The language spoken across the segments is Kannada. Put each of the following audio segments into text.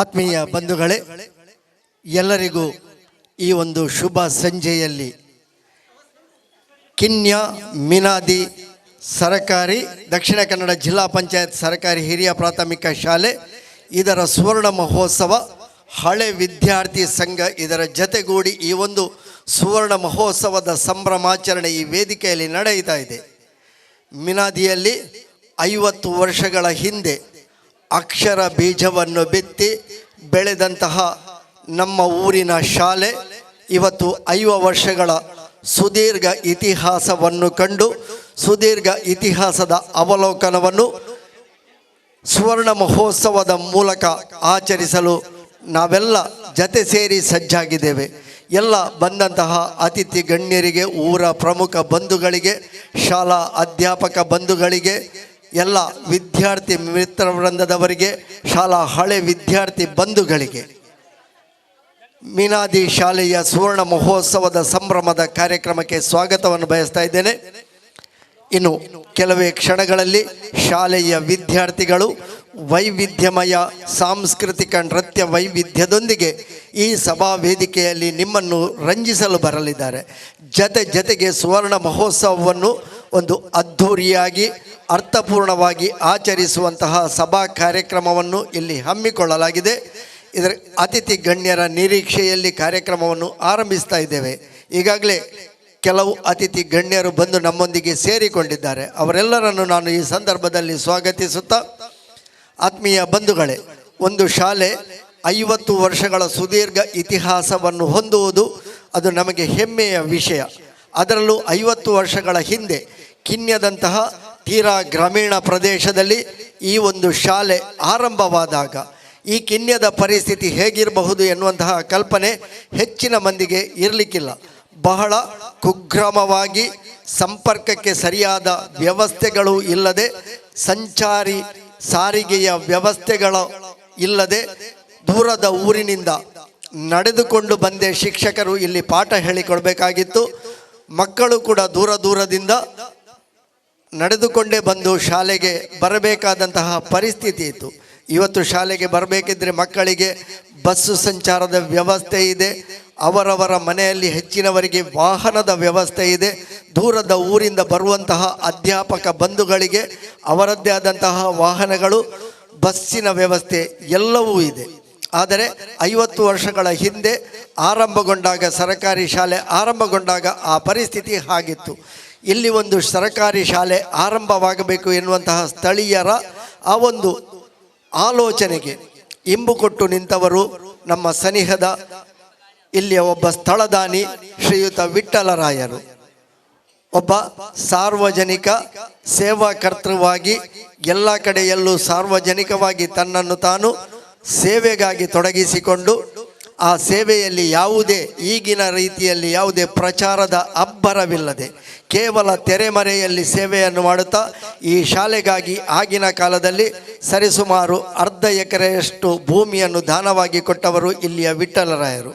ಆತ್ಮೀಯ ಬಂಧುಗಳೇ, ಎಲ್ಲರಿಗೂ ಈ ಒಂದು ಶುಭ ಸಂಜೆಯಲ್ಲಿ ಕಿನ್ಯ ಮಿನಾದಿ ಸರಕಾರಿ ದಕ್ಷಿಣ ಕನ್ನಡ ಜಿಲ್ಲಾ ಪಂಚಾಯತ್ ಸರಕಾರಿ ಹಿರಿಯ ಪ್ರಾಥಮಿಕ ಶಾಲೆ ಇದರ ಸುವರ್ಣ ಮಹೋತ್ಸವ, ಹಳೆ ವಿದ್ಯಾರ್ಥಿ ಸಂಘ ಇದರ ಜತೆಗೂಡಿ ಈ ಒಂದು ಸುವರ್ಣ ಮಹೋತ್ಸವದ ಸಂಭ್ರಮಾಚರಣೆ ಈ ವೇದಿಕೆಯಲ್ಲಿ ನಡೆಯುತ್ತಾ ಇದೆ. ಮಿನಾದಿಯಲ್ಲಿ 50 ವರ್ಷಗಳ ಹಿಂದೆ ಅಕ್ಷರ ಬೀಜವನ್ನು ಬಿತ್ತಿ ಬೆಳೆದಂತಹ ನಮ್ಮ ಊರಿನ ಶಾಲೆ ಇವತ್ತು 50 ವರ್ಷಗಳ ಸುದೀರ್ಘ ಇತಿಹಾಸವನ್ನು ಕಂಡು ಸುದೀರ್ಘ ಇತಿಹಾಸದ ಅವಲೋಕನವನ್ನು ಸುವರ್ಣ ಮಹೋತ್ಸವದ ಮೂಲಕ ಆಚರಿಸಲು ನಾವೆಲ್ಲ ಜತೆ ಸೇರಿ ಸಜ್ಜಾಗಿದ್ದೇವೆ. ಎಲ್ಲ ಬಂದಂತಹ ಅತಿಥಿ ಗಣ್ಯರಿಗೆ, ಊರ ಪ್ರಮುಖ ಬಂಧುಗಳಿಗೆ, ಶಾಲಾ ಅಧ್ಯಾಪಕ ಬಂಧುಗಳಿಗೆ, ಎಲ್ಲ ವಿದ್ಯಾರ್ಥಿ ಮಿತ್ರವೃಂದದವರಿಗೆ, ಶಾಲಾ ಹಳೆ ವಿದ್ಯಾರ್ಥಿ ಬಂಧುಗಳಿಗೆ ಮಿನಾದಿ ಶಾಲೆಯ ಸುವರ್ಣ ಮಹೋತ್ಸವದ ಸಂಭ್ರಮದ ಕಾರ್ಯಕ್ರಮಕ್ಕೆ ಸ್ವಾಗತವನ್ನು ಬಯಸ್ತಾ ಇದ್ದೇನೆ. ಇನ್ನು ಕೆಲವೇ ಕ್ಷಣಗಳಲ್ಲಿ ಶಾಲೆಯ ವಿದ್ಯಾರ್ಥಿಗಳು ವೈವಿಧ್ಯಮಯ ಸಾಂಸ್ಕೃತಿಕ ನೃತ್ಯ ವೈವಿಧ್ಯದೊಂದಿಗೆ ಈ ಸಭಾ ವೇದಿಕೆಯಲ್ಲಿ ನಿಮ್ಮನ್ನು ರಂಜಿಸಲು ಬರಲಿದ್ದಾರೆ. ಜತೆಗೆ ಸುವರ್ಣ ಮಹೋತ್ಸವವನ್ನು ಒಂದು ಅದ್ಧೂರಿಯಾಗಿ ಅರ್ಥಪೂರ್ಣವಾಗಿ ಆಚರಿಸುವಂತಹ ಸಭಾ ಕಾರ್ಯಕ್ರಮವನ್ನು ಇಲ್ಲಿ ಹಮ್ಮಿಕೊಳ್ಳಲಾಗಿದೆ. ಇದರ ಅತಿಥಿ ಗಣ್ಯರ ನಿರೀಕ್ಷೆಯಲ್ಲಿ ಕಾರ್ಯಕ್ರಮವನ್ನು ಆರಂಭಿಸ್ತಾ ಇದ್ದೇವೆ. ಈಗಾಗಲೇ ಕೆಲವು ಅತಿಥಿ ಗಣ್ಯರು ಬಂದು ನಮ್ಮೊಂದಿಗೆ ಸೇರಿಕೊಂಡಿದ್ದಾರೆ. ಅವರೆಲ್ಲರನ್ನು ನಾನು ಈ ಸಂದರ್ಭದಲ್ಲಿ ಸ್ವಾಗತಿಸುತ್ತಾ, ಆತ್ಮೀಯ ಬಂಧುಗಳೇ, ಒಂದು ಶಾಲೆ 50 ವರ್ಷಗಳ ಸುದೀರ್ಘ ಇತಿಹಾಸವನ್ನು ಹೊಂದುವುದು ಅದು ನಮಗೆ ಹೆಮ್ಮೆಯ ವಿಷಯ. ಅದರಲ್ಲೂ 50 ವರ್ಷಗಳ ಹಿಂದೆ ಕಿನ್ಯದಂತಹ ತೀರಾ ಗ್ರಾಮೀಣ ಪ್ರದೇಶದಲ್ಲಿ ಈ ಒಂದು ಶಾಲೆ ಆರಂಭವಾದಾಗ ಈ ಕಿನ್ಯದ ಪರಿಸ್ಥಿತಿ ಹೇಗಿರಬಹುದು ಎನ್ನುವಂತಹ ಕಲ್ಪನೆ ಹೆಚ್ಚಿನ ಮಂದಿಗೆ ಇರಲಿಕ್ಕಿಲ್ಲ. ಬಹಳ ಕುಗ್ರಾಮವಾಗಿ, ಸಂಪರ್ಕಕ್ಕೆ ಸರಿಯಾದ ವ್ಯವಸ್ಥೆಗಳು ಇಲ್ಲದೆ, ಸಂಚಾರಿ ಸಾರಿಗೆಯ ವ್ಯವಸ್ಥೆಗಳು ಇಲ್ಲದೆ, ದೂರದ ಊರಿನಿಂದ ನಡೆದುಕೊಂಡು ಬಂದೇ ಶಿಕ್ಷಕರು ಇಲ್ಲಿ ಪಾಠ ಹೇಳಿಕೊಡಬೇಕಾಗಿತ್ತು. ಮಕ್ಕಳು ಕೂಡ ದೂರದಿಂದ ನಡೆದುಕೊಂಡೇ ಬಂದು ಶಾಲೆಗೆ ಬರಬೇಕಾದಂತಹ ಪರಿಸ್ಥಿತಿ ಇತ್ತು. ಇವತ್ತು ಶಾಲೆಗೆ ಬರಬೇಕಿದ್ರೆ ಮಕ್ಕಳಿಗೆ ಬಸ್ಸು ಸಂಚಾರದ ವ್ಯವಸ್ಥೆ ಇದೆ, ಅವರವರ ಮನೆಯಲ್ಲಿ ಹೆಚ್ಚಿನವರಿಗೆ ವಾಹನದ ವ್ಯವಸ್ಥೆ ಇದೆ. ದೂರದ ಊರಿಂದ ಬರುವಂತಹ ಅಧ್ಯಾಪಕ ಬಂಧುಗಳಿಗೆ ಅವರದ್ದೇ ಆದಂತಹ ವಾಹನಗಳು, ಬಸ್ಸಿನ ವ್ಯವಸ್ಥೆ ಎಲ್ಲವೂ ಇದೆ. ಆದರೆ 50 ವರ್ಷಗಳ ಹಿಂದೆ ಆರಂಭಗೊಂಡಾಗ, ಸರಕಾರಿ ಶಾಲೆ ಆರಂಭಗೊಂಡಾಗ ಆ ಪರಿಸ್ಥಿತಿ ಹಾಗಿತ್ತು. ಇಲ್ಲಿ ಒಂದು ಸರಕಾರಿ ಶಾಲೆ ಆರಂಭವಾಗಬೇಕು ಎನ್ನುವಂತಹ ಸ್ಥಳೀಯರ ಆ ಒಂದು ಆಲೋಚನೆಗೆ ಇಂಬು ಕೊಟ್ಟು ನಿಂತವರು ನಮ್ಮ ಸನಿಹದ ಇಲ್ಲಿಯ ಒಬ್ಬ ಸ್ಥಳದಾನಿ ಶ್ರೀಯುತ ವಿಠ್ಠಲರಾಯರು. ಒಬ್ಬ ಸಾರ್ವಜನಿಕ ಸೇವಾಕರ್ತೃವಾಗಿ ಎಲ್ಲ ಕಡೆಯಲ್ಲೂ ಸಾರ್ವಜನಿಕವಾಗಿ ತನ್ನನ್ನು ತಾನು ಸೇವೆಗಾಗಿ ತೊಡಗಿಸಿಕೊಂಡು ಆ ಸೇವೆಯಲ್ಲಿ ಯಾವುದೇ ಈಗಿನ ರೀತಿಯಲ್ಲಿ ಯಾವುದೇ ಪ್ರಚಾರದ ಅಬ್ಬರವಿಲ್ಲದೆ ಕೇವಲ ತೆರೆಮರೆಯಲ್ಲಿ ಸೇವೆಯನ್ನು ಮಾಡುತ್ತಾ ಈ ಶಾಲೆಗಾಗಿ ಆಗಿನ ಕಾಲದಲ್ಲಿ ಸರಿಸುಮಾರು 1/2 ಎಕರೆಯಷ್ಟು ಭೂಮಿಯನ್ನು ದಾನವಾಗಿ ಕೊಟ್ಟವರು ಇಲ್ಲಿಯ ವಿಠ್ಠಲರಾಯರು.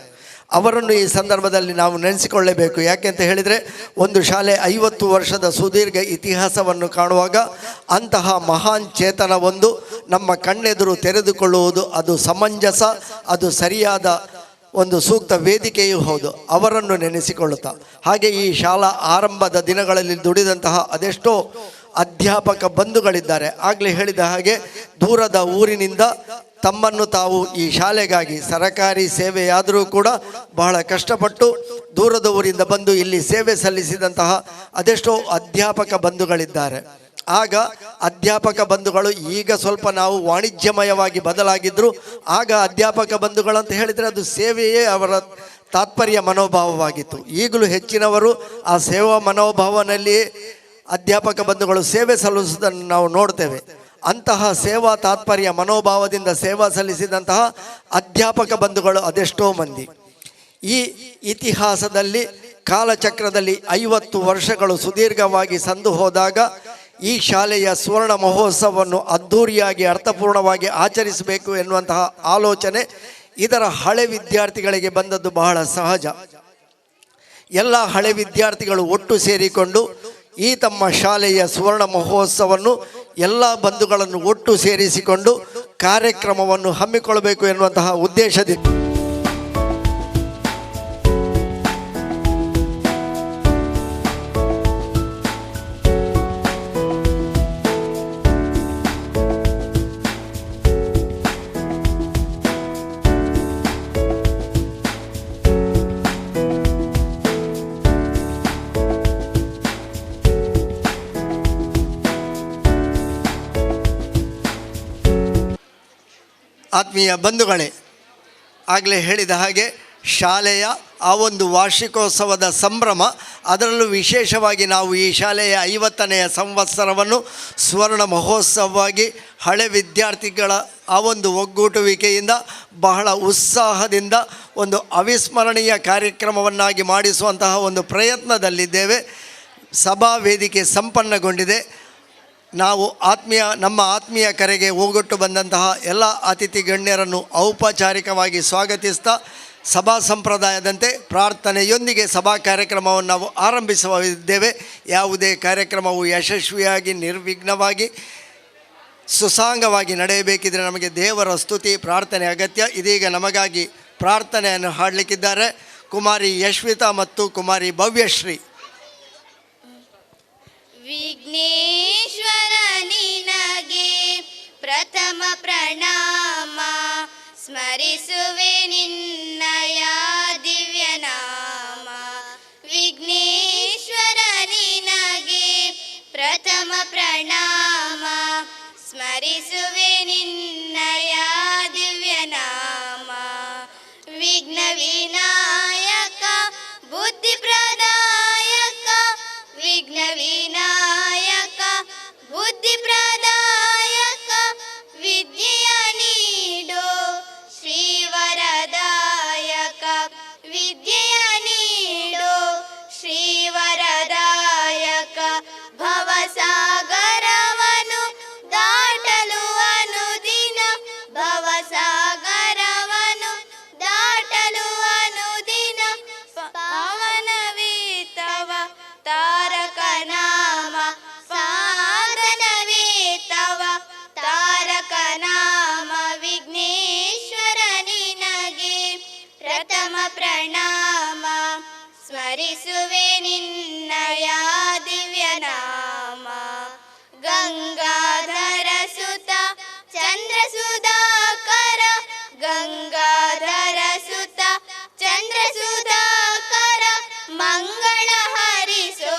ಅವರನ್ನು ಈ ಸಂದರ್ಭದಲ್ಲಿ ನಾವು ನೆನೆಸಿಕೊಳ್ಳಬೇಕು. ಯಾಕೆಂತ ಹೇಳಿದರೆ, ಒಂದು ಶಾಲೆ 50 ವರ್ಷದ ಸುದೀರ್ಘ ಇತಿಹಾಸವನ್ನು ಕಾಣುವಾಗ ಅಂತಹ ಮಹಾನ್ ಚೇತನವೊಂದು ನಮ್ಮ ಕಣ್ಣೆದುರು ತೆರೆದುಕೊಳ್ಳುವುದು ಅದು ಸಮಂಜಸ, ಅದು ಸರಿಯಾದ ಒಂದು ಸೂಕ್ತ ವೇದಿಕೆಯೂ ಹೌದು. ಅವರನ್ನು ನೆನೆಸಿಕೊಳ್ಳುತ್ತಾ, ಹಾಗೆ ಈ ಶಾಲಾ ಆರಂಭದ ದಿನಗಳಲ್ಲಿ ದುಡಿದಂತಹ ಅದೆಷ್ಟೋ ಅಧ್ಯಾಪಕ ಬಂಧುಗಳಿದ್ದಾರೆ. ಆಗಲೇ ಹೇಳಿದ ಹಾಗೆ ದೂರದ ಊರಿನಿಂದ ತಮ್ಮನ್ನು ತಾವು ಈ ಶಾಲೆಗಾಗಿ, ಸರಕಾರಿ ಸೇವೆಯಾದರೂ ಕೂಡ ಬಹಳ ಕಷ್ಟಪಟ್ಟು ದೂರದ ಊರಿಂದ ಬಂದು ಇಲ್ಲಿ ಸೇವೆ ಸಲ್ಲಿಸಿದಂತಹ ಅದೆಷ್ಟೋ ಅಧ್ಯಾಪಕ ಬಂಧುಗಳಿದ್ದಾರೆ. ಆಗ ಅಧ್ಯಾಪಕ ಬಂಧುಗಳು, ಈಗ ಸ್ವಲ್ಪ ನಾವು ವಾಣಿಜ್ಯಮಯವಾಗಿ ಬದಲಾಗಿದ್ದರು, ಆಗ ಅಧ್ಯಾಪಕ ಬಂಧುಗಳು ಅಂತ ಹೇಳಿದರೆ ಅದು ಸೇವೆಯೇ ಅವರ ತಾತ್ಪರ್ಯ ಮನೋಭಾವವಾಗಿತ್ತು. ಈಗಲೂ ಹೆಚ್ಚಿನವರು ಆ ಸೇವಾ ಮನೋಭಾವನಲ್ಲಿಯೇ ಅಧ್ಯಾಪಕ ಬಂಧುಗಳು ಸೇವೆ ಸಲ್ಲಿಸುವುದನ್ನು ನಾವು ನೋಡ್ತೇವೆ. ಅಂತಹ ಸೇವಾ ತಾತ್ಪರ್ಯ ಮನೋಭಾವದಿಂದ ಸೇವಾ ಸಲ್ಲಿಸಿದಂತಹ ಅಧ್ಯಾಪಕ ಬಂಧುಗಳು ಅದೆಷ್ಟೋ ಮಂದಿ. ಈ ಇತಿಹಾಸದಲ್ಲಿ ಕಾಲಚಕ್ರದಲ್ಲಿ 50 ವರ್ಷಗಳು ಸುದೀರ್ಘವಾಗಿ ಸಂದು ಹೋದಾಗ ಈ ಶಾಲೆಯ ಸುವರ್ಣ ಮಹೋತ್ಸವವನ್ನು ಅದ್ಧೂರಿಯಾಗಿ ಅರ್ಥಪೂರ್ಣವಾಗಿ ಆಚರಿಸಬೇಕು ಎನ್ನುವಂತಹ ಆಲೋಚನೆ ಇದರ ಹಳೆ ವಿದ್ಯಾರ್ಥಿಗಳಿಗೆ ಬಂದದ್ದು ಬಹಳ ಸಹಜ. ಎಲ್ಲ ಹಳೆ ವಿದ್ಯಾರ್ಥಿಗಳು ಒಟ್ಟು ಸೇರಿಕೊಂಡು ಈ ತಮ್ಮ ಶಾಲೆಯ ಸುವರ್ಣ ಮಹೋತ್ಸವವನ್ನು ಎಲ್ಲ ಬಂಧುಗಳನ್ನು ಒಟ್ಟು ಸೇರಿಸಿಕೊಂಡು ಕಾರ್ಯಕ್ರಮವನ್ನು ಹಮ್ಮಿಕೊಳ್ಳಬೇಕು ಎನ್ನುವಂತಹ ಉದ್ದೇಶದಿಂದ ಆತ್ಮೀಯ ಬಂಧುಗಳೇ, ಆಗಲೇ ಹೇಳಿದ ಹಾಗೆ ಶಾಲೆಯ ಆ ಒಂದು ವಾರ್ಷಿಕೋತ್ಸವದ ಸಂಭ್ರಮ, ಅದರಲ್ಲೂ ವಿಶೇಷವಾಗಿ ನಾವು ಈ ಶಾಲೆಯ 50ನೆಯ ಸಂವತ್ಸರವನ್ನು ಸುವರ್ಣ ಮಹೋತ್ಸವವಾಗಿ ಹಳೆ ವಿದ್ಯಾರ್ಥಿಗಳ ಆ ಒಂದು ಒಗ್ಗೂಟುವಿಕೆಯಿಂದ ಬಹಳ ಉತ್ಸಾಹದಿಂದ ಒಂದು ಅವಿಸ್ಮರಣೀಯ ಕಾರ್ಯಕ್ರಮವನ್ನಾಗಿ ಮಾಡಿಸುವಂತಹ ಒಂದು ಪ್ರಯತ್ನದಲ್ಲಿದ್ದೇವೆ. ಸಭಾ ವೇದಿಕೆ ಸಂಪನ್ನಗೊಂಡಿದೆ. ನಾವು ನಮ್ಮ ಆತ್ಮೀಯ ಕರೆಗೆ ಹೋಗೊಟ್ಟು ಬಂದಂತಹ ಎಲ್ಲ ಅತಿಥಿ ಗಣ್ಯರನ್ನು ಔಪಚಾರಿಕವಾಗಿ ಸ್ವಾಗತಿಸ್ತಾ ಸಭಾ ಸಂಪ್ರದಾಯದಂತೆ ಪ್ರಾರ್ಥನೆಯೊಂದಿಗೆ ಸಭಾ ಕಾರ್ಯಕ್ರಮವನ್ನು ನಾವು ಆರಂಭಿಸಲಿದ್ದೇವೆ. ಯಾವುದೇ ಕಾರ್ಯಕ್ರಮವು ಯಶಸ್ವಿಯಾಗಿ ನಿರ್ವಿಘ್ನವಾಗಿ ಸುಸಾಂಗವಾಗಿ ನಡೆಯಬೇಕಿದ್ರೆ ನಮಗೆ ದೇವರ ಸ್ತುತಿ ಪ್ರಾರ್ಥನೆ ಅಗತ್ಯ. ಇದೀಗ ನಮಗಾಗಿ ಪ್ರಾರ್ಥನೆಯನ್ನು ಹಾಡಲಿಕ್ಕಿದ್ದಾರೆ ಕುಮಾರಿ ಯಶ್ವಿತಾ ಮತ್ತು ಕುಮಾರಿ ಭವ್ಯಶ್ರೀ. ವಿಘ್ನೇಶ್ವರ ನಿನಗೆ ಪ್ರಥಮ ಪ್ರಣಾಮ, ಸ್ಮರಿಸುವೆ ನಿನ್ನಯ ದಿವ್ಯನಾಮ. ವಿಘ್ನೇಶ್ವರ ನಿನಗೆ ಪ್ರಥಮ ಪ್ರಣಾಮ, ಸ್ಮರಿಸುವೆ ನಿನ್ನಯ ದಿವ್ಯನಾಮ. ವಿಘ್ನ ವಿನಾಯಕ ಬುದ್ಧಿ ಪ್ರದಾಯಕ, ವಿಘ್ನ ವಿನಾಯಕ ಬುದ್ಧಿ ಪ್ರದಾಯಕ, ವಿದ್ಯೆಯ ನೀಡೋ ಶ್ರೀವರದಾಯಕ, ವಿದ್ಯೆಯ ನೀಡೋ ಶ್ರೀವರದಾಯಕ. ಭವಸಾಗರವನು ದಾಟಲು ಅನುದಿನ, ಭವಸಾಗರವನು ದಾಟಲು ಅನುದಿನ, ಪಾವನವೇತವ ತಾರಕ ನಾಮ, ಸಾಧನವೇ ತವ ತಾರಕ ನಾಮ. ವಿಘ್ನೇಶ್ವರ ನಿನಗೆ ಪ್ರಥಮ ಪ್ರಣಾಮ, ಸ್ಮರಿಸುವೆ ನಿನ್ನಯ ದಿವ್ಯನಾಮ. ಗಂಗಾಧರ ಸುತ ಚಂದ್ರ ಸುಧಾಕರ, ಗಂಗಾಧರ ಸುತ ಚಂದ್ರ ಸುಧಾಕರ, ಮಂಗಳ ಹರಿಸೋ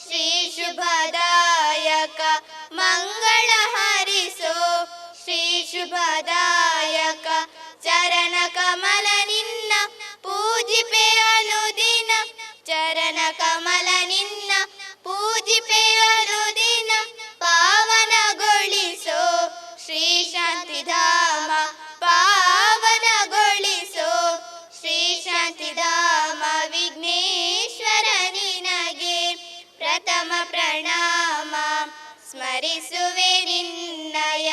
ಶ್ರೀ ಶುಭದಾಯಕ, ಮಂಗಳ ಹರಿಸೋ ಶ್ರೀ ಶುಭದಾಯಕ. ಚರಣ ಕಮಲ ನಿನ್ನ ಪೂಜಿಪೆ ಅನುದಿನ, ಚರಣ ಕಮಲ ನಿನ್ನ ಪೂಜಿಪೆ ಅನುದಿನ, ಪಾವನಗೊಳಿಸೋ ಶ್ರೀ ಶಾಂತಿಧಾಮ, ಪಾವನಗೊಳಿಸೋ ಶ್ರೀ ಶಾಂತಿಧಾಮ. ವಿಘ್ನೇಶ್ವರ ನಿನಗೆ ಪ್ರಥಮ ಪ್ರಣಾಮ, ಸ್ಮರಿಸುವೆ ನಿನ್ನಯ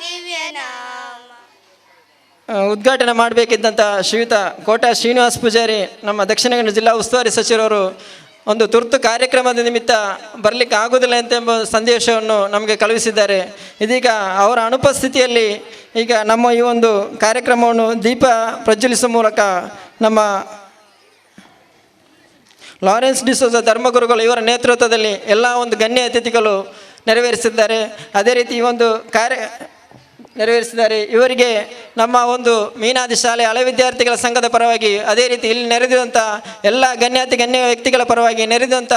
ದಿವ್ಯನಾಮ. ಉದ್ಘಾಟನೆ ಮಾಡಬೇಕಿದ್ದಂಥ ಶ್ರೀಯುತ ಕೋಟಾ ಶ್ರೀನಿವಾಸ ಪೂಜಾರಿ, ನಮ್ಮ ದಕ್ಷಿಣ ಕನ್ನಡ ಜಿಲ್ಲಾ ಉಸ್ತುವಾರಿ ಸಚಿವರವರು ಒಂದು ತುರ್ತು ಕಾರ್ಯಕ್ರಮದ ನಿಮಿತ್ತ ಬರಲಿಕ್ಕೆ ಆಗುವುದಿಲ್ಲ ಎಂಬ ಸಂದೇಶವನ್ನು ನಮಗೆ ಕಳುಹಿಸಿದ್ದಾರೆ. ಇದೀಗ ಅವರ ಅನುಪಸ್ಥಿತಿಯಲ್ಲಿ ಈಗ ನಮ್ಮ ಈ ಒಂದು ಕಾರ್ಯಕ್ರಮವನ್ನು ದೀಪ ಪ್ರಜ್ವಲಿಸುವ ಮೂಲಕ ನಮ್ಮ ಲಾರೆನ್ಸ್ ಡಿಸೋಜ ಧರ್ಮಗುರುಗಳು ಇವರ ನೇತೃತ್ವದಲ್ಲಿ ಎಲ್ಲ ಒಂದು ಗಣ್ಯ ಅತಿಥಿಗಳು ನೆರವೇರಿಸಿದ್ದಾರೆ. ಅದೇ ರೀತಿ ಈ ಒಂದು ನೆರವೇರಿಸಿದ್ದಾರೆ. ಇವರಿಗೆ ನಮ್ಮ ಒಂದು ಮೀನಾದಿ ಶಾಲೆ ಹಳೆ ವಿದ್ಯಾರ್ಥಿಗಳ ಸಂಘದ ಪರವಾಗಿ, ಅದೇ ರೀತಿ ಇಲ್ಲಿ ನೆರೆದಿರುವಂಥ ಎಲ್ಲ ಗಣ್ಯ ವ್ಯಕ್ತಿಗಳ ಪರವಾಗಿ, ನೆರೆದಂಥ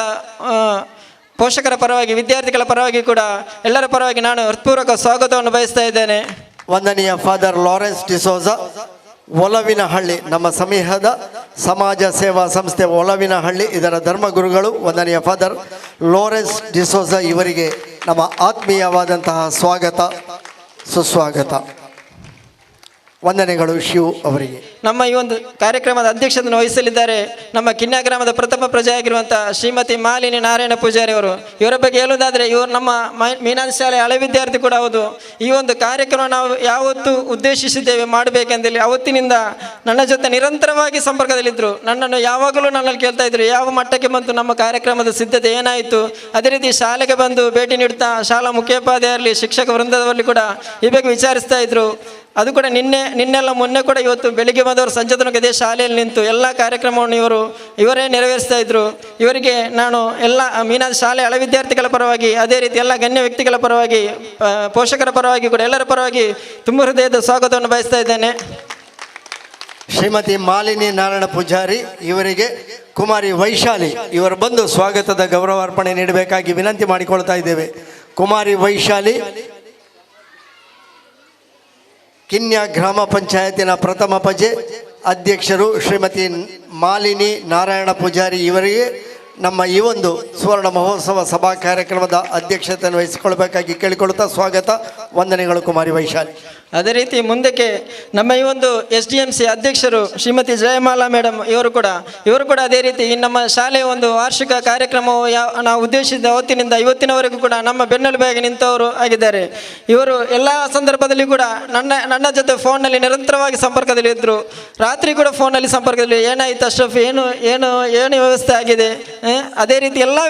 ಪೋಷಕರ ಪರವಾಗಿ, ವಿದ್ಯಾರ್ಥಿಗಳ ಪರವಾಗಿ ಕೂಡ ಎಲ್ಲರ ಪರವಾಗಿ ನಾನು ಹೃತ್ಪೂರ್ವಕ ಸ್ವಾಗತವನ್ನು ಬಯಸ್ತಾ ಇದ್ದೇನೆ. ವಂದನೀಯ ಫಾದರ್ ಲಾರೆನ್ಸ್ ಡಿಸೋಜ, ಒಲವಿನಹಳ್ಳಿ, ನಮ್ಮ ಸಮೀಹದ ಸಮಾಜ ಸೇವಾ ಸಂಸ್ಥೆ ಒಲವಿನಹಳ್ಳಿ, ಇದರ ಧರ್ಮಗುರುಗಳು ವಂದನೀಯ ಫಾದರ್ ಲಾರೆನ್ಸ್ ಡಿಸೋಜ ಇವರಿಗೆ ನಮ್ಮ ಆತ್ಮೀಯವಾದಂತಹ ಸ್ವಾಗತ ಸುಸ್ವಾಗತ. ವಂದನೆಗಳು ಶಿವ್ ಅವರಿಗೆ. ನಮ್ಮ ಈ ಒಂದು ಕಾರ್ಯಕ್ರಮದ ಅಧ್ಯಕ್ಷತೆಯನ್ನು ವಹಿಸಲಿದ್ದಾರೆ ನಮ್ಮ ಕಿನ್ಯಾ ಗ್ರಾಮದ ಪ್ರಥಮ ಪ್ರಜೆಯಾಗಿರುವಂಥ ಶ್ರೀಮತಿ ಮಾಲಿನಿ ನಾರಾಯಣ ಪೂಜಾರಿ ಅವರು. ಇವರ ಬಗ್ಗೆ ಹೇಳುವುದಾದರೆ ಇವರು ನಮ್ಮ ಮೀನಾಕ್ಷಿ ಶಾಲೆ ಹಳೆ ವಿದ್ಯಾರ್ಥಿ ಕೂಡ ಹೌದು. ಈ ಒಂದು ಕಾರ್ಯಕ್ರಮ ನಾವು ಯಾವತ್ತು ಉದ್ದೇಶಿಸಿದ್ದೇವೆ ಮಾಡಬೇಕೆಂದೇಳಿ ಅವತ್ತಿನಿಂದ ನನ್ನ ಜೊತೆ ನಿರಂತರವಾಗಿ ಸಂಪರ್ಕದಲ್ಲಿದ್ದರು. ನನ್ನನ್ನು ಯಾವಾಗಲೂ ನನ್ನಲ್ಲಿ ಕೇಳ್ತಾ ಇದ್ರು, ಯಾವ ಮಟ್ಟಕ್ಕೆ ಬಂತು ನಮ್ಮ ಕಾರ್ಯಕ್ರಮದ ಸಿದ್ಧತೆ ಏನಾಯಿತು. ಅದೇ ರೀತಿ ಶಾಲೆಗೆ ಬಂದು ಭೇಟಿ ನೀಡ್ತಾ ಶಾಲಾ ಮುಖ್ಯೋಪಾಧ್ಯಾಯರಲ್ಲಿ ಶಿಕ್ಷಕ ವೃಂದದಲ್ಲಿ ಕೂಡ ಈ ಬಗ್ಗೆ ವಿಚಾರಿಸ್ತಾ ಇದ್ರು. ಅದು ಕೂಡ ನಿನ್ನೆಲ್ಲ ಮೊನ್ನೆ ಕೂಡ ಇವತ್ತು ಬೆಳಿಗ್ಗೆ ಬಂದವರು ಸಂಜೆ ತನಕ ಇದೇ ಶಾಲೆಯಲ್ಲಿ ನಿಂತು ಎಲ್ಲ ಕಾರ್ಯಕ್ರಮವನ್ನು ಇವರೇ ನೆರವೇರಿಸ್ತಾ ಇದ್ರು. ಇವರಿಗೆ ನಾನು ಎಲ್ಲ ಮೀನಾದ ಶಾಲೆ ಹಳೆ ವಿದ್ಯಾರ್ಥಿಗಳ ಪರವಾಗಿ ಅದೇ ರೀತಿ ಎಲ್ಲ ಗಣ್ಯ ವ್ಯಕ್ತಿಗಳ ಪರವಾಗಿ ಪೋಷಕರ ಪರವಾಗಿ ಕೂಡ ಎಲ್ಲರ ಪರವಾಗಿ ತುಂಬ ಹೃದಯದ ಸ್ವಾಗತವನ್ನು ಬಯಸ್ತಾ ಇದ್ದೇನೆ. ಶ್ರೀಮತಿ ಮಾಲಿನಿ ನಾರಾಯಣ ಪೂಜಾರಿ ಇವರಿಗೆ ಕುಮಾರಿ ವೈಶಾಲಿ ಇವರು ಬಂದು ಸ್ವಾಗತದ ಗೌರವಾರ್ಪಣೆ ನೀಡಬೇಕಾಗಿ ವಿನಂತಿ ಮಾಡಿಕೊಳ್ತಾ ಇದ್ದೇವೆ. ಕುಮಾರಿ ವೈಶಾಲಿ ಕಿನ್ಯಾ ಗ್ರಾಮ ಪಂಚಾಯತಿನ ಪ್ರಥಮ ಪ್ರಜೆ ಅಧ್ಯಕ್ಷರು ಶ್ರೀಮತಿ ಮಾಲಿನಿ ನಾರಾಯಣ ಪೂಜಾರಿ ಇವರಿಗೆ ನಮ್ಮ ಈ ಒಂದು ಸುವರ್ಣ ಮಹೋತ್ಸವ ಸಭಾ ಕಾರ್ಯಕ್ರಮದ ಅಧ್ಯಕ್ಷತೆಯನ್ನು ವಹಿಸಿಕೊಳ್ಬೇಕಾಗಿ ಕೇಳಿಕೊಳ್ಳುತ್ತಾ ಸ್ವಾಗತ ವಂದನೆಗಳು ಕುಮಾರಿ ವೈಶಾಲಿ. ಅದೇ ರೀತಿ ಮುಂದಕ್ಕೆ ನಮ್ಮ ಈ ಒಂದು SDMC ಅಧ್ಯಕ್ಷರು ಶ್ರೀಮತಿ ಜಯಮಾಲಾ ಮೇಡಮ್ ಇವರು ಕೂಡ ಅದೇ ರೀತಿ ಈ ನಮ್ಮ ಶಾಲೆಯ ಒಂದು ವಾರ್ಷಿಕ ಕಾರ್ಯಕ್ರಮವು ನಾವು ಉದ್ದೇಶಿಸಿದ ಅವತ್ತಿನಿಂದ ಇವತ್ತಿನವರೆಗೂ ಕೂಡ ನಮ್ಮ ಬೆನ್ನೆಲುಬಾಗಿ ನಿಂತವರು ಆಗಿದ್ದಾರೆ. ಇವರು ಎಲ್ಲ ಸಂದರ್ಭದಲ್ಲಿ ಕೂಡ ನನ್ನ ಜೊತೆ ಫೋನ್ನಲ್ಲಿ ನಿರಂತರವಾಗಿ ಸಂಪರ್ಕದಲ್ಲಿ ಇದ್ದರು. ರಾತ್ರಿ ಕೂಡ ಫೋನಲ್ಲಿ ಸಂಪರ್ಕದಲ್ಲಿ ಏನಾಯಿತು ಅಶ್ರಫ್, ಏನು ವ್ಯವಸ್ಥೆ ಆಗಿದೆ. ಅದೇ ರೀತಿ ಎಲ್ಲ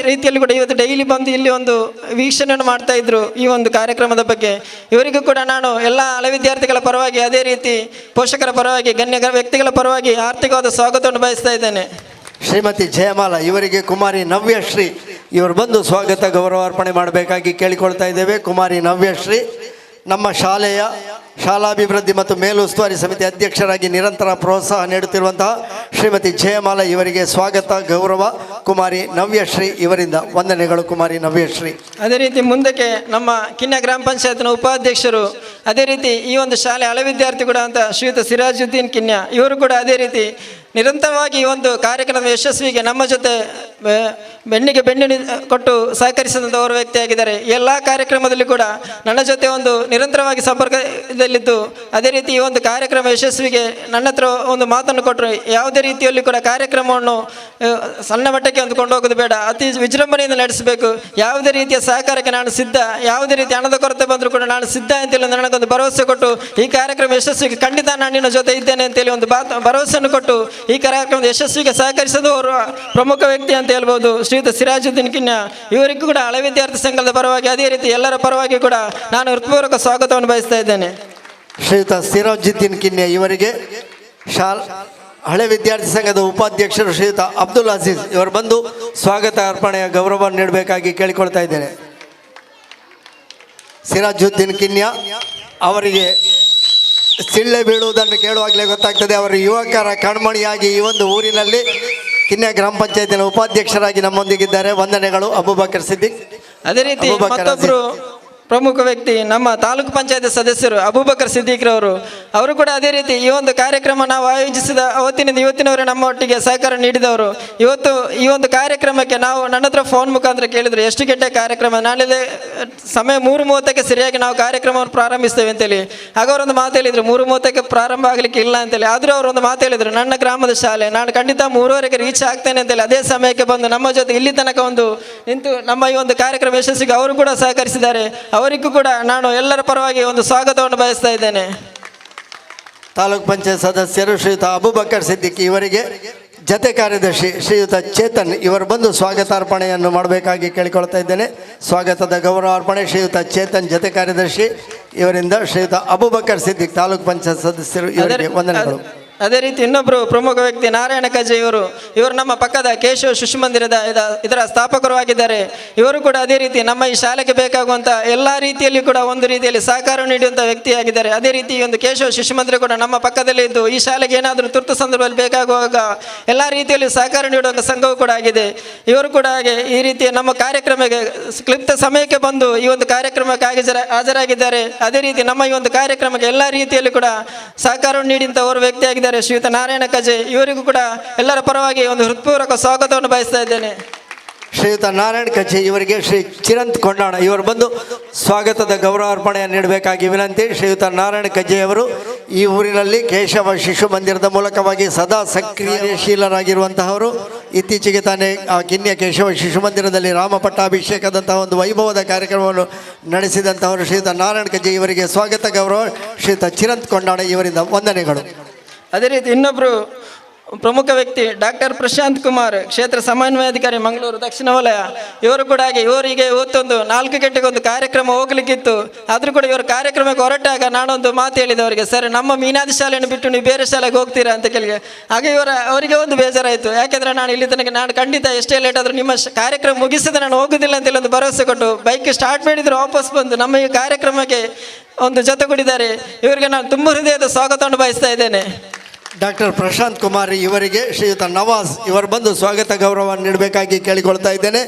ರೀತಿಯಲ್ಲಿ ಕೂಡ ಇವತ್ತು ಡೈಲಿ ಬಂದು ಇಲ್ಲಿ ಒಂದು ವೀಕ್ಷಣೆಯನ್ನು ಮಾಡ್ತಾ ಇದ್ರು ಈ ಒಂದು ಕಾರ್ಯಕ್ರಮದ ಬಗ್ಗೆ. ಇವರಿಗೂ ಕೂಡ ನಾನು ಎಲ್ಲ ಹಳೆ ವಿದ್ಯಾರ್ಥಿಗಳ ಪರವಾಗಿ ಅದೇ ರೀತಿ ಪೋಷಕರ ಪರವಾಗಿ ಗಣ್ಯ ವ್ಯಕ್ತಿಗಳ ಪರವಾಗಿ ಆರ್ಥಿಕವಾದ ಸ್ವಾಗತವನ್ನು ಬಯಸ್ತಾ ಇದ್ದೇನೆ. ಶ್ರೀಮತಿ ಜಯಮಾಲಾ ಇವರಿಗೆ ಕುಮಾರಿ ನವ್ಯಶ್ರೀ ಇವರು ಬಂದು ಸ್ವಾಗತ ಗೌರವಾರ್ಪಣೆ ಮಾಡಬೇಕಾಗಿ ಕೇಳಿಕೊಳ್ತಾ ಇದ್ದೇವೆ. ಕುಮಾರಿ ನವ್ಯಶ್ರೀ ನಮ್ಮ ಶಾಲೆಯ ಶಾಲಾಭಿವೃದ್ಧಿ ಮತ್ತು ಮೇಲುಸ್ತುವಾರಿ ಸಮಿತಿ ಅಧ್ಯಕ್ಷರಾಗಿ ನಿರಂತರ ಪ್ರೋತ್ಸಾಹ ನೀಡುತ್ತಿರುವಂತಹ ಶ್ರೀಮತಿ ಜಯಮಾಲಾ ಇವರಿಗೆ ಸ್ವಾಗತ ಗೌರವ ಕುಮಾರಿ ನವ್ಯಶ್ರೀ ಇವರಿಂದ ವಂದನೆಗಳು. ಕುಮಾರಿ ನವ್ಯಶ್ರೀ ಅದೇ ರೀತಿ ಮುಂದಕ್ಕೆ ನಮ್ಮ ಕಿನ್ಯಾ ಗ್ರಾಮ ಪಂಚಾಯತ್ನ ಉಪಾಧ್ಯಕ್ಷರು ಅದೇ ರೀತಿ ಈ ಒಂದು ಶಾಲೆ ಹಳೆ ವಿದ್ಯಾರ್ಥಿ ಕೂಡ ಅಂತ ಶ್ರೀಯುತ ಸಿರಾಜುದ್ದೀನ್ ಕಿನ್ಯಾ ಇವರು ಕೂಡ ಅದೇ ರೀತಿ ನಿರಂತರವಾಗಿ ಈ ಒಂದು ಕಾರ್ಯಕ್ರಮದ ಯಶಸ್ವಿಗೆ ನಮ್ಮ ಜೊತೆ ಬೆನ್ನಿಗೆ ಬೆನ್ನಿ ಕೊಟ್ಟು ಸಹಕರಿಸಿದಂಥವರು ವ್ಯಕ್ತಿಯಾಗಿದ್ದಾರೆ. ಎಲ್ಲ ಕಾರ್ಯಕ್ರಮದಲ್ಲಿ ಕೂಡ ನನ್ನ ಜೊತೆ ಒಂದು ನಿರಂತರವಾಗಿ ಸಂಪರ್ಕದಲ್ಲಿದ್ದು ಅದೇ ರೀತಿ ಈ ಒಂದು ಕಾರ್ಯಕ್ರಮ ಯಶಸ್ವಿಗೆ ನನ್ನ ಹತ್ರ ಒಂದು ಮಾತನ್ನು ಕೊಟ್ಟರು. ಯಾವುದೇ ರೀತಿಯಲ್ಲಿ ಕೂಡ ಕಾರ್ಯಕ್ರಮವನ್ನು ಸಣ್ಣ ಮಟ್ಟಕ್ಕೆ ಒಂದು ಕೊಂಡೋಗೋದು ಬೇಡ, ಅತಿ ವಿಜೃಂಭಣೆಯಿಂದ ನಡೆಸಬೇಕು. ಯಾವುದೇ ರೀತಿಯ ಸಹಕಾರಕ್ಕೆ ನಾನು ಸಿದ್ಧ, ಯಾವುದೇ ರೀತಿ ಹಣದ ಕೊರತೆ ಬಂದರೂ ಕೂಡ ನಾನು ಸಿದ್ಧ ಅಂತೇಳಿ ನನಗೊಂದು ಭರವಸೆ ಕೊಟ್ಟು ಈ ಕಾರ್ಯಕ್ರಮ ಯಶಸ್ವಿಗೆ ಖಂಡಿತ ನಾನು ನಿನ್ನ ಜೊತೆ ಇದ್ದೇನೆ ಅಂತೇಳಿ ಒಂದು ಭರವಸೆಯನ್ನು ಕೊಟ್ಟು ಈ ಕಾರ್ಯಕ್ರಮದ ಯಶಸ್ವಿಗೆ ಸಹಕರಿಸೋದು ಅವರು ಪ್ರಮುಖ ವ್ಯಕ್ತಿ ಅಂತ ಹೇಳ್ಬೋದು ಶ್ರೀಯುತ ಸಿರಾಜುದ್ದೀನ್ ಕಿನ್ಯಾ. ಇವರಿಗೂ ಕೂಡ ಹಳೆ ವಿದ್ಯಾರ್ಥಿ ಸಂಘದ ಪರವಾಗಿ ಅದೇ ರೀತಿ ಎಲ್ಲರ ಪರವಾಗಿ ಕೂಡ ನಾನು ಹೃತ್ಪೂರ್ವಕ ಸ್ವಾಗತವನ್ನು ಬಯಸ್ತಾ ಇದ್ದೇನೆ. ಶ್ರೀಯುತ ಸಿರಾಜುದ್ದೀನ್ ಕಿನ್ಯಾ ಇವರಿಗೆ ಹಳೆ ವಿದ್ಯಾರ್ಥಿ ಸಂಘದ ಉಪಾಧ್ಯಕ್ಷರು ಶ್ರೀಯುತ ಅಬ್ದುಲ್ ಅಜೀಜ್ ಇವರು ಬಂದು ಸ್ವಾಗತ ಅರ್ಪಣೆಯ ಗೌರವ ನೀಡಬೇಕಾಗಿ ಕೇಳಿಕೊಳ್ತಾ ಇದ್ದೇನೆ. ಸಿರಾಜುದ್ದೀನ್ ಕಿನ್ಯಾ ಅವರಿಗೆ ಸಿಳ್ಳೆ ಬೀಳುವುದನ್ನು ಕೇಳುವಾಗಲೇ ಗೊತ್ತಾಗ್ತದೆ ಅವರು ಯುವಕರ ಕಣ್ಮಣಿಯಾಗಿ ಈ ಒಂದು ಊರಿನಲ್ಲಿ ಕಿನ್ಯಾ ಗ್ರಾಮ ಪಂಚಾಯತಿನ ಉಪಾಧ್ಯಕ್ಷರಾಗಿ ನಮ್ಮೊಂದಿಗಿದ್ದಾರೆ. ವಂದನೆಗಳು ಅಬೂಬಕರ್ ಸಿದ್ದಿಕ್. ಅದೇ ರೀತಿ ಮತ್ತೊಬ್ಬರು ಪ್ರಮುಖ ವ್ಯಕ್ತಿ ನಮ್ಮ ತಾಲೂಕು ಪಂಚಾಯತ್ ಸದಸ್ಯರು ಅಬೂಬಕರ್ ಸಿದ್ದಿಕ್ರವರು ಅವರು ಕೂಡ ಅದೇ ರೀತಿ ಈ ಒಂದು ಕಾರ್ಯಕ್ರಮ ನಾವು ಆಯೋಜಿಸಿದ ಅವತ್ತಿನಿಂದ ಇವತ್ತಿನವರು ನಮ್ಮ ಒಟ್ಟಿಗೆ ಸಹಕಾರ ನೀಡಿದವರು. ಇವತ್ತು ಈ ಒಂದು ಕಾರ್ಯಕ್ರಮಕ್ಕೆ ನಾವು ನನ್ನ ಹತ್ರ ಫೋನ್ ಮುಖಾಂತರ ಕೇಳಿದ್ರು ಎಷ್ಟು ಗಂಟೆ ಕಾರ್ಯಕ್ರಮ, ನಾಳೆ ಸಮಯ 3:30ಕ್ಕೆ ಸರಿಯಾಗಿ ನಾವು ಕಾರ್ಯಕ್ರಮವನ್ನು ಪ್ರಾರಂಭಿಸ್ತೇವೆ ಅಂತೇಳಿ. ಆಗ ಅವರೊಂದು ಮಾತು ಹೇಳಿದರು 3:30ಕ್ಕೆ ಪ್ರಾರಂಭ ಆಗಲಿಕ್ಕೆ ಇಲ್ಲ ಅಂತೇಳಿ. ಆದರೂ ಅವರೊಂದು ಮಾತು ಹೇಳಿದರು ನನ್ನ ಗ್ರಾಮದ ಶಾಲೆ ನಾನು ಖಂಡಿತ 3:15ಕ್ಕೆ ರೀಚ್ ಆಗ್ತೇನೆ ಅಂತೇಳಿ ಅದೇ ಸಮಯಕ್ಕೆ ಬಂದು ನಮ್ಮ ಜೊತೆ ಇಲ್ಲಿ ತನಕ ಒಂದು ನಿಂತು ನಮ್ಮ ಈ ಒಂದು ಕಾರ್ಯಕ್ರಮ ಯಶಸ್ಸಿಗೆ ಅವರು ಕೂಡ ಸಹಕರಿಸಿದ್ದಾರೆ. ಅವರಿಗೂ ಕೂಡ ನಾನು ಎಲ್ಲರ ಪರವಾಗಿ ಒಂದು ಸ್ವಾಗತವನ್ನು ಬಯಸ್ತಾ ಇದ್ದೇನೆ. ತಾಲೂಕ್ ಪಂಚಾಯತ್ ಸದಸ್ಯರು ಶ್ರೀಯುತ ಅಬೂಬಕರ್ ಸಿದ್ದಿಕ್ ಇವರಿಗೆ ಜತೆ ಕಾರ್ಯದರ್ಶಿ ಶ್ರೀಯುತ ಚೇತನ್ ಇವರು ಬಂದು ಸ್ವಾಗತಾರ್ಪಣೆಯನ್ನು ಮಾಡಬೇಕಾಗಿ ಕೇಳಿಕೊಳ್ತಾ ಇದ್ದೇನೆ. ಸ್ವಾಗತದ ಗೌರವಾರ್ಪಣೆ ಶ್ರೀಯುತ ಚೇತನ್ ಜತೆ ಕಾರ್ಯದರ್ಶಿ ಇವರಿಂದ ಶ್ರೀಯುತ ಅಬೂಬಕರ್ ಸಿದ್ದಿಕ್ ತಾಲೂಕ್ ಪಂಚಾಯತ್ ಸದಸ್ಯರು ಇವರಿಗೆ ವಂದನೆಗಳು. ಅದೇ ರೀತಿ ಇನ್ನೊಬ್ಬರು ಪ್ರಮುಖ ವ್ಯಕ್ತಿ ನಾರಾಯಣ ಕಜೆ ಇವರು ನಮ್ಮ ಪಕ್ಕದ ಕೇಶವ ಶಿಶು ಮಂದಿರದ ಇದರ ಸ್ಥಾಪಕರು ಆಗಿದ್ದಾರೆ. ಇವರು ಕೂಡ ಅದೇ ರೀತಿ ನಮ್ಮ ಈ ಶಾಲೆಗೆ ಬೇಕಾಗುವಂಥ ಎಲ್ಲ ರೀತಿಯಲ್ಲಿ ಕೂಡ ಒಂದು ರೀತಿಯಲ್ಲಿ ಸಹಕಾರ ನೀಡುವಂಥ ವ್ಯಕ್ತಿಯಾಗಿದ್ದಾರೆ. ಅದೇ ರೀತಿ ಈ ಒಂದು ಕೇಶವ ಶಿಶು ಮಂದಿರ ಕೂಡ ನಮ್ಮ ಪಕ್ಕದಲ್ಲೇ ಇದ್ದು ಈ ಶಾಲೆಗೆ ಏನಾದರೂ ತುರ್ತು ಸಂದರ್ಭದಲ್ಲಿ ಬೇಕಾಗುವಾಗ ಎಲ್ಲ ರೀತಿಯಲ್ಲಿ ಸಹಕಾರ ನೀಡುವಂಥ ಸಂಘವೂ ಕೂಡ ಆಗಿದೆ. ಇವರು ಕೂಡ ಹಾಗೆ ಈ ರೀತಿ ನಮ್ಮ ಕಾರ್ಯಕ್ರಮಕ್ಕೆ ಕ್ಲಿಪ್ತ ಸಮಯಕ್ಕೆ ಬಂದು ಈ ಒಂದು ಕಾರ್ಯಕ್ರಮಕ್ಕೆ ಹಾಜರಾಗಿದ್ದಾರೆ. ಅದೇ ರೀತಿ ನಮ್ಮ ಈ ಒಂದು ಕಾರ್ಯಕ್ರಮಕ್ಕೆ ಎಲ್ಲ ರೀತಿಯಲ್ಲಿ ಕೂಡ ಸಹಕಾರವನ್ನು ನೀಡಿದಂಥವರು ವ್ಯಕ್ತಿಯಾಗಿದ್ದಾರೆ ಶ್ರೀಯುತ ನಾರಾಯಣ ಕಜೆ. ಇವರಿಗೂ ಕೂಡ ಎಲ್ಲರ ಪರವಾಗಿ ಒಂದು ಹೃತ್ಪೂರ್ವಕ ಸ್ವಾಗತವನ್ನು ಬಯಸ್ತಾ ಇದ್ದೇನೆ. ಶ್ರೀಯುತ ನಾರಾಯಣ ಕಜೆ ಇವರಿಗೆ ಶ್ರೀ ಚಿರಂತ್ ಕೊಂಡಾಣ ಇವರು ಬಂದು ಸ್ವಾಗತದ ಗೌರವಾರ್ಪಣೆಯನ್ನು ನೀಡಬೇಕಾಗಿ ವಿನಂತಿ. ಶ್ರೀಯುತ ನಾರಾಯಣ ಕಜೆ ಅವರು ಈ ಊರಿನಲ್ಲಿ ಕೇಶವ ಶಿಶು ಮಂದಿರದ ಮೂಲಕವಾಗಿ ಸದಾ ಸಕ್ರಿಯಶೀಲರಾಗಿರುವಂತಹವರು. ಇತ್ತೀಚೆಗೆ ತಾನೇ ಆ ಕಿನ್ಯ ಕೇಶವ ಶಿಶು ಮಂದಿರದಲ್ಲಿ ರಾಮ ಪಟ್ಟಾಭಿಷೇಕದಂತಹ ಒಂದು ವೈಭವದ ಕಾರ್ಯಕ್ರಮವನ್ನು ನಡೆಸಿದಂಥವರು ಶ್ರೀಯುತ ನಾರಾಯಣ ಕಜ್ಜಿ ಇವರಿಗೆ ಸ್ವಾಗತ ಗೌರವ. ಶ್ರೀಯುತ ಚಿರಂತ್ ಕೊಂಡಾಣ ಇವರಿಂದ ವಂದನೆಗಳು. ಅದೇ ರೀತಿ ಇನ್ನೊಬ್ಬರು ಪ್ರಮುಖ ವ್ಯಕ್ತಿ ಡಾಕ್ಟರ್ ಪ್ರಶಾಂತ್ ಕುಮಾರ್, ಕ್ಷೇತ್ರ ಸಮನ್ವಯಾಧಿಕಾರಿ ಮಂಗಳೂರು ದಕ್ಷಿಣ ವಲಯ. ಇವರು ಕೂಡ ಹಾಗೆ ಇವರಿಗೆ ಇವತ್ತೊಂದು 4 ಗಂಟೆಗೆ ಒಂದು ಕಾರ್ಯಕ್ರಮ ಹೋಗ್ಲಿಕ್ಕಿತ್ತು. ಆದರೂ ಕೂಡ ಇವರು ಕಾರ್ಯಕ್ರಮಕ್ಕೆ ಹೊರಟಾಗ ನಾನೊಂದು ಮಾತು ಹೇಳಿದೆ ಅವರಿಗೆ, ಸರ್ ನಮ್ಮ ಮೀನಾದಿ ಶಾಲೆಯನ್ನು ಬಿಟ್ಟು ನೀವು ಬೇರೆ ಶಾಲೆಗೆ ಹೋಗ್ತೀರಾ ಅಂತ ಕೇಳಿ. ಹಾಗೆ ಅವರಿಗೆ ಒಂದು ಬೇಜಾರಾಯಿತು. ಯಾಕೆಂದರೆ ನಾನು ಇಲ್ಲಿ ತನಕ ನಾನು ಖಂಡಿತ ಎಷ್ಟೇ ಲೇಟ್ ಆದರೂ ನಿಮ್ಮ ಕಾರ್ಯಕ್ರಮ ಮುಗಿಸಿದ ನಾನು ಹೋಗೋದಿಲ್ಲ ಅಂತೇಳಿ ಒಂದು ಭರವಸೆ ಕೊಟ್ಟು ಬೈಕ್ ಸ್ಟಾರ್ಟ್ ಮಾಡಿದ್ರು ವಾಪಸ್ ಬಂದು ನಮ್ಮ ಈ ಕಾರ್ಯಕ್ರಮಕ್ಕೆ ಒಂದು ಜೊತೆಗೂಡಿದ್ದಾರೆ. ಇವರಿಗೆ ನಾನು ತುಂಬ ಹೃದಯದ ಸ್ವಾಗತವನ್ನು ಬಯಸ್ತಾ ಇದ್ದೇನೆ. ಡಾಕ್ಟರ್ ಪ್ರಶಾಂತ್ ಕುಮಾರ್ ಇವರಿಗೆ ಶ್ರೀಯುತ ನವಾಜ್ ಇವರು ಬಂದು ಸ್ವಾಗತ ಗೌರವವನ್ನು ನೀಡಬೇಕಾಗಿ ಕೇಳಿಕೊಳ್ತಾ ಇದ್ದೇನೆ.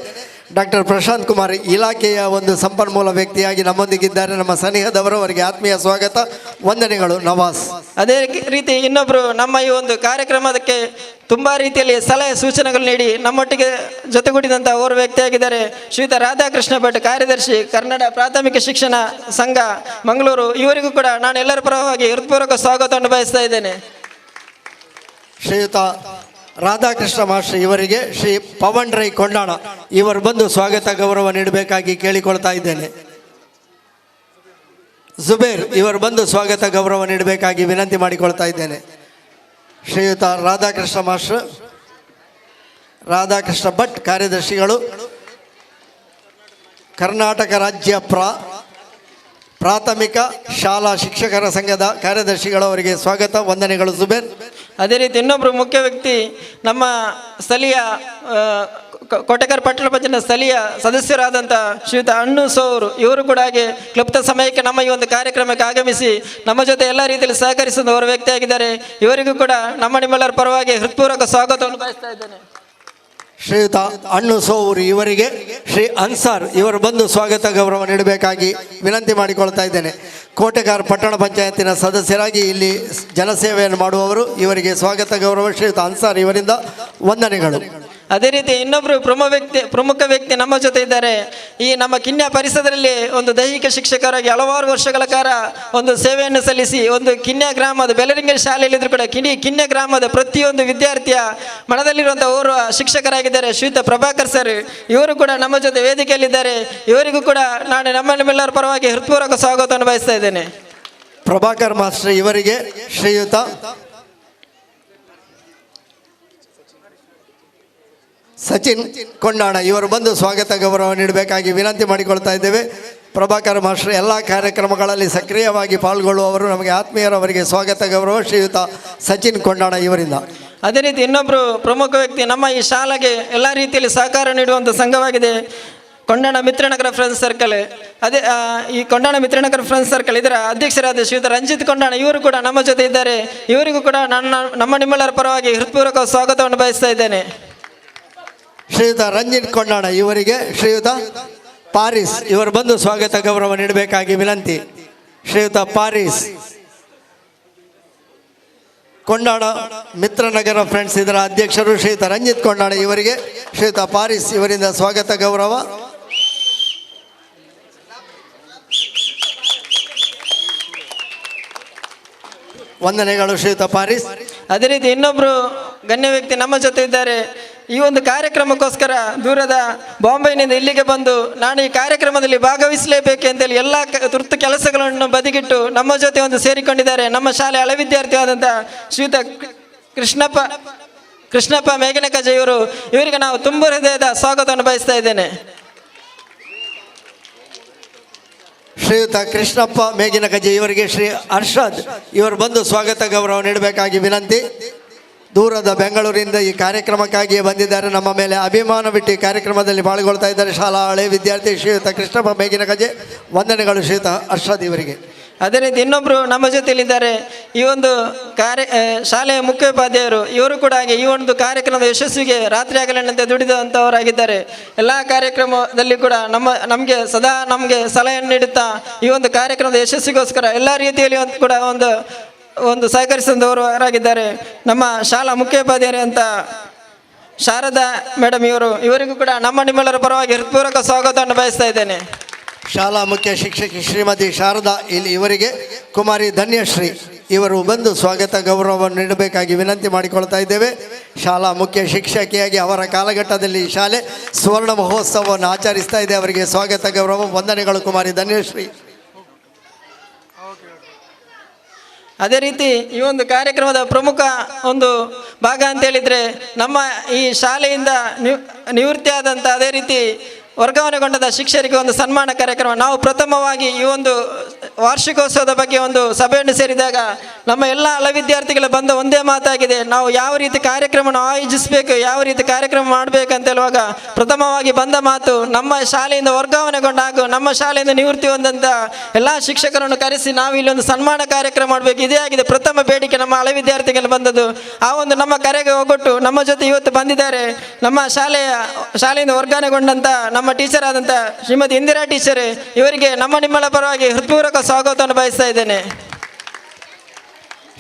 ಡಾಕ್ಟರ್ ಪ್ರಶಾಂತ್ ಕುಮಾರ್ ಇಲಾಖೆಯ ಒಂದು ಸಂಪನ್ಮೂಲ ವ್ಯಕ್ತಿಯಾಗಿ ನಮ್ಮೊಂದಿಗಿದ್ದಾರೆ. ನಮ್ಮ ಸನಿಹದವರು, ಅವರಿಗೆ ಆತ್ಮೀಯ ಸ್ವಾಗತ, ವಂದನೆಗಳು ನವಾಜ್. ಅದೇ ರೀತಿ ಇನ್ನೊಬ್ಬರು ನಮ್ಮ ಈ ಒಂದು ಕಾರ್ಯಕ್ರಮಕ್ಕೆ ತುಂಬ ರೀತಿಯಲ್ಲಿ ಸಲಹೆ ಸೂಚನೆಗಳು ನೀಡಿ ನಮ್ಮೊಟ್ಟಿಗೆ ಜೊತೆಗೂಡಿದಂಥ ಓರ್ವ ವ್ಯಕ್ತಿಯಾಗಿದ್ದಾರೆ ಶ್ರೀಯುತ ರಾಧಾಕೃಷ್ಣ ಭಟ್, ಕಾರ್ಯದರ್ಶಿ ಕನ್ನಡ ಪ್ರಾಥಮಿಕ ಶಿಕ್ಷಣ ಸಂಘ ಮಂಗಳೂರು. ಇವರಿಗೂ ಕೂಡ ನಾನು ಎಲ್ಲರ ಪರವಾಗಿ ಹೃತ್ಪೂರ್ವಕ ಸ್ವಾಗತವನ್ನು ಬಯಸ್ತಾ ಇದ್ದೇನೆ. ಶ್ರೀಯುತ ರಾಧಾಕೃಷ್ಣ ಮಾಸ್ಟರ್ ಇವರಿಗೆ ಶ್ರೀ ಪವನ್ ರೈ ಕೊಂಡಾಣ ಇವರು ಬಂದು ಸ್ವಾಗತ ಗೌರವ ನೀಡಬೇಕಾಗಿ ಕೇಳಿಕೊಳ್ತಾ ಇದ್ದೇನೆ. ಜುಬೇರ್ ಇವರು ಬಂದು ಸ್ವಾಗತ ಗೌರವ ನೀಡಬೇಕಾಗಿ ವಿನಂತಿ ಮಾಡಿಕೊಳ್ತಾ ಇದ್ದೇನೆ. ಶ್ರೀಯುತ ರಾಧಾಕೃಷ್ಣ ಮಾಸ್ಟರ್, ರಾಧಾಕೃಷ್ಣ ಭಟ್ ಕಾರ್ಯದರ್ಶಿಗಳು, ಕರ್ನಾಟಕ ರಾಜ್ಯ ಪ್ರಾಥಮಿಕ ಶಾಲಾ ಶಿಕ್ಷಕರ ಸಂಘದ ಕಾರ್ಯದರ್ಶಿಗಳು, ಅವರಿಗೆ ಸ್ವಾಗತ, ವಂದನೆಗಳು ಜುಬೇರ್. ಅದೇ ರೀತಿ ಇನ್ನೊಬ್ಬರು ಮುಖ್ಯ ವ್ಯಕ್ತಿ ನಮ್ಮ ಸ್ಥಳೀಯ ಕೋಟೆಕರ್ ಪಟ್ಟಣ ಪಂಚಾಯತ್ ಸ್ಥಳೀಯ ಸದಸ್ಯರಾದಂಥ ಶ್ರೀಯುತ ಅಣ್ಣು ಸೋರು. ಇವರು ಕೂಡ ಹಾಗೆ ಕ್ಲುಪ್ತ ಸಮಯಕ್ಕೆ ನಮ್ಮ ಈ ಒಂದು ಕಾರ್ಯಕ್ರಮಕ್ಕೆ ಆಗಮಿಸಿ ನಮ್ಮ ಜೊತೆ ಎಲ್ಲ ರೀತಿಯಲ್ಲಿ ಸಹಕರಿಸಿದ ಅವರ ವ್ಯಕ್ತಿಯಾಗಿದ್ದಾರೆ. ಇವರಿಗೂ ಕೂಡ ನಿಮ್ಮೆಲ್ಲರ ಪರವಾಗಿ ಹೃತ್ಪೂರ್ವಕ ಸ್ವಾಗತವನ್ನು ಬಯಸ್ತಾ ಇದ್ದೇನೆ. ಶ್ರೀಯುತ ಅಣ್ಣು ಸೋವರು ಇವರಿಗೆ ಶ್ರೀ ಅನ್ಸಾರ್ ಇವರು ಬಂದು ಸ್ವಾಗತ ಗೌರವ ನೀಡಬೇಕಾಗಿ ವಿನಂತಿ ಮಾಡಿಕೊಳ್ತಾ ಇದ್ದೇನೆ. ಕೋಟೆಗಾರ್ ಪಟ್ಟಣ ಪಂಚಾಯತಿನ ಸದಸ್ಯರಾಗಿ ಇಲ್ಲಿ ಜನಸೇವೆಯನ್ನು ಮಾಡುವವರು. ಇವರಿಗೆ ಸ್ವಾಗತ ಗೌರವ ಶ್ರೀಯುತ ಅನ್ಸಾರ್ ಇವರಿಂದ ವಂದನೆಗಳು. ಅದೇ ರೀತಿ ಇನ್ನೊಬ್ಬರು ಪ್ರಮುಖ ವ್ಯಕ್ತಿ ನಮ್ಮ ಜೊತೆ ಇದ್ದಾರೆ. ಈ ನಮ್ಮ ಕಿನ್ಯ ಪರಿಸರದಲ್ಲಿ ಒಂದು ದೈಹಿಕ ಶಿಕ್ಷಕರಾಗಿ ಹಲವಾರು ವರ್ಷಗಳ ಕಾಲ ಒಂದು ಸೇವೆಯನ್ನು ಸಲ್ಲಿಸಿ ಒಂದು ಕಿನ್ಯ ಗ್ರಾಮದ ಬೆಲರಿಂಗ ಶಾಲೆಯಲ್ಲಿದ್ದರೂ ಕೂಡ ಕಿನ್ಯ ಗ್ರಾಮದ ಪ್ರತಿಯೊಂದು ವಿದ್ಯಾರ್ಥಿಯ ಮನದಲ್ಲಿರುವಂಥ ಓರ್ವ ಶಿಕ್ಷಕರಾಗಿದ್ದಾರೆ ಶ್ರೀಯುತ ಪ್ರಭಾಕರ್ ಸರ್. ಇವರು ಕೂಡ ನಮ್ಮ ಜೊತೆ ವೇದಿಕೆಯಲ್ಲಿದ್ದಾರೆ. ಇವರಿಗೂ ಕೂಡ ನಾನು ನಮ್ಮೆಲ್ಲರ ಪರವಾಗಿ ಹೃತ್ಪೂರ್ವಕ ಸ್ವಾಗತವನ್ನು ಬಯಸ್ತಾ ಇದ್ದೇನೆ. ಪ್ರಭಾಕರ್ ಮಾಸ್ಟರ್ ಇವರಿಗೆ ಶ್ರೀಯುತ ಸಚಿನ್ ಕೊಂಡಾಣ ಇವರು ಬಂದು ಸ್ವಾಗತ ಗೌರವ ನೀಡಬೇಕಾಗಿ ವಿನಂತಿ ಮಾಡಿಕೊಳ್ತಾ ಇದ್ದೇವೆ. ಪ್ರಭಾಕರ್ ಮಾಸ್ಟರ್ ಎಲ್ಲ ಕಾರ್ಯಕ್ರಮಗಳಲ್ಲಿ ಸಕ್ರಿಯವಾಗಿ ಪಾಲ್ಗೊಳ್ಳುವವರು, ನಮಗೆ ಆತ್ಮೀಯರವರಿಗೆ ಸ್ವಾಗತ ಗೌರವ ಶ್ರೀಯುತ ಸಚಿನ್ ಕೊಂಡಾಣ ಇವರಿಂದ. ಅದೇ ರೀತಿ ಇನ್ನೊಬ್ಬರು ಪ್ರಮುಖ ವ್ಯಕ್ತಿ ನಮ್ಮ ಈ ಶಾಲೆಗೆ ಎಲ್ಲ ರೀತಿಯಲ್ಲಿ ಸಹಕಾರ ನೀಡುವಂಥ ಸಂಘವಾಗಿದೆ ಕೊಂಡಾಣ ಮಿತ್ರನಗರ ಫ್ರೆಂಡ್ಸ್ ಸರ್ಕಲ್. ಅದೇ ಈ ಕೊಂಡಾಣ ಮಿತ್ರನಗರ ಫ್ರೆಂಡ್ಸ್ ಸರ್ಕಲ್ ಇದರ ಅಧ್ಯಕ್ಷರಾದ ಶ್ರೀಯುತ ರಂಜಿತ್ ಕೊಂಡಾಣ ಇವರು ಕೂಡ ನಮ್ಮ ಜೊತೆ ಇದ್ದಾರೆ. ಇವರಿಗೂ ಕೂಡ ನಿಮ್ಮೆಲ್ಲರ ಪರವಾಗಿ ಹೃತ್ಪೂರ್ವಕ ಸ್ವಾಗತವನ್ನು ಬಯಸ್ತಾ ಇದ್ದೇನೆ. ಶ್ರೀಯುತ ರಂಜಿತ್ ಕೊಂಡಾಣ ಇವರಿಗೆ ಶ್ರೀಯುತ ಪಾರಿಸ್ ಇವರು ಬಂದು ಸ್ವಾಗತ ಗೌರವ ನೀಡಬೇಕಾಗಿ ವಿನಂತಿ. ಶ್ರೀಯುತ ಪಾರಿಸ್, ಕೊಂಡಾಣ ಮಿತ್ರನಗರ ಫ್ರೆಂಡ್ಸ್ ಇದರ ಅಧ್ಯಕ್ಷರು ಶ್ರೀಯುತ ರಂಜಿತ್ ಕೊಂಡಾಣ ಇವರಿಗೆ ಶ್ರೀಯುತ ಪಾರಿಸ್ ಇವರಿಂದ ಸ್ವಾಗತ ಗೌರವ. ವಂದನೆಗಳು ಶ್ರೀಯುತ ಪಾರಿಸ್. ಅದೇ ರೀತಿ ಇನ್ನೊಬ್ಬರು ಗಣ್ಯ ವ್ಯಕ್ತಿ ನಮ್ಮ ಜೊತೆ ಇದ್ದಾರೆ. ಈ ಒಂದು ಕಾರ್ಯಕ್ರಮಕ್ಕೋಸ್ಕರ ದೂರದ ಬಾಂಬೆಯಿಂದ ಇಲ್ಲಿಗೆ ಬಂದು ನಾನು ಈ ಕಾರ್ಯಕ್ರಮದಲ್ಲಿ ಭಾಗವಹಿಸಲೇಬೇಕು ಅಂತೇಳಿ ಎಲ್ಲ ತುರ್ತು ಕೆಲಸಗಳನ್ನು ಬದಿಗಿಟ್ಟು ನಮ್ಮ ಜೊತೆ ಒಂದು ಸೇರಿಕೊಂಡಿದ್ದಾರೆ ನಮ್ಮ ಶಾಲೆ ಹಳೆ ವಿದ್ಯಾರ್ಥಿಯಾದಂಥ ಶ್ರೀಯುತ ಕೃಷ್ಣಪ್ಪ ಮೇಘನಕಜ ಇವರು. ಇವರಿಗೆ ನಾವು ತುಂಬ ಹೃದಯದ ಸ್ವಾಗತವನ್ನು ಬಯಸ್ತಾ ಇದ್ದೇನೆ. ಶ್ರೀಯುತ ಕೃಷ್ಣಪ್ಪ ಮೇಘನಕಜೆ ಇವರಿಗೆ ಶ್ರೀ ಅರ್ಷದ್ ಇವರು ಬಂದು ಸ್ವಾಗತ ಗೌರವ ನೀಡಬೇಕಾಗಿ ವಿನಂತಿ. ದೂರದ ಬೆಂಗಳೂರಿನಿಂದ ಈ ಕಾರ್ಯಕ್ರಮಕ್ಕಾಗಿಯೇ ಬಂದಿದ್ದಾರೆ. ನಮ್ಮ ಮೇಲೆ ಅಭಿಮಾನವಿಟ್ಟು ಈ ಕಾರ್ಯಕ್ರಮದಲ್ಲಿ ಪಾಲ್ಗೊಳ್ತಾ ಇದ್ದಾರೆ ಶಾಲಾ ಹಳೆ ವಿದ್ಯಾರ್ಥಿ ಶ್ರೀಯುತ ಕೃಷ್ಣಪ್ಪ ಮೇಘನಕಜೆ. ವಂದನೆಗಳು ಶ್ರೀಯುತ ಅರ್ಷದ್ ಇವರಿಗೆ. ಅದೇ ರೀತಿ ಇನ್ನೊಬ್ಬರು ನಮ್ಮ ಜೊತೆಯಲ್ಲಿದ್ದಾರೆ ಈ ಒಂದು ಶಾಲೆಯ ಮುಖ್ಯೋಪಾಧ್ಯಾಯರು. ಇವರು ಕೂಡ ಹಾಗೆ ಈ ಒಂದು ಕಾರ್ಯಕ್ರಮದ ಯಶಸ್ವಿಗೆ ರಾತ್ರಿ ಆಗಲೆನ್ನಂತೆ ದುಡಿದಂಥವರಾಗಿದ್ದಾರೆ. ಎಲ್ಲ ಕಾರ್ಯಕ್ರಮದಲ್ಲಿ ಕೂಡ ನಮಗೆ ಸದಾ ಸಲಹೆಯನ್ನು ನೀಡುತ್ತಾ ಈ ಒಂದು ಕಾರ್ಯಕ್ರಮದ ಯಶಸ್ವಿಗೋಸ್ಕರ ಎಲ್ಲ ರೀತಿಯಲ್ಲಿ ಕೂಡ ಒಂದು ಸಹಕರಿಸಿದವರಾಗಿದ್ದಾರೆ. ನಮ್ಮ ಶಾಲಾ ಮುಖ್ಯೋಪಾಧ್ಯಾಯರು ಅಂತ ಶಾರದಾ ಮೇಡಮ್ ಇವರಿಗೂ ಕೂಡ ನಿಮ್ಮೆಲ್ಲರ ಪರವಾಗಿ ಹೃತ್ಪೂರ್ವಕ ಸ್ವಾಗತವನ್ನು ಬಯಸ್ತಾ ಇದ್ದೇನೆ. ಶಾಲಾ ಮುಖ್ಯ ಶಿಕ್ಷಕಿ ಶ್ರೀಮತಿ ಶಾರದಾ ಇವರಿಗೆ ಕುಮಾರಿ ಧನ್ಯಶ್ರೀ ಇವರು ಬಂದು ಸ್ವಾಗತ ಗೌರವವನ್ನು ನೀಡಬೇಕಾಗಿ ವಿನಂತಿ ಮಾಡಿಕೊಳ್ತಾ ಇದ್ದೇವೆ. ಶಾಲಾ ಮುಖ್ಯ ಶಿಕ್ಷಕಿಯಾಗಿ ಅವರ ಕಾಲಘಟ್ಟದಲ್ಲಿ ಈ ಶಾಲೆ ಸುವರ್ಣ ಮಹೋತ್ಸವವನ್ನು ಆಚರಿಸ್ತಾ ಇದೆ. ಅವರಿಗೆ ಸ್ವಾಗತ ಗೌರವ ವಂದನೆಗಳು. ಕುಮಾರಿ ಧನ್ಯಶ್ರೀ. ಅದೇ ರೀತಿ ಈ ಒಂದು ಕಾರ್ಯಕ್ರಮದ ಪ್ರಮುಖ ಒಂದು ಭಾಗ ಅಂತ ಹೇಳಿದರೆ ನಮ್ಮ ಈ ಶಾಲೆಯಿಂದ ನಿವೃತ್ತಿ ಆದಂಥ ಅದೇ ರೀತಿ ವರ್ಗಾವಣೆಗೊಂಡದ ಶಿಕ್ಷಕರಿಗೆ ಒಂದು ಸನ್ಮಾನ ಕಾರ್ಯಕ್ರಮ. ನಾವು ಪ್ರಥಮವಾಗಿ ಈ ಒಂದು ವಾರ್ಷಿಕೋತ್ಸವದ ಬಗ್ಗೆ ಒಂದು ಸಭೆಯನ್ನು ಸೇರಿದಾಗ ನಮ್ಮ ಎಲ್ಲ ಹಳ ವಿದ್ಯಾರ್ಥಿಗಳ ಬಂದ ಒಂದೇ ಮಾತಾಗಿದೆ, ನಾವು ಯಾವ ರೀತಿ ಕಾರ್ಯಕ್ರಮವನ್ನು ಆಯೋಜಿಸಬೇಕು, ಯಾವ ರೀತಿ ಕಾರ್ಯಕ್ರಮ ಮಾಡಬೇಕಂತ ಹೇಳುವಾಗ ಪ್ರಥಮವಾಗಿ ಬಂದ ಮಾತು, ನಮ್ಮ ಶಾಲೆಯಿಂದ ವರ್ಗಾವಣೆಗೊಂಡ ಹಾಗೂ ನಮ್ಮ ಶಾಲೆಯಿಂದ ನಿವೃತ್ತಿ ಹೊಂದಂಥ ಎಲ್ಲ ಶಿಕ್ಷಕರನ್ನು ಕರೆಸಿ ನಾವು ಇಲ್ಲಿ ಒಂದು ಸನ್ಮಾನ ಕಾರ್ಯಕ್ರಮ ಮಾಡಬೇಕು. ಇದೇ ಆಗಿದೆ ಪ್ರಥಮ ಬೇಡಿಕೆ ನಮ್ಮ ಹಳೆ ವಿದ್ಯಾರ್ಥಿಗಳು ಬಂದದ್ದು. ಆ ಒಂದು ನಮ್ಮ ಕರೆಗೆ ಹೋಗೊಟ್ಟು ನಮ್ಮ ಜೊತೆ ಇವತ್ತು ಬಂದಿದ್ದಾರೆ ನಮ್ಮ ಶಾಲೆಯಿಂದ ವರ್ಗಾವಣೆಗೊಂಡಂಥ ನಮ್ಮ ಟೀಚರ್ ಆದಂಥ ಶ್ರೀಮತಿ ಇಂದಿರಾ ಟೀಚರ್. ಇವರಿಗೆ ನಿಮ್ಮಳ ಪರವಾಗಿ ಹೃತ್ಪೂರ್ವಕ ಸ್ವಾಗತವನ್ನು ಬಯಸ್ತಾ ಇದ್ದೇನೆ.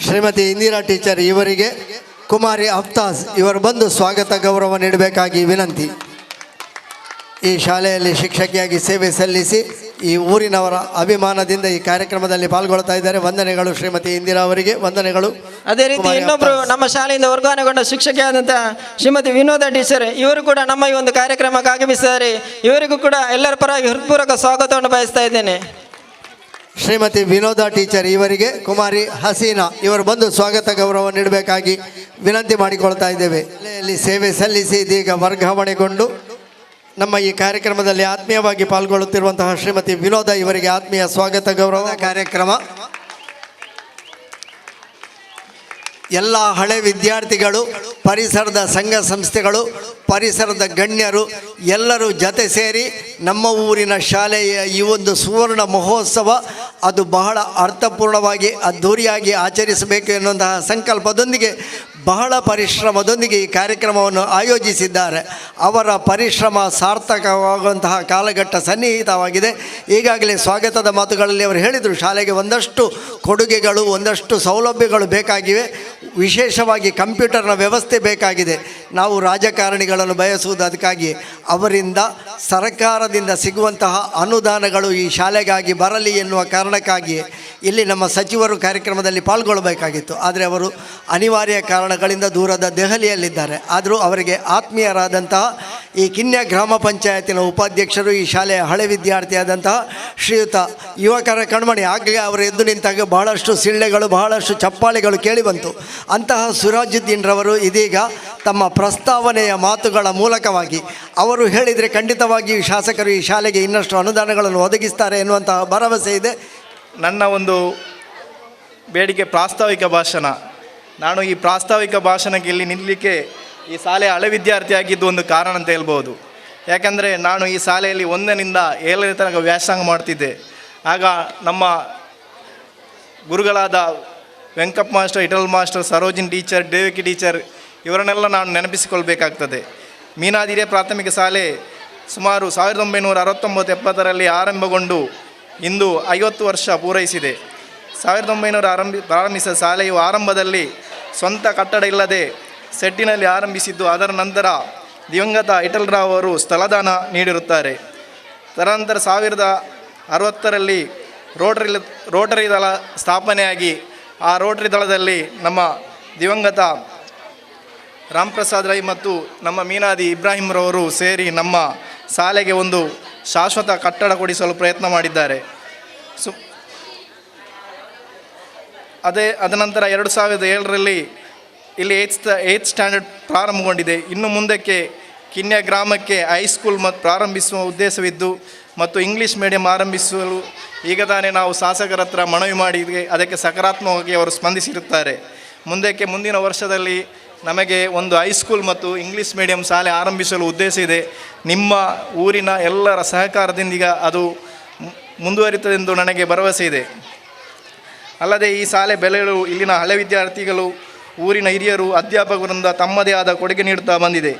ಶ್ರೀಮತಿ ಇಂದಿರಾ ಟೀಚರ್ ಇವರಿಗೆ ಕುಮಾರಿ ಅಫ್ತಾಜ್ ಇವರು ಬಂದು ಸ್ವಾಗತ ಗೌರವ ನೀಡಬೇಕಾಗಿ ವಿನಂತಿ. ಈ ಶಾಲೆಯಲ್ಲಿ ಶಿಕ್ಷಕಿಯಾಗಿ ಸೇವೆ ಸಲ್ಲಿಸಿ ಈ ಊರಿನವರ ಅಭಿಮಾನದಿಂದ ಈ ಕಾರ್ಯಕ್ರಮದಲ್ಲಿ ಪಾಲ್ಗೊಳ್ತಾ ಇದ್ದಾರೆ. ವಂದನೆಗಳು ಶ್ರೀಮತಿ ಇಂದಿರಾ ಅವರಿಗೆ, ವಂದನೆಗಳು. ಅದೇ ರೀತಿ ಇನ್ನೊಬ್ಬರು ನಮ್ಮ ಶಾಲೆಯಿಂದ ವರ್ಗಾವಣೆಗೊಂಡ ಶಿಕ್ಷಕಿಯಾದಂಥ ಶ್ರೀಮತಿ ವಿನೋದ ಟೀಚರ್, ಇವರು ಕೂಡ ನಮ್ಮ ಈ ಒಂದು ಕಾರ್ಯಕ್ರಮಕ್ಕೆ ಆಗಮಿಸಿದ್ದಾರೆ. ಇವರಿಗೂ ಕೂಡ ಎಲ್ಲರ ಪರವಾಗಿ ಹೃತ್ಪೂರ್ವಕ ಸ್ವಾಗತವನ್ನು ಬಯಸ್ತಾ ಇದ್ದೇನೆ. ಶ್ರೀಮತಿ ವಿನೋದ ಟೀಚರ್ ಇವರಿಗೆ ಕುಮಾರಿ ಹಸೀನಾ ಇವರು ಬಂದು ಸ್ವಾಗತ ಗೌರವ ನೀಡಬೇಕಾಗಿ ವಿನಂತಿ ಮಾಡಿಕೊಳ್ತಾ ಇದ್ದೇವೆ. ಶಾಲೆಯಲ್ಲಿ ಸೇವೆ ಸಲ್ಲಿಸಿ ಇದೀಗ ವರ್ಗಾವಣೆಗೊಂಡು ನಮ್ಮ ಈ ಕಾರ್ಯಕ್ರಮದಲ್ಲಿ ಆತ್ಮೀಯವಾಗಿ ಪಾಲ್ಗೊಳ್ಳುತ್ತಿರುವಂತಹ ಶ್ರೀಮತಿ ವಿನೋದ ಇವರಿಗೆ ಆತ್ಮೀಯ ಸ್ವಾಗತ ಗೌರವ ಕಾರ್ಯಕ್ರಮ. ಎಲ್ಲ ಹಳೆ ವಿದ್ಯಾರ್ಥಿಗಳು, ಪರಿಸರದ ಸಂಘ ಸಂಸ್ಥೆಗಳು, ಪರಿಸರದ ಗಣ್ಯರು ಎಲ್ಲರೂ ಜತೆ ಸೇರಿ ನಮ್ಮ ಊರಿನ ಶಾಲೆಯ ಈ ಒಂದು ಸುವರ್ಣ ಮಹೋತ್ಸವ ಅದು ಬಹಳ ಅರ್ಥಪೂರ್ಣವಾಗಿ ಅದ್ಧೂರಿಯಾಗಿ ಆಚರಿಸಬೇಕು ಎನ್ನುವಂತಹ ಸಂಕಲ್ಪದೊಂದಿಗೆ ಬಹಳ ಪರಿಶ್ರಮದೊಂದಿಗೆ ಈ ಕಾರ್ಯಕ್ರಮವನ್ನು ಆಯೋಜಿಸಿದ್ದಾರೆ. ಅವರ ಪರಿಶ್ರಮ ಸಾರ್ಥಕವಾಗುವಂತಹ ಕಾಲಘಟ್ಟ ಸನ್ನಿಹಿತವಾಗಿದೆ. ಈಗಾಗಲೇ ಸ್ವಾಗತದ ಮಾತುಗಳಲ್ಲಿ ಅವರು ಹೇಳಿದರು, ಶಾಲೆಗೆ ಒಂದಷ್ಟು ಕೊಡುಗೆಗಳು, ಒಂದಷ್ಟು ಸೌಲಭ್ಯಗಳು ಬೇಕಾಗಿವೆ. ವಿಶೇಷವಾಗಿ ಕಂಪ್ಯೂಟರ್ನ ವ್ಯವಸ್ಥೆ ಬೇಕಾಗಿದೆ. ನಾವು ರಾಜಕಾರಣಿಗಳನ್ನು ಬಯಸುವುದು ಅದಕ್ಕಾಗಿ. ಅವರಿಂದ ಸರ್ಕಾರದಿಂದ ಸಿಗುವಂತಹ ಅನುದಾನಗಳು ಈ ಶಾಲೆಗಾಗಿ ಬರಲಿ ಎನ್ನುವ ಕಾರಣಕ್ಕಾಗಿ ಇಲ್ಲಿ ನಮ್ಮ ಸಚಿವರು ಕಾರ್ಯಕ್ರಮದಲ್ಲಿ ಪಾಲ್ಗೊಳ್ಳಬೇಕಾಗಿತ್ತು. ಆದರೆ ಅವರು ಅನಿವಾರ್ಯ ಕಾರಣಗಳಿಂದ ದೂರದ ದೆಹಲಿಯಲ್ಲಿದ್ದಾರೆ. ಆದರೂ ಅವರಿಗೆ ಆತ್ಮೀಯರಾದಂತಹ ಈ ಕಿನ್ಯ ಗ್ರಾಮ ಪಂಚಾಯತಿನ ಉಪಾಧ್ಯಕ್ಷರು, ಈ ಶಾಲೆಯ ಹಳೆ ವಿದ್ಯಾರ್ಥಿಯಾದಂತಹ ಶ್ರೀಯುತ ಯುವಕರ ಕಣ್ಮಣಿ, ಆಗಲೇ ಅವರು ಎದ್ದು ನಿಂತಾಗ ಬಹಳಷ್ಟು ಸಿಳ್ಳೆಗಳು, ಬಹಳಷ್ಟು ಚಪ್ಪಾಳೆಗಳು ಕೇಳಿಬಂತು. ಅಂತಹ ಸುರಾಜುದ್ದೀನ್ ರವರು ಇದೀಗ ತಮ್ಮ ಪ್ರಸ್ತಾವನೆಯ ಮಾತುಗಳ ಮೂಲಕವಾಗಿ ಅವರು ಹೇಳಿದರೆ ಖಂಡಿತವಾಗಿಯೂ ಶಾಸಕರು ಈ ಶಾಲೆಗೆ ಇನ್ನಷ್ಟು ಅನುದಾನಗಳನ್ನು ಒದಗಿಸ್ತಾರೆ ಎನ್ನುವಂತಹ ಭರವಸೆ ಇದೆ. ನನ್ನ ಒಂದು ಬೇಡಿಕೆ ಪ್ರಾಸ್ತಾವಿಕ ಭಾಷಣ. ನಾನು ಈ ಪ್ರಾಸ್ತಾವಿಕ ಭಾಷಣಕ್ಕೆ ಇಲ್ಲಿ ನಿಲ್ಲಲಿಕ್ಕೆ ಈ ಶಾಲೆಯ ಹಳೆ ವಿದ್ಯಾರ್ಥಿಯಾಗಿದ್ದು ಒಂದು ಕಾರಣ ಅಂತ ಹೇಳ್ಬೋದು. ಯಾಕಂದರೆ ನಾನು ಈ ಶಾಲೆಯಲ್ಲಿ 1ರಿಂದ 7ನೇ ತನಕ ವ್ಯಾಸಂಗ ಮಾಡ್ತಿದ್ದೆ. ಆಗ ನಮ್ಮ ಗುರುಗಳಾದ ವೆಂಕಪ್ಪ ಮಾಸ್ಟರ್, ಇಟಲ್ master, Sarojini teacher, Devaki teacher ಇವರನ್ನೆಲ್ಲ ನಾನು ನೆನಪಿಸಿಕೊಳ್ಬೇಕಾಗ್ತದೆ. ಮೀನಾದಿ ಹಿರಿಯ ಪ್ರಾಥಮಿಕ ಶಾಲೆ ಸುಮಾರು 1969-70ರಲ್ಲಿ ಆರಂಭಗೊಂಡು ಇಂದು 50 ವರ್ಷ ಪೂರೈಸಿದೆ. 1900 ಪ್ರಾರಂಭಿಸಿದ ಶಾಲೆಯು ಆರಂಭದಲ್ಲಿ ಸ್ವಂತ ಕಟ್ಟಡ ಇಲ್ಲದೆ ಸೆಟ್ಟಿನಲ್ಲಿ ಆರಂಭಿಸಿದ್ದು. ಅದರ ನಂತರ ದಿವಂಗತ ಇಟಲ್ರಾವ್ ಅವರು ಸ್ಥಳದಾನ ನೀಡಿರುತ್ತಾರೆ. ತದನಂತರ 1960ರಲ್ಲಿ ರೋಟರಿ ದಳ ಸ್ಥಾಪನೆಯಾಗಿ ಆ ರೋಟರಿ ದಳದಲ್ಲಿ ನಮ್ಮ ದಿವಂಗತ ರಾಮ್ ಪ್ರಸಾದ್ ರೈ ಮತ್ತು ನಮ್ಮ ಮೀನಾದಿ ಇಬ್ರಾಹಿಂರವರು ಸೇರಿ ನಮ್ಮ ಶಾಲೆಗೆ ಒಂದು ಶಾಶ್ವತ ಕಟ್ಟಡ ಕೊಡಿಸಲು ಪ್ರಯತ್ನ ಮಾಡಿದ್ದಾರೆ. ಅದನಂತರ 2007ರಲ್ಲಿ ಇಲ್ಲಿ 8th ಸ್ಟ್ಯಾಂಡರ್ಡ್ ಪ್ರಾರಂಭಗೊಂಡಿದೆ. ಇನ್ನು ಮುಂದಕ್ಕೆ ಕಿನ್ಯ ಗ್ರಾಮಕ್ಕೆ ಹೈಸ್ಕೂಲ್ ಪ್ರಾರಂಭಿಸುವ ಉದ್ದೇಶವಿದ್ದು ಮತ್ತು ಇಂಗ್ಲೀಷ್ ಮೀಡಿಯಂ ಆರಂಭಿಸಲು ಈಗ ತಾನೇ ನಾವು ಶಾಸಕರ ಹತ್ರ ಮನವಿ ಮಾಡಿದ್ವಿ. ಅದಕ್ಕೆ ಸಕಾರಾತ್ಮಕವಾಗಿ ಅವರು ಸ್ಪಂದಿಸಿರುತ್ತಾರೆ. ಮುಂದಿನ ವರ್ಷದಲ್ಲಿ ನಮಗೆ ಒಂದು ಹೈಸ್ಕೂಲ್ ಮತ್ತು ಇಂಗ್ಲೀಷ್ ಮೀಡಿಯಂ ಶಾಲೆ ಆರಂಭಿಸಲು ಉದ್ದೇಶ ಇದೆ. ನಿಮ್ಮ ಊರಿನ ಎಲ್ಲರ ಸಹಕಾರದೊಂದಿಗೆ ಅದು ಮುಂದುವರಿಯುತ್ತದೆಂದು ನನಗೆ ಭರವಸೆ ಇದೆ. ಅಲ್ಲದೆ ಈ ಶಾಲೆ ಬೆಳೆಯಲು ಇಲ್ಲಿನ ಹಳೆ ವಿದ್ಯಾರ್ಥಿಗಳು, ಊರಿನ ಹಿರಿಯರು, ಅಧ್ಯಾಪಕರಿಂದ ತಮ್ಮದೇ ಆದ ಕೊಡುಗೆ ನೀಡುತ್ತಾ ಬಂದಿದೆ.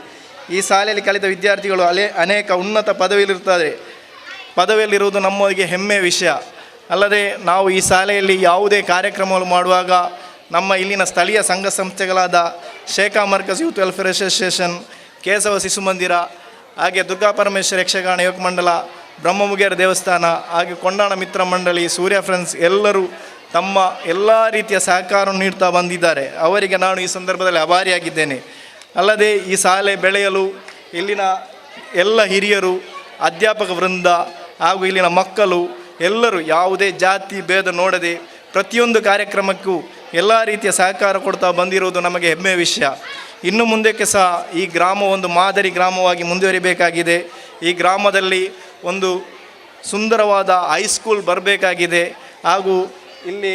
ಈ ಶಾಲೆಯಲ್ಲಿ ಕಲಿತ ವಿದ್ಯಾರ್ಥಿಗಳು ಅನೇಕ ಉನ್ನತ ಪದವಿಯಲ್ಲಿರುವುದು ನಮಗೆ ಹೆಮ್ಮೆಯ ವಿಷಯ. ಅಲ್ಲದೆ ನಾವು ಈ ಶಾಲೆಯಲ್ಲಿ ಯಾವುದೇ ಕಾರ್ಯಕ್ರಮಗಳು ಮಾಡುವಾಗ ನಮ್ಮ ಇಲ್ಲಿನ ಸ್ಥಳೀಯ ಸಂಘ ಸಂಸ್ಥೆಗಳಾದ Sheikha Markaz youth welfare association, Keshava Shishu Mandir, ಹಾಗೆ ದುರ್ಗಾ ಪರಮೇಶ್ವರ ಯಕ್ಷಗಾನ ಯುವಕ ಮಂಡಲ, ಬ್ರಹ್ಮಮುಗಿಯರ ದೇವಸ್ಥಾನ, ಹಾಗೆ ಕೊಂಡಾಣ ಮಿತ್ರ ಮಂಡಳಿ, ಸೂರ್ಯ ಫ್ರೆಂಡ್ಸ್ ಎಲ್ಲರೂ ತಮ್ಮ ಎಲ್ಲ ರೀತಿಯ ಸಹಕಾರವನ್ನು ನೀಡ್ತಾ ಬಂದಿದ್ದಾರೆ. ಅವರಿಗೆ ನಾನು ಈ ಸಂದರ್ಭದಲ್ಲಿ ಆಭಾರಿಯಾಗಿದ್ದೇನೆ. ಅಲ್ಲದೆ ಈ ಶಾಲೆ ಬೆಳೆಯಲು ಇಲ್ಲಿನ ಎಲ್ಲ ಹಿರಿಯರು, ಅಧ್ಯಾಪಕ ವೃಂದ ಹಾಗೂ ಇಲ್ಲಿನ ಮಕ್ಕಳು ಎಲ್ಲರೂ ಯಾವುದೇ ಜಾತಿ ಭೇದ ನೋಡದೆ ಪ್ರತಿಯೊಂದು ಕಾರ್ಯಕ್ರಮಕ್ಕೂ ಎಲ್ಲ ರೀತಿಯ ಸಹಕಾರ ಕೊಡ್ತಾ ಬಂದಿರುವುದು ನಮಗೆ ಹೆಮ್ಮೆಯ ವಿಷಯ. ಇನ್ನು ಮುಂದಕ್ಕೆ ಸಹ ಈ ಗ್ರಾಮ ಒಂದು ಮಾದರಿ ಗ್ರಾಮವಾಗಿ ಮುಂದುವರಿಬೇಕಾಗಿದೆ. ಈ ಗ್ರಾಮದಲ್ಲಿ ಒಂದು ಸುಂದರವಾದ ಹೈಸ್ಕೂಲ್ ಬರಬೇಕಾಗಿದೆ. ಹಾಗೂ ಇಲ್ಲಿ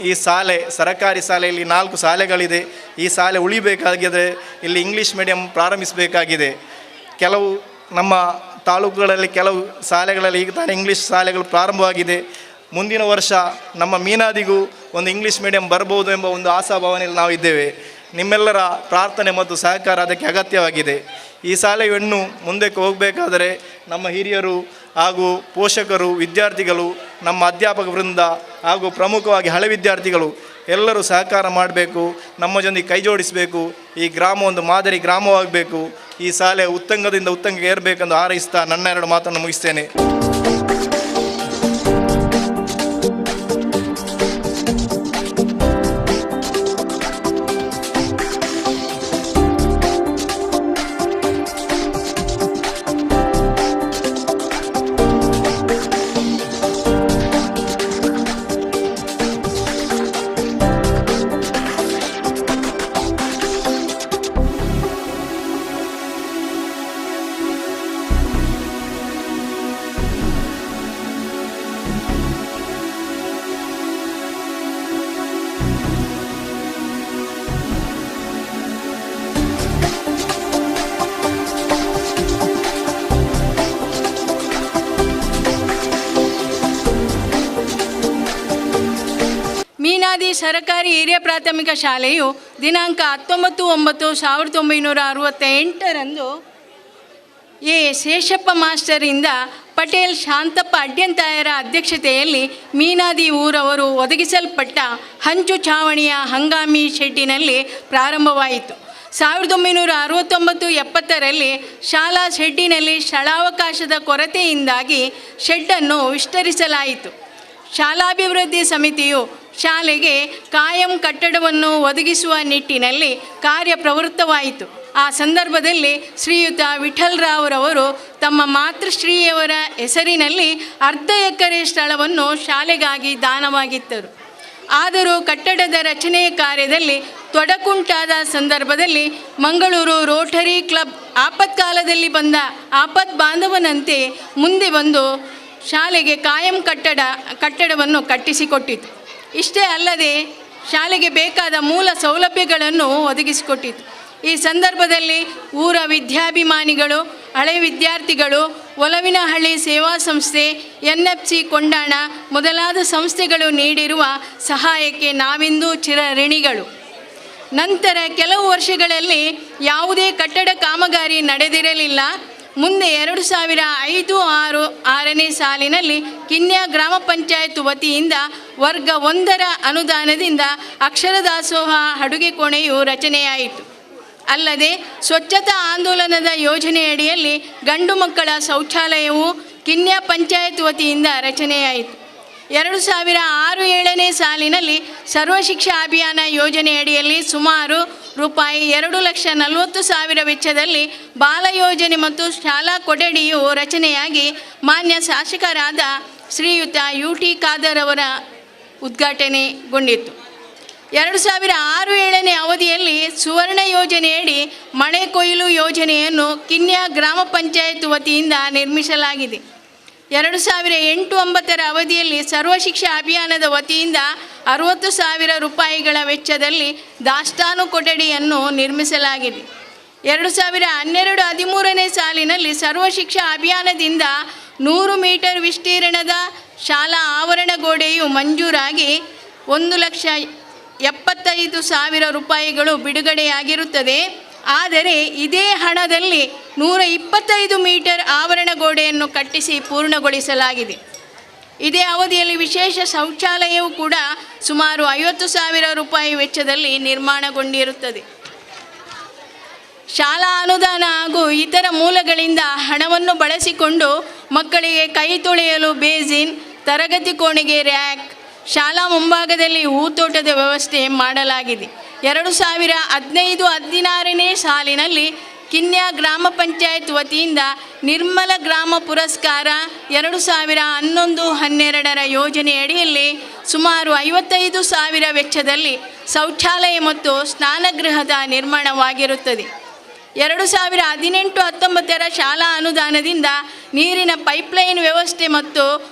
ಈ ಶಾಲೆ, ಸರಕಾರಿ ಶಾಲೆಯಲ್ಲಿ 4 ಶಾಲೆಗಳಿದೆ. ಈ ಶಾಲೆ ಉಳಿಬೇಕಾಗಿದೆ. ಇಲ್ಲಿ ಇಂಗ್ಲೀಷ್ ಮೀಡಿಯಂ ಪ್ರಾರಂಭಿಸಬೇಕಾಗಿದೆ. ಕೆಲವು ನಮ್ಮ ತಾಲೂಕುಗಳಲ್ಲಿ ಕೆಲವು ಶಾಲೆಗಳಲ್ಲಿ ಈಗ ತಾನೇ ಇಂಗ್ಲೀಷ್ ಶಾಲೆಗಳು ಪ್ರಾರಂಭವಾಗಿದೆ. ಮುಂದಿನ ವರ್ಷ ನಮ್ಮ ಮೀನಾದಿಗೂ ಒಂದು ಇಂಗ್ಲೀಷ್ ಮೀಡಿಯಂ ಬರ್ಬೋದು ಎಂಬ ಒಂದು ಆಶಾಭಾವನೆಯಲ್ಲಿ ನಾವು ಇದ್ದೇವೆ. ನಿಮ್ಮೆಲ್ಲರ ಪ್ರಾರ್ಥನೆ ಮತ್ತು ಸಹಕಾರ ಅದಕ್ಕೆ ಅಗತ್ಯವಾಗಿದೆ. ಈ ಶಾಲೆಯನ್ನು ಮುಂದಕ್ಕೆ ಹೋಗಬೇಕಾದರೆ ನಮ್ಮ ಹಿರಿಯರು ಹಾಗೂ ಪೋಷಕರು, ವಿದ್ಯಾರ್ಥಿಗಳು, ನಮ್ಮ ಅಧ್ಯಾಪಕ ವೃಂದ ಹಾಗೂ ಪ್ರಮುಖವಾಗಿ ಹಳೆ ವಿದ್ಯಾರ್ಥಿಗಳು ಎಲ್ಲರೂ ಸಹಕಾರ ಮಾಡಬೇಕು, ನಮ್ಮ ಜೊತೆಗೆ ಕೈ ಜೋಡಿಸಬೇಕು. ಈ ಗ್ರಾಮ ಒಂದು ಮಾದರಿ ಗ್ರಾಮವಾಗಬೇಕು. ಈ ಶಾಲೆ ಉತ್ತುಂಗದಿಂದ ಉತ್ತುಂಗಕ್ಕೆ ಏರಬೇಕೆಂದು ಹಾರೈಸ್ತಾ ನನ್ನ 2 ಮಾತನ್ನು ಮುಗಿಸ್ತೇನೆ. ಮೀನಾದಿ ಸರಕಾರಿ ಹಿರಿಯ ಪ್ರಾಥಮಿಕ ಶಾಲೆಯು ದಿನಾಂಕ 19/9/1968ರಂದು ಎ ಶೇಷಪ್ಪ ಮಾಸ್ಟರಿಂದ ಪಟೇಲ್ ಶಾಂತಪ್ಪ ಅಡ್ಯಂತಾಯರ ಅಧ್ಯಕ್ಷತೆಯಲ್ಲಿ ಮೀನಾದಿ ಊರವರು ಒದಗಿಸಲ್ಪಟ್ಟ ಹಂಚು ಛಾವಣಿಯ ಹಂಗಾಮಿ ಶೆಡ್ಡಿನಲ್ಲಿ ಪ್ರಾರಂಭವಾಯಿತು. 1969-70ರಲ್ಲಿ ಶಾಲಾ ಶೆಡ್ಡಿನಲ್ಲಿ ಸ್ಥಳಾವಕಾಶದ ಕೊರತೆಯಿಂದಾಗಿ ಶೆಡ್ಡನ್ನು ವಿಸ್ತರಿಸಲಾಯಿತು. ಶಾಲಾಭಿವೃದ್ಧಿ ಸಮಿತಿಯು ಶಾಲೆಗೆ ಕಾಯಂ ಕಟ್ಟಡವನ್ನು ಒದಗಿಸುವ ನಿಟ್ಟಿನಲ್ಲಿ ಕಾರ್ಯಪ್ರವೃತ್ತವಾಯಿತು. ಆ ಸಂದರ್ಭದಲ್ಲಿ ಶ್ರೀಯುತ ವಿಠಲರಾವ್ರವರು ತಮ್ಮ ಮಾತೃಶ್ರೀಯವರ ಹೆಸರಿನಲ್ಲಿ 1/2 ಎಕರೆ ಸ್ಥಳವನ್ನು ಶಾಲೆಗಾಗಿ ದಾನವಾಗಿದ್ದರು. ಆದರೂ ಕಟ್ಟಡದ ರಚನೆಯ ಕಾರ್ಯದಲ್ಲಿ ತೊಡಕುಂಟಾದ ಸಂದರ್ಭದಲ್ಲಿ ಮಂಗಳೂರು ರೋಟರಿ ಕ್ಲಬ್ ಆಪತ್ಕಾಲದಲ್ಲಿ ಬಂದ ಆಪತ್ ಬಾಂಧವನಂತೆ ಮುಂದೆ ಬಂದು ಶಾಲೆಗೆ ಕಾಯಂ ಕಟ್ಟಡವನ್ನು ಕಟ್ಟಿಸಿಕೊಟ್ಟಿತು. ಇಷ್ಟೇ ಅಲ್ಲದೆ ಶಾಲೆಗೆ ಬೇಕಾದ ಮೂಲ ಸೌಲಭ್ಯಗಳನ್ನು ಒದಗಿಸಿಕೊಟ್ಟಿತು. ಈ ಸಂದರ್ಭದಲ್ಲಿ ಊರ ವಿದ್ಯಾಭಿಮಾನಿಗಳು, ಹಳೆ ವಿದ್ಯಾರ್ಥಿಗಳು, ಒಲವಿನಹಳ್ಳಿ ಸೇವಾ ಸಂಸ್ಥೆ, NFC ಕೊಂಡಾಣ ಮೊದಲಾದ ಸಂಸ್ಥೆಗಳು ನೀಡಿರುವ ಸಹಾಯಕ್ಕೆ ನಾವಿಂದು ಚಿರಋಣಿಗಳು. ನಂತರ ಕೆಲವು ವರ್ಷಗಳಲ್ಲಿ ಯಾವುದೇ ಕಟ್ಟಡ ಕಾಮಗಾರಿ ನಡೆದಿರಲಿಲ್ಲ. ಮುಂದೆ 2005-6ನೇ ಸಾಲಿನಲ್ಲಿ ಕಿನ್ಯಾ ಗ್ರಾಮ ಪಂಚಾಯತ್ ವತಿಯಿಂದ ವರ್ಗ 1ರ ಅನುದಾನದಿಂದ ಅಕ್ಷರ ದಾಸೋಹ ಅಡುಗೆ ಕೋಣೆಯು ರಚನೆಯಾಯಿತು. ಅಲ್ಲದೆ ಸ್ವಚ್ಛತಾ ಆಂದೋಲನದ ಯೋಜನೆಯಡಿಯಲ್ಲಿ ಗಂಡು ಮಕ್ಕಳ ಶೌಚಾಲಯವು ಕಿನ್ಯಾ ಪಂಚಾಯತ್ ವತಿಯಿಂದ ರಚನೆಯಾಯಿತು. 2006-7ನೇ ಸಾಲಿನಲ್ಲಿ ಸರ್ವಶಿಕ್ಷಾ ಅಭಿಯಾನ ಯೋಜನೆಯಡಿಯಲ್ಲಿ ಸುಮಾರು ರೂಪಾಯಿ 2,40,000 ವೆಚ್ಚದಲ್ಲಿ ಬಾಲ ಯೋಜನೆ ಮತ್ತು ಶಾಲಾ ಕೊಠಡಿಯು ರಚನೆಯಾಗಿ ಮಾನ್ಯ ಶಾಸಕರಾದ ಶ್ರೀಯುತ UT ಖಾದರ್ ಅವರ ಉದ್ಘಾಟನೆಗೊಂಡಿತು. 2006-7ನೇ ಅವಧಿಯಲ್ಲಿ ಸುವರ್ಣ ಯೋಜನೆಯಡಿ ಮಳೆ ಕೊಯ್ಲು ಯೋಜನೆಯನ್ನು ಕಿನ್ಯಾ ಗ್ರಾಮ ಪಂಚಾಯತ್ ವತಿಯಿಂದ ನಿರ್ಮಿಸಲಾಗಿದೆ. 2008-9ರ ಅವಧಿಯಲ್ಲಿ ಸರ್ವಶಿಕ್ಷಾ ಅಭಿಯಾನದ ವತಿಯಿಂದ 60,000 ರೂಪಾಯಿಗಳ ವೆಚ್ಚದಲ್ಲಿ ದಾಸ್ತಾನು ಕೊಠಡಿಯನ್ನು ನಿರ್ಮಿಸಲಾಗಿದೆ. 2012-13ನೇ ಸಾಲಿನಲ್ಲಿ ಸರ್ವಶಿಕ್ಷಾ ಅಭಿಯಾನದಿಂದ 100 ಮೀಟರ್ ವಿಸ್ತೀರ್ಣದ ಶಾಲಾ ಆವರಣ ಗೋಡೆಯು ಮಂಜೂರಾಗಿ 1,75,000 ರೂಪಾಯಿಗಳು ಬಿಡುಗಡೆಯಾಗಿರುತ್ತದೆ. ಆದರೆ ಇದೇ ಹಣದಲ್ಲಿ 125 ಮೀಟರ್ ಆವರಣ ಗೋಡೆಯನ್ನು ಕಟ್ಟಿಸಿ ಪೂರ್ಣಗೊಳಿಸಲಾಗಿದೆ. ಇದೇ ಅವಧಿಯಲ್ಲಿ ವಿಶೇಷ ಶೌಚಾಲಯವು ಕೂಡ ಸುಮಾರು 50,000 ರೂಪಾಯಿ ವೆಚ್ಚದಲ್ಲಿ ನಿರ್ಮಾಣಗೊಂಡಿರುತ್ತದೆ. ಶಾಲಾ ಅನುದಾನ ಹಾಗೂ ಇತರ ಮೂಲಗಳಿಂದ ಹಣವನ್ನು ಬಳಸಿಕೊಂಡು ಮಕ್ಕಳಿಗೆ ಕೈ ತೊಳೆಯಲು ಬೇಸಿನ್, ತರಗತಿ ಕೋಣೆಗೆ ರ್ಯಾಕ್, ಶಾಲಾ ಮುಂಭಾಗದಲ್ಲಿ ಹೂತೋಟದ ವ್ಯವಸ್ಥೆ ಮಾಡಲಾಗಿದೆ. 2015-16ನೇ ಸಾಲಿನಲ್ಲಿ ಕಿನ್ಯ ಗ್ರಾಮ ಪಂಚಾಯತ್ ವತಿಯಿಂದ ನಿರ್ಮಲ ಗ್ರಾಮ ಪುರಸ್ಕಾರ, 2011-12ರ ಯೋಜನೆಯಡಿಯಲ್ಲಿ ಸುಮಾರು 55,000 ವೆಚ್ಚದಲ್ಲಿ ಶೌಚಾಲಯ ಮತ್ತು ಸ್ನಾನಗೃಹದ ನಿರ್ಮಾಣವಾಗಿರುತ್ತದೆ. 2018-19ರ ಶಾಲಾ ಅನುದಾನದಿಂದ ನೀರಿನ ಪೈಪ್ಲೈನ್ ವ್ಯವಸ್ಥೆ ಮತ್ತು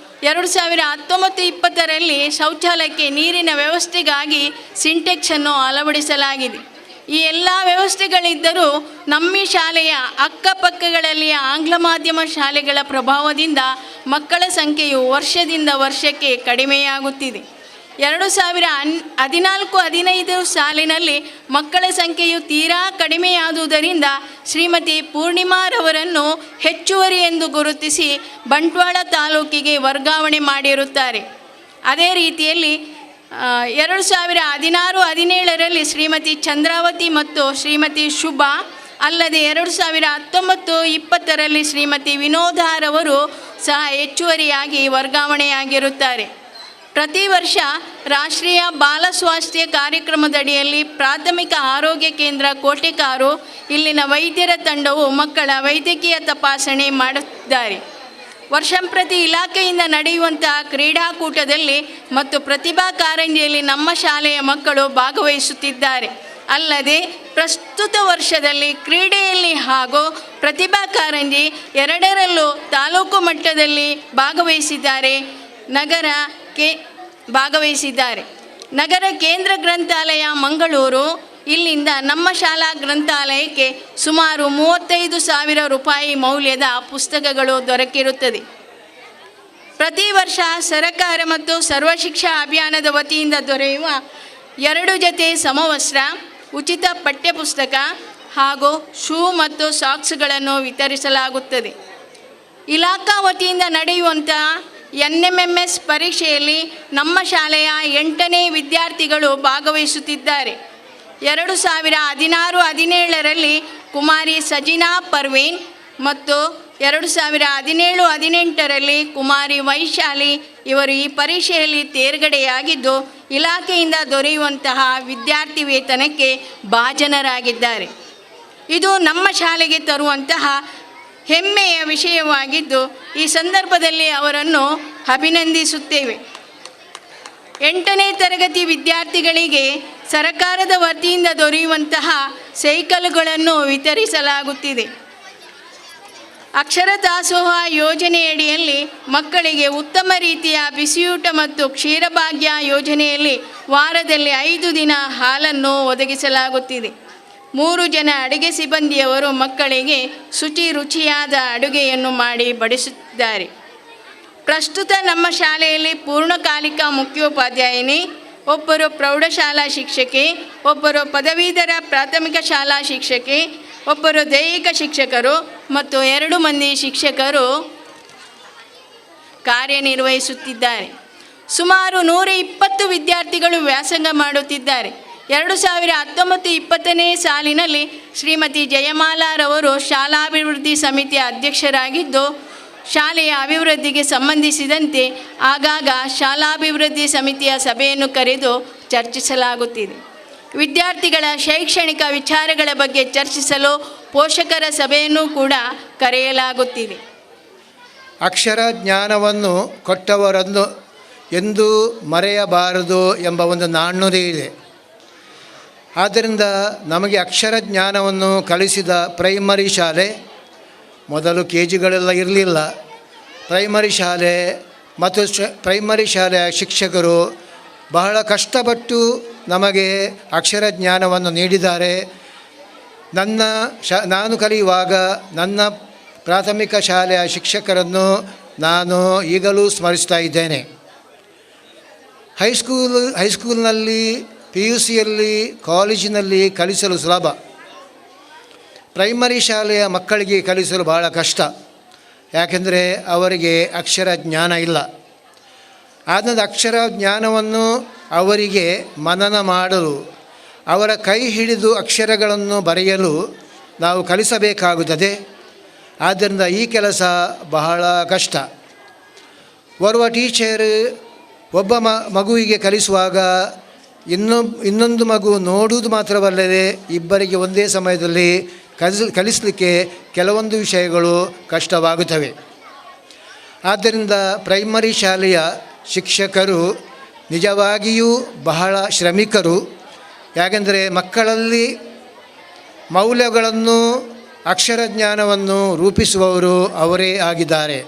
2019-20ರಲ್ಲಿ ಶೌಚಾಲಯಕ್ಕೆ ನೀರಿನ ವ್ಯವಸ್ಥೆಗಾಗಿ ಸಿಂಟೆಕ್ಸನ್ನು ಅಳವಡಿಸಲಾಗಿದೆ. ಈ ಎಲ್ಲ ವ್ಯವಸ್ಥೆಗಳಿದ್ದರೂ ನಮ್ಮ ಶಾಲೆಯ ಅಕ್ಕಪಕ್ಕಗಳಲ್ಲಿಯ ಆಂಗ್ಲ ಮಾಧ್ಯಮ ಶಾಲೆಗಳ ಪ್ರಭಾವದಿಂದ ಮಕ್ಕಳ ಸಂಖ್ಯೆಯು ವರ್ಷದಿಂದ ವರ್ಷಕ್ಕೆ ಕಡಿಮೆಯಾಗುತ್ತಿದೆ. 2014-15 ಸಾಲಿನಲ್ಲಿ ಮಕ್ಕಳ ಸಂಖ್ಯೆಯು ತೀರಾ ಕಡಿಮೆಯಾದುದರಿಂದ ಶ್ರೀಮತಿ ಪೂರ್ಣಿಮಾರವರನ್ನು ಹೆಚ್ಚುವರಿ ಎಂದು ಗುರುತಿಸಿ ಬಂಟ್ವಾಳ ತಾಲೂಕಿಗೆ ವರ್ಗಾವಣೆ ಮಾಡಿರುತ್ತಾರೆ. ಅದೇ ರೀತಿಯಲ್ಲಿ 2016-17ರಲ್ಲಿ ಶ್ರೀಮತಿ ಚಂದ್ರಾವತಿ ಮತ್ತು ಶ್ರೀಮತಿ ಶುಭಾ, ಅಲ್ಲದೆ 2019-20ರಲ್ಲಿ ಶ್ರೀಮತಿ ವಿನೋದಾರವರು ಸಹ ಹೆಚ್ಚುವರಿಯಾಗಿ ವರ್ಗಾವಣೆಯಾಗಿರುತ್ತಾರೆ. ಪ್ರತಿ ವರ್ಷ ರಾಷ್ಟ್ರೀಯ ಬಾಲ ಸ್ವಾಸ್ಥ್ಯ ಕಾರ್ಯಕ್ರಮದಡಿಯಲ್ಲಿ ಪ್ರಾಥಮಿಕ ಆರೋಗ್ಯ ಕೇಂದ್ರ ಕೋಟೆಕಾರು ಇಲ್ಲಿನ ವೈದ್ಯರ ತಂಡವು ಮಕ್ಕಳ ವೈದ್ಯಕೀಯ ತಪಾಸಣೆ ಮಾಡುತ್ತಿದ್ದಾರೆ. ವರ್ಷಂಪ್ರತಿ ಇಲಾಖೆಯಿಂದ ನಡೆಯುವಂತಹ ಕ್ರೀಡಾಕೂಟದಲ್ಲಿ ಮತ್ತು ಪ್ರತಿಭಾ ಕಾರಂಜಿಯಲ್ಲಿ ನಮ್ಮ ಶಾಲೆಯ ಮಕ್ಕಳು ಭಾಗವಹಿಸುತ್ತಿದ್ದಾರೆ. ಅಲ್ಲದೆ ಪ್ರಸ್ತುತ ವರ್ಷದಲ್ಲಿ ಕ್ರೀಡೆಯಲ್ಲಿ ಹಾಗೂ ಪ್ರತಿಭಾ ಕಾರಂಜಿ ಎರಡರಲ್ಲೂ ತಾಲೂಕು ಮಟ್ಟದಲ್ಲಿ ಭಾಗವಹಿಸಿದ್ದಾರೆ. ನಗರ ಕೇಂದ್ರ ಗ್ರಂಥಾಲಯ ಮಂಗಳೂರು ಇಲ್ಲಿಂದ ನಮ್ಮ ಶಾಲಾ ಗ್ರಂಥಾಲಯಕ್ಕೆ ಸುಮಾರು 35,000 ರೂಪಾಯಿ ಮೌಲ್ಯದ ಪುಸ್ತಕಗಳು ದೊರಕಿರುತ್ತದೆ. ಪ್ರತಿ ವರ್ಷ ಸರಕಾರ ಮತ್ತು ಸರ್ವಶಿಕ್ಷಾ ಅಭಿಯಾನದ ವತಿಯಿಂದ ದೊರೆಯುವ 2 ಜೊತೆ ಸಮವಸ್ತ್ರ, ಉಚಿತ ಪಠ್ಯಪುಸ್ತಕ ಹಾಗೂ ಶೂ ಮತ್ತು ಸಾಕ್ಸ್ಗಳನ್ನು ವಿತರಿಸಲಾಗುತ್ತದೆ. ಇಲಾಖಾ ವತಿಯಿಂದ ನಡೆಯುವಂಥ NMMS ಪರೀಕ್ಷೆಯಲ್ಲಿ ನಮ್ಮ ಶಾಲೆಯ 8ನೇ ವಿದ್ಯಾರ್ಥಿಗಳು ಭಾಗವಹಿಸುತ್ತಿದ್ದಾರೆ. 2016-17ರಲ್ಲಿ ಕುಮಾರಿ ಸಜಿನಾ ಪರ್ವೀನ್ ಮತ್ತು 2017-18ರಲ್ಲಿ ಕುಮಾರಿ ವೈಶಾಲಿ ಇವರು ಈ ಪರೀಕ್ಷೆಯಲ್ಲಿ ತೇರ್ಗಡೆಯಾಗಿದ್ದು ಇಲಾಖೆಯಿಂದ ದೊರೆಯುವಂತಹ ವಿದ್ಯಾರ್ಥಿ ವೇತನಕ್ಕೆ ಭಾಜನರಾಗಿದ್ದಾರೆ. ಇದು ನಮ್ಮ ಶಾಲೆಗೆ ತರುವಂತಹ ಹೆಮ್ಮೆಯ ವಿಷಯವಾಗಿದ್ದು ಈ ಸಂದರ್ಭದಲ್ಲಿ ಅವರನ್ನು ಅಭಿನಂದಿಸುತ್ತೇವೆ. 8ನೇ ತರಗತಿ ವಿದ್ಯಾರ್ಥಿಗಳಿಗೆ ಸರಕಾರದ ವತಿಯಿಂದ ದೊರೆಯುವಂತಹ ಸೈಕಲ್ಗಳನ್ನು ವಿತರಿಸಲಾಗುತ್ತಿದೆ. ಅಕ್ಷರ ದಾಸೋಹ ಯೋಜನೆಯಡಿಯಲ್ಲಿ ಮಕ್ಕಳಿಗೆ ಉತ್ತಮ ರೀತಿಯ ಬಿಸಿಯೂಟ ಮತ್ತು ಕ್ಷೀರಭಾಗ್ಯ ಯೋಜನೆಯಲ್ಲಿ ವಾರದಲ್ಲಿ 5 ದಿನ ಹಾಲನ್ನು ಒದಗಿಸಲಾಗುತ್ತಿದೆ. 3 ಜನ ಅಡುಗೆ ಸಿಬ್ಬಂದಿಯವರು ಮಕ್ಕಳಿಗೆ ರುಚಿಯಾದ ಅಡುಗೆಯನ್ನು ಮಾಡಿ ಬಡಿಸುತ್ತಿದ್ದಾರೆ. ಪ್ರಸ್ತುತ ನಮ್ಮ ಶಾಲೆಯಲ್ಲಿ ಪೂರ್ಣಕಾಲಿಕ ಮುಖ್ಯೋಪಾಧ್ಯಾಯಿನಿ, ಒಬ್ಬರು ಪ್ರೌಢಶಾಲಾ ಶಿಕ್ಷಕಿ, ಒಬ್ಬರು ಪದವೀಧರ ಪ್ರಾಥಮಿಕ ಶಾಲಾ ಶಿಕ್ಷಕಿ, ಒಬ್ಬರು ದೈಹಿಕ ಶಿಕ್ಷಕರು ಮತ್ತು 2 ಮಂದಿ ಶಿಕ್ಷಕರು ಕಾರ್ಯನಿರ್ವಹಿಸುತ್ತಿದ್ದಾರೆ. ಸುಮಾರು 120 ವಿದ್ಯಾರ್ಥಿಗಳು ವ್ಯಾಸಂಗ ಮಾಡುತ್ತಿದ್ದಾರೆ. 2019-20ನೇ ಸಾಲಿನಲ್ಲಿ ಶ್ರೀಮತಿ ಜಯಮಾಲಾರವರು ಶಾಲಾಭಿವೃದ್ಧಿ ಸಮಿತಿಯ ಅಧ್ಯಕ್ಷರಾಗಿದ್ದು ಶಾಲೆಯ ಅಭಿವೃದ್ಧಿಗೆ ಸಂಬಂಧಿಸಿದಂತೆ ಆಗಾಗ ಶಾಲಾಭಿವೃದ್ಧಿ ಸಮಿತಿಯ ಸಭೆಯನ್ನು ಕರೆದು ಚರ್ಚಿಸಲಾಗುತ್ತಿದೆ. ವಿದ್ಯಾರ್ಥಿಗಳ ಶೈಕ್ಷಣಿಕ ವಿಚಾರಗಳ ಬಗ್ಗೆ ಚರ್ಚಿಸಲು ಪೋಷಕರ ಸಭೆಯನ್ನು ಕೂಡ ಕರೆಯಲಾಗುತ್ತಿದೆ. ಅಕ್ಷರ ಜ್ಞಾನವನ್ನು ಕೊಟ್ಟವರನ್ನು ಎಂದೂ ಮರೆಯಬಾರದು ಎಂಬ ಒಂದು ನಾಣ್ಣುಡಿ ಇದೆ. ಆದ್ದರಿಂದ ನಮಗೆ ಅಕ್ಷರ ಜ್ಞಾನವನ್ನು ಕಲಿಸಿದ ಪ್ರೈಮರಿ ಶಾಲೆ, ಮೊದಲು KGಗಳೆಲ್ಲ ಇರಲಿಲ್ಲ, ಪ್ರೈಮರಿ ಶಾಲೆ ಮತ್ತು ಪ್ರೈಮರಿ ಶಾಲೆಯ ಶಿಕ್ಷಕರು ಬಹಳ ಕಷ್ಟಪಟ್ಟು ನಮಗೆ ಅಕ್ಷರ ಜ್ಞಾನವನ್ನು ನೀಡಿದ್ದಾರೆ. ನಾನು ಕಲಿಯುವಾಗ ನನ್ನ ಪ್ರಾಥಮಿಕ ಶಾಲೆಯ ಶಿಕ್ಷಕರನ್ನು ನಾನು ಈಗಲೂ ಸ್ಮರಿಸ್ತಾ ಇದ್ದೇನೆ. ಹೈಸ್ಕೂಲ್ನಲ್ಲಿ PUCಯಲ್ಲಿ ಕಾಲೇಜಿನಲ್ಲಿ ಕಲಿಸಲು ಸುಲಭ, ಪ್ರೈಮರಿ ಶಾಲೆಯ ಮಕ್ಕಳಿಗೆ ಕಲಿಸಲು ಬಹಳ ಕಷ್ಟ. ಯಾಕೆಂದರೆ ಅವರಿಗೆ ಅಕ್ಷರ ಜ್ಞಾನ ಇಲ್ಲ. ಆದ್ದರಿಂದ ಅಕ್ಷರ ಜ್ಞಾನವನ್ನು ಅವರಿಗೆ ಮನನ ಮಾಡಲು, ಅವರ ಕೈ ಹಿಡಿದು ಅಕ್ಷರಗಳನ್ನು ಬರೆಯಲು ನಾವು ಕಲಿಸಬೇಕಾಗುತ್ತದೆ. ಆದ್ದರಿಂದ ಈ ಕೆಲಸ ಬಹಳ ಕಷ್ಟ. ಓರ್ವ ಟೀಚರ್ ಒಬ್ಬ ಮಗುವಿಗೆ ಕಲಿಸುವಾಗ ಇನ್ನೊಂದು ಮಗು ನೋಡುವುದು ಮಾತ್ರವಲ್ಲದೆ ಇಬ್ಬರಿಗೆ ಒಂದೇ ಸಮಯದಲ್ಲಿ ಕಲಿಸಲಿಕ್ಕೆ ಕೆಲವೊಂದು ವಿಷಯಗಳು ಕಷ್ಟವಾಗುತ್ತವೆ. ಆದ್ದರಿಂದ ಪ್ರೈಮರಿ ಶಾಲೆಯ ಶಿಕ್ಷಕರು ನಿಜವಾಗಿಯೂ ಬಹಳ ಶ್ರಮಿಕರು. ಯಾಕೆಂದರೆ ಮಕ್ಕಳಲ್ಲಿ ಮೌಲ್ಯಗಳನ್ನು ಅಕ್ಷರ ಜ್ಞಾನವನ್ನು ರೂಪಿಸುವವರು ಅವರೇ ಆಗಿದ್ದಾರೆ.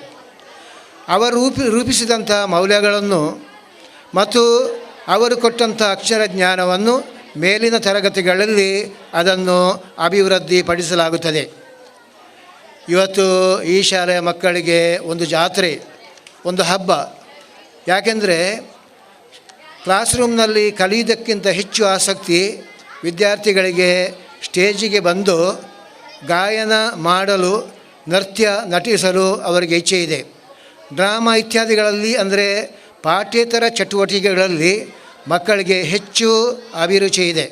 ಅವರು ರೂಪಿಸಿದಂಥ ಮೌಲ್ಯಗಳನ್ನು ಮತ್ತು ಅವರು ಕೊಟ್ಟಂಥ ಅಕ್ಷರ ಜ್ಞಾನವನ್ನು ಮೇಲಿನ ತರಗತಿಗಳಲ್ಲಿ ಅದನ್ನು ಅಭಿವೃದ್ಧಿಪಡಿಸಲಾಗುತ್ತದೆ. ಇವತ್ತು ಈ ಶಾಲೆಯ ಮಕ್ಕಳಿಗೆ ಒಂದು ಜಾತ್ರೆ, ಒಂದು ಹಬ್ಬ. ಯಾಕೆಂದರೆ ಕ್ಲಾಸ್ ರೂಮ್ನಲ್ಲಿ ಕಲಿಯುವುದಕ್ಕಿಂತ ಹೆಚ್ಚು ಆಸಕ್ತಿ ವಿದ್ಯಾರ್ಥಿಗಳಿಗೆ ಸ್ಟೇಜಿಗೆ ಬಂದು ಗಾಯನ ಮಾಡಲು, ನಟಿಸಲು ಅವರಿಗೆ ಇಚ್ಛೆ ಇದೆ. ಡ್ರಾಮಾ ಇತ್ಯಾದಿಗಳಲ್ಲಿ ಅಂದರೆ ಪಾಠ್ಯೇತರ ಚಟುವಟಿಕೆಗಳಲ್ಲಿ ಮಕ್ಕಳಿಗೆ ಹೆಚ್ಚು ಅಭಿರುಚಿ ಇದೆ.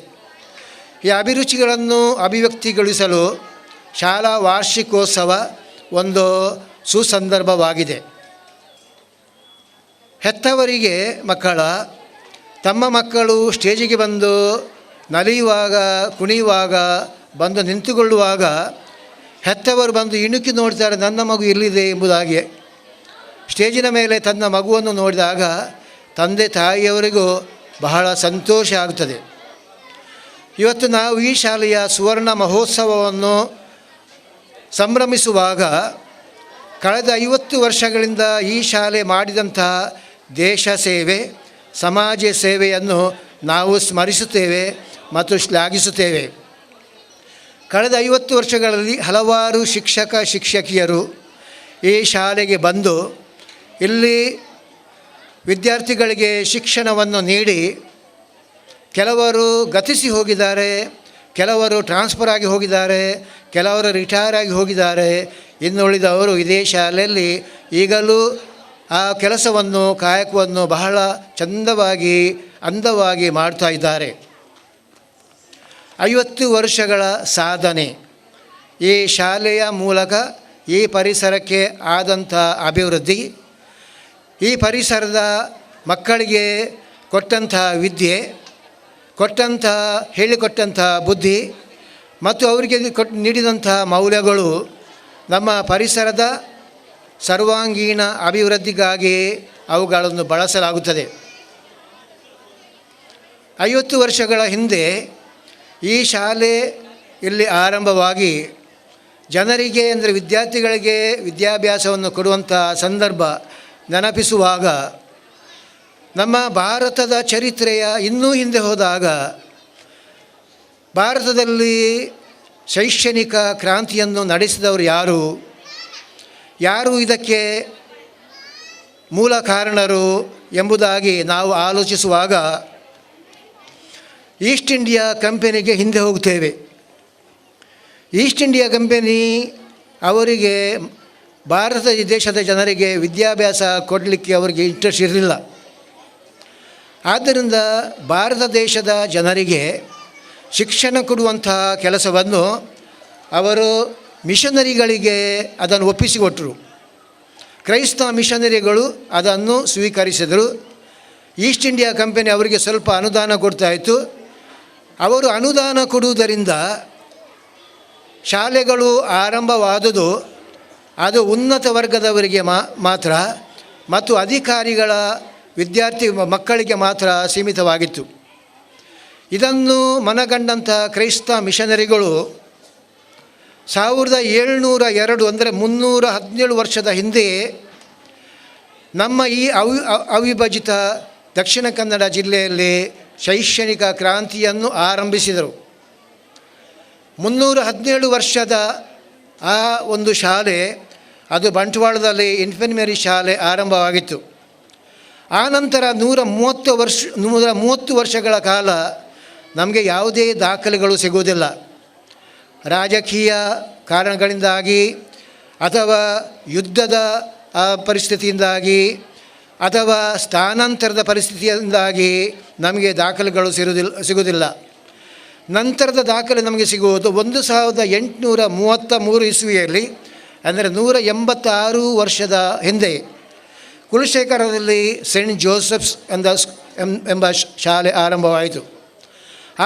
ಈ ಅಭಿರುಚಿಗಳನ್ನು ಅಭಿವ್ಯಕ್ತಿಗೊಳಿಸಲು ಶಾಲಾ ವಾರ್ಷಿಕೋತ್ಸವ ಒಂದು ಸುಸಂದರ್ಭವಾಗಿದೆ. ಹೆತ್ತವರಿಗೆ ತಮ್ಮ ಮಕ್ಕಳು ಸ್ಟೇಜಿಗೆ ಬಂದು ನಲಿಯುವಾಗ, ಕುಣಿಯುವಾಗ, ಬಂದು ನಿಂತುಕೊಳ್ಳುವಾಗ ಹೆತ್ತವರು ಬಂದು ಇಣುಕಿ ನೋಡ್ತಾರೆ, ನನ್ನ ಮಗು ಎಲ್ಲಿದೆ ಎಂಬುದಾಗಿ. ಸ್ಟೇಜಿನ ಮೇಲೆ ತನ್ನ ಮಗುವನ್ನು ನೋಡಿದಾಗ ತಂದೆ ತಾಯಿಯವರಿಗೂ ಬಹಳ ಸಂತೋಷ ಆಗುತ್ತದೆ. ಇವತ್ತು ನಾವು ಈ ಶಾಲೆಯ ಸುವರ್ಣ ಮಹೋತ್ಸವವನ್ನು ಸಂಭ್ರಮಿಸುವಾಗ ಕಳೆದ 50 ವರ್ಷಗಳಿಂದ ಈ ಶಾಲೆ ಮಾಡಿದಂತಹ ದೇಶ ಸೇವೆ, ಸಮಾಜ ಸೇವೆಯನ್ನು ನಾವು ಸ್ಮರಿಸುತ್ತೇವೆ ಮತ್ತು ಶ್ಲಾಘಿಸುತ್ತೇವೆ. ಕಳೆದ 50 ವರ್ಷಗಳಲ್ಲಿ ಹಲವಾರು ಶಿಕ್ಷಕಿಯರು ಈ ಶಾಲೆಗೆ ಬಂದು ಇಲ್ಲಿ ವಿದ್ಯಾರ್ಥಿಗಳಿಗೆ ಶಿಕ್ಷಣವನ್ನು ನೀಡಿ ಕೆಲವರು ಗತಿಸಿ ಹೋಗಿದ್ದಾರೆ, ಕೆಲವರು ಟ್ರಾನ್ಸ್ಫರ್ ಆಗಿ ಹೋಗಿದ್ದಾರೆ, ಕೆಲವರು ರಿಟೈರ್ ಆಗಿ ಹೋಗಿದ್ದಾರೆ. ಇನ್ನುಳಿದವರು ಇದೇ ಶಾಲೆಯಲ್ಲಿ ಈಗಲೂ ಆ ಕೆಲಸವನ್ನು, ಕಾಯಕವನ್ನು ಬಹಳ ಚಂದವಾಗಿ, ಅಂದವಾಗಿ ಮಾಡ್ತಾ ಇದ್ದಾರೆ. 50 ವರ್ಷಗಳ ಸಾಧನೆ, ಈ ಶಾಲೆಯ ಮೂಲಕ ಈ ಪರಿಸರಕ್ಕೆ ಆದಂಥ ಅಭಿವೃದ್ಧಿ, ಈ ಪರಿಸರದ ಮಕ್ಕಳಿಗೆ ಕೊಟ್ಟಂಥ ವಿದ್ಯೆ, ಹೇಳಿಕೊಟ್ಟಂಥ ಬುದ್ಧಿ ಮತ್ತು ಅವರಿಗೆ ನೀಡಿದಂಥ ಮೌಲ್ಯಗಳು ನಮ್ಮ ಪರಿಸರದ ಸರ್ವಾಂಗೀಣ ಅಭಿವೃದ್ಧಿಗಾಗಿ ಅವುಗಳನ್ನು ಬಳಸಲಾಗುತ್ತದೆ. 50 ವರ್ಷಗಳ ಹಿಂದೆ ಈ ಶಾಲೆ ಇಲ್ಲಿ ಆರಂಭವಾಗಿ ಜನರಿಗೆ ಅಂದರೆ ವಿದ್ಯಾರ್ಥಿಗಳಿಗೆ ವಿದ್ಯಾಭ್ಯಾಸವನ್ನು ಕೊಡುವಂಥ ಸಂದರ್ಭ ನೆನಪಿಸುವಾಗ ನಮ್ಮ ಭಾರತದ ಚರಿತ್ರೆಯ ಇನ್ನೂ ಹಿಂದೆ ಹೋದಾಗ ಭಾರತದಲ್ಲಿ ಶೈಕ್ಷಣಿಕ ಕ್ರಾಂತಿಯನ್ನು ನಡೆಸಿದವರು ಯಾರು ಇದಕ್ಕೆ ಮೂಲ ಕಾರಣರು ಎಂಬುದಾಗಿ ನಾವು ಆಲೋಚಿಸುವಾಗ ಈಸ್ಟ್ ಇಂಡಿಯಾ ಕಂಪನಿಗೆ ಹಿಂದೆ ಹೋಗುತ್ತೇವೆ. ಈಸ್ಟ್ ಇಂಡಿಯಾ ಕಂಪನಿ ಅವರಿಗೆ ಭಾರತ ದೇಶದ ಜನರಿಗೆ ವಿದ್ಯಾಭ್ಯಾಸ ಕೊಡಲಿಕ್ಕೆ ಅವರಿಗೆ ಇಂಟ್ರೆಸ್ಟ್ ಇರಲಿಲ್ಲ. ಆದ್ದರಿಂದ ಭಾರತ ದೇಶದ ಜನರಿಗೆ ಶಿಕ್ಷಣ ಕೊಡುವಂತಹ ಕೆಲಸವನ್ನು ಅವರು ಮಿಷನರಿಗಳಿಗೆ ಅದನ್ನು ಒಪ್ಪಿಸಿಕೊಟ್ಟರು. ಕ್ರೈಸ್ತ ಮಿಷನರಿಗಳು ಅದನ್ನು ಸ್ವೀಕರಿಸಿದರು. ಈಸ್ಟ್ ಇಂಡಿಯಾ ಕಂಪನಿ ಅವರಿಗೆ ಸ್ವಲ್ಪ ಅನುದಾನ ಕೊಡ್ತಾಯಿತ್ತು. ಅವರು ಅನುದಾನ ಕೊಡುವುದರಿಂದ ಶಾಲೆಗಳು ಆರಂಭವಾದುದು ಅದು ಉನ್ನತ ವರ್ಗದವರಿಗೆ ಮಾತ್ರ ಮತ್ತು ಅಧಿಕಾರಿಗಳ ವಿದ್ಯಾರ್ಥಿ ಮಕ್ಕಳಿಗೆ ಮಾತ್ರ ಸೀಮಿತವಾಗಿತ್ತು. ಇದನ್ನು ಮನಗಂಡಂಥ ಕ್ರೈಸ್ತ ಮಿಷನರಿಗಳು 1702 ಅಂದರೆ 317 ವರ್ಷದ ಹಿಂದೆಯೇ ನಮ್ಮ ಈ ಅವಿಭಜಿತ ದಕ್ಷಿಣ ಕನ್ನಡ ಜಿಲ್ಲೆಯಲ್ಲಿ ಶೈಕ್ಷಣಿಕ ಕ್ರಾಂತಿಯನ್ನು ಆರಂಭಿಸಿದರು. 317 ವರ್ಷದ ಆ ಒಂದು ಶಾಲೆ ಅದು ಬಂಟ್ವಾಳದಲ್ಲಿ ಇನ್ಫರ್ಮರಿ ಶಾಲೆ ಆರಂಭವಾಗಿತ್ತು. ಆನಂತರ 130 ವರ್ಷಗಳ ಕಾಲ ನಮಗೆ ಯಾವುದೇ ದಾಖಲೆಗಳು ಸಿಗುವುದಿಲ್ಲ. ರಾಜಕೀಯ ಕಾರಣಗಳಿಂದಾಗಿ ಅಥವಾ ಯುದ್ಧದ ಪರಿಸ್ಥಿತಿಯಿಂದಾಗಿ ಅಥವಾ ಸ್ಥಾನಾಂತರದ ಪರಿಸ್ಥಿತಿಯಿಂದಾಗಿ ನಮಗೆ ದಾಖಲೆಗಳು ಸಿಗುವುದಿಲ್ಲ. ನಂತರದ ದಾಖಲೆ ನಮಗೆ ಸಿಗುವುದು 1833 ಇಸ್ವಿಯಲ್ಲಿ, ಅಂದರೆ 186 ವರ್ಷದ ಹಿಂದೆ ಕುಲಶೇಖರದಲ್ಲಿ ಸೆಂಟ್ ಜೋಸೆಫ್ಸ್ ಎಂಬ ಶಾಲೆ ಆರಂಭವಾಯಿತು.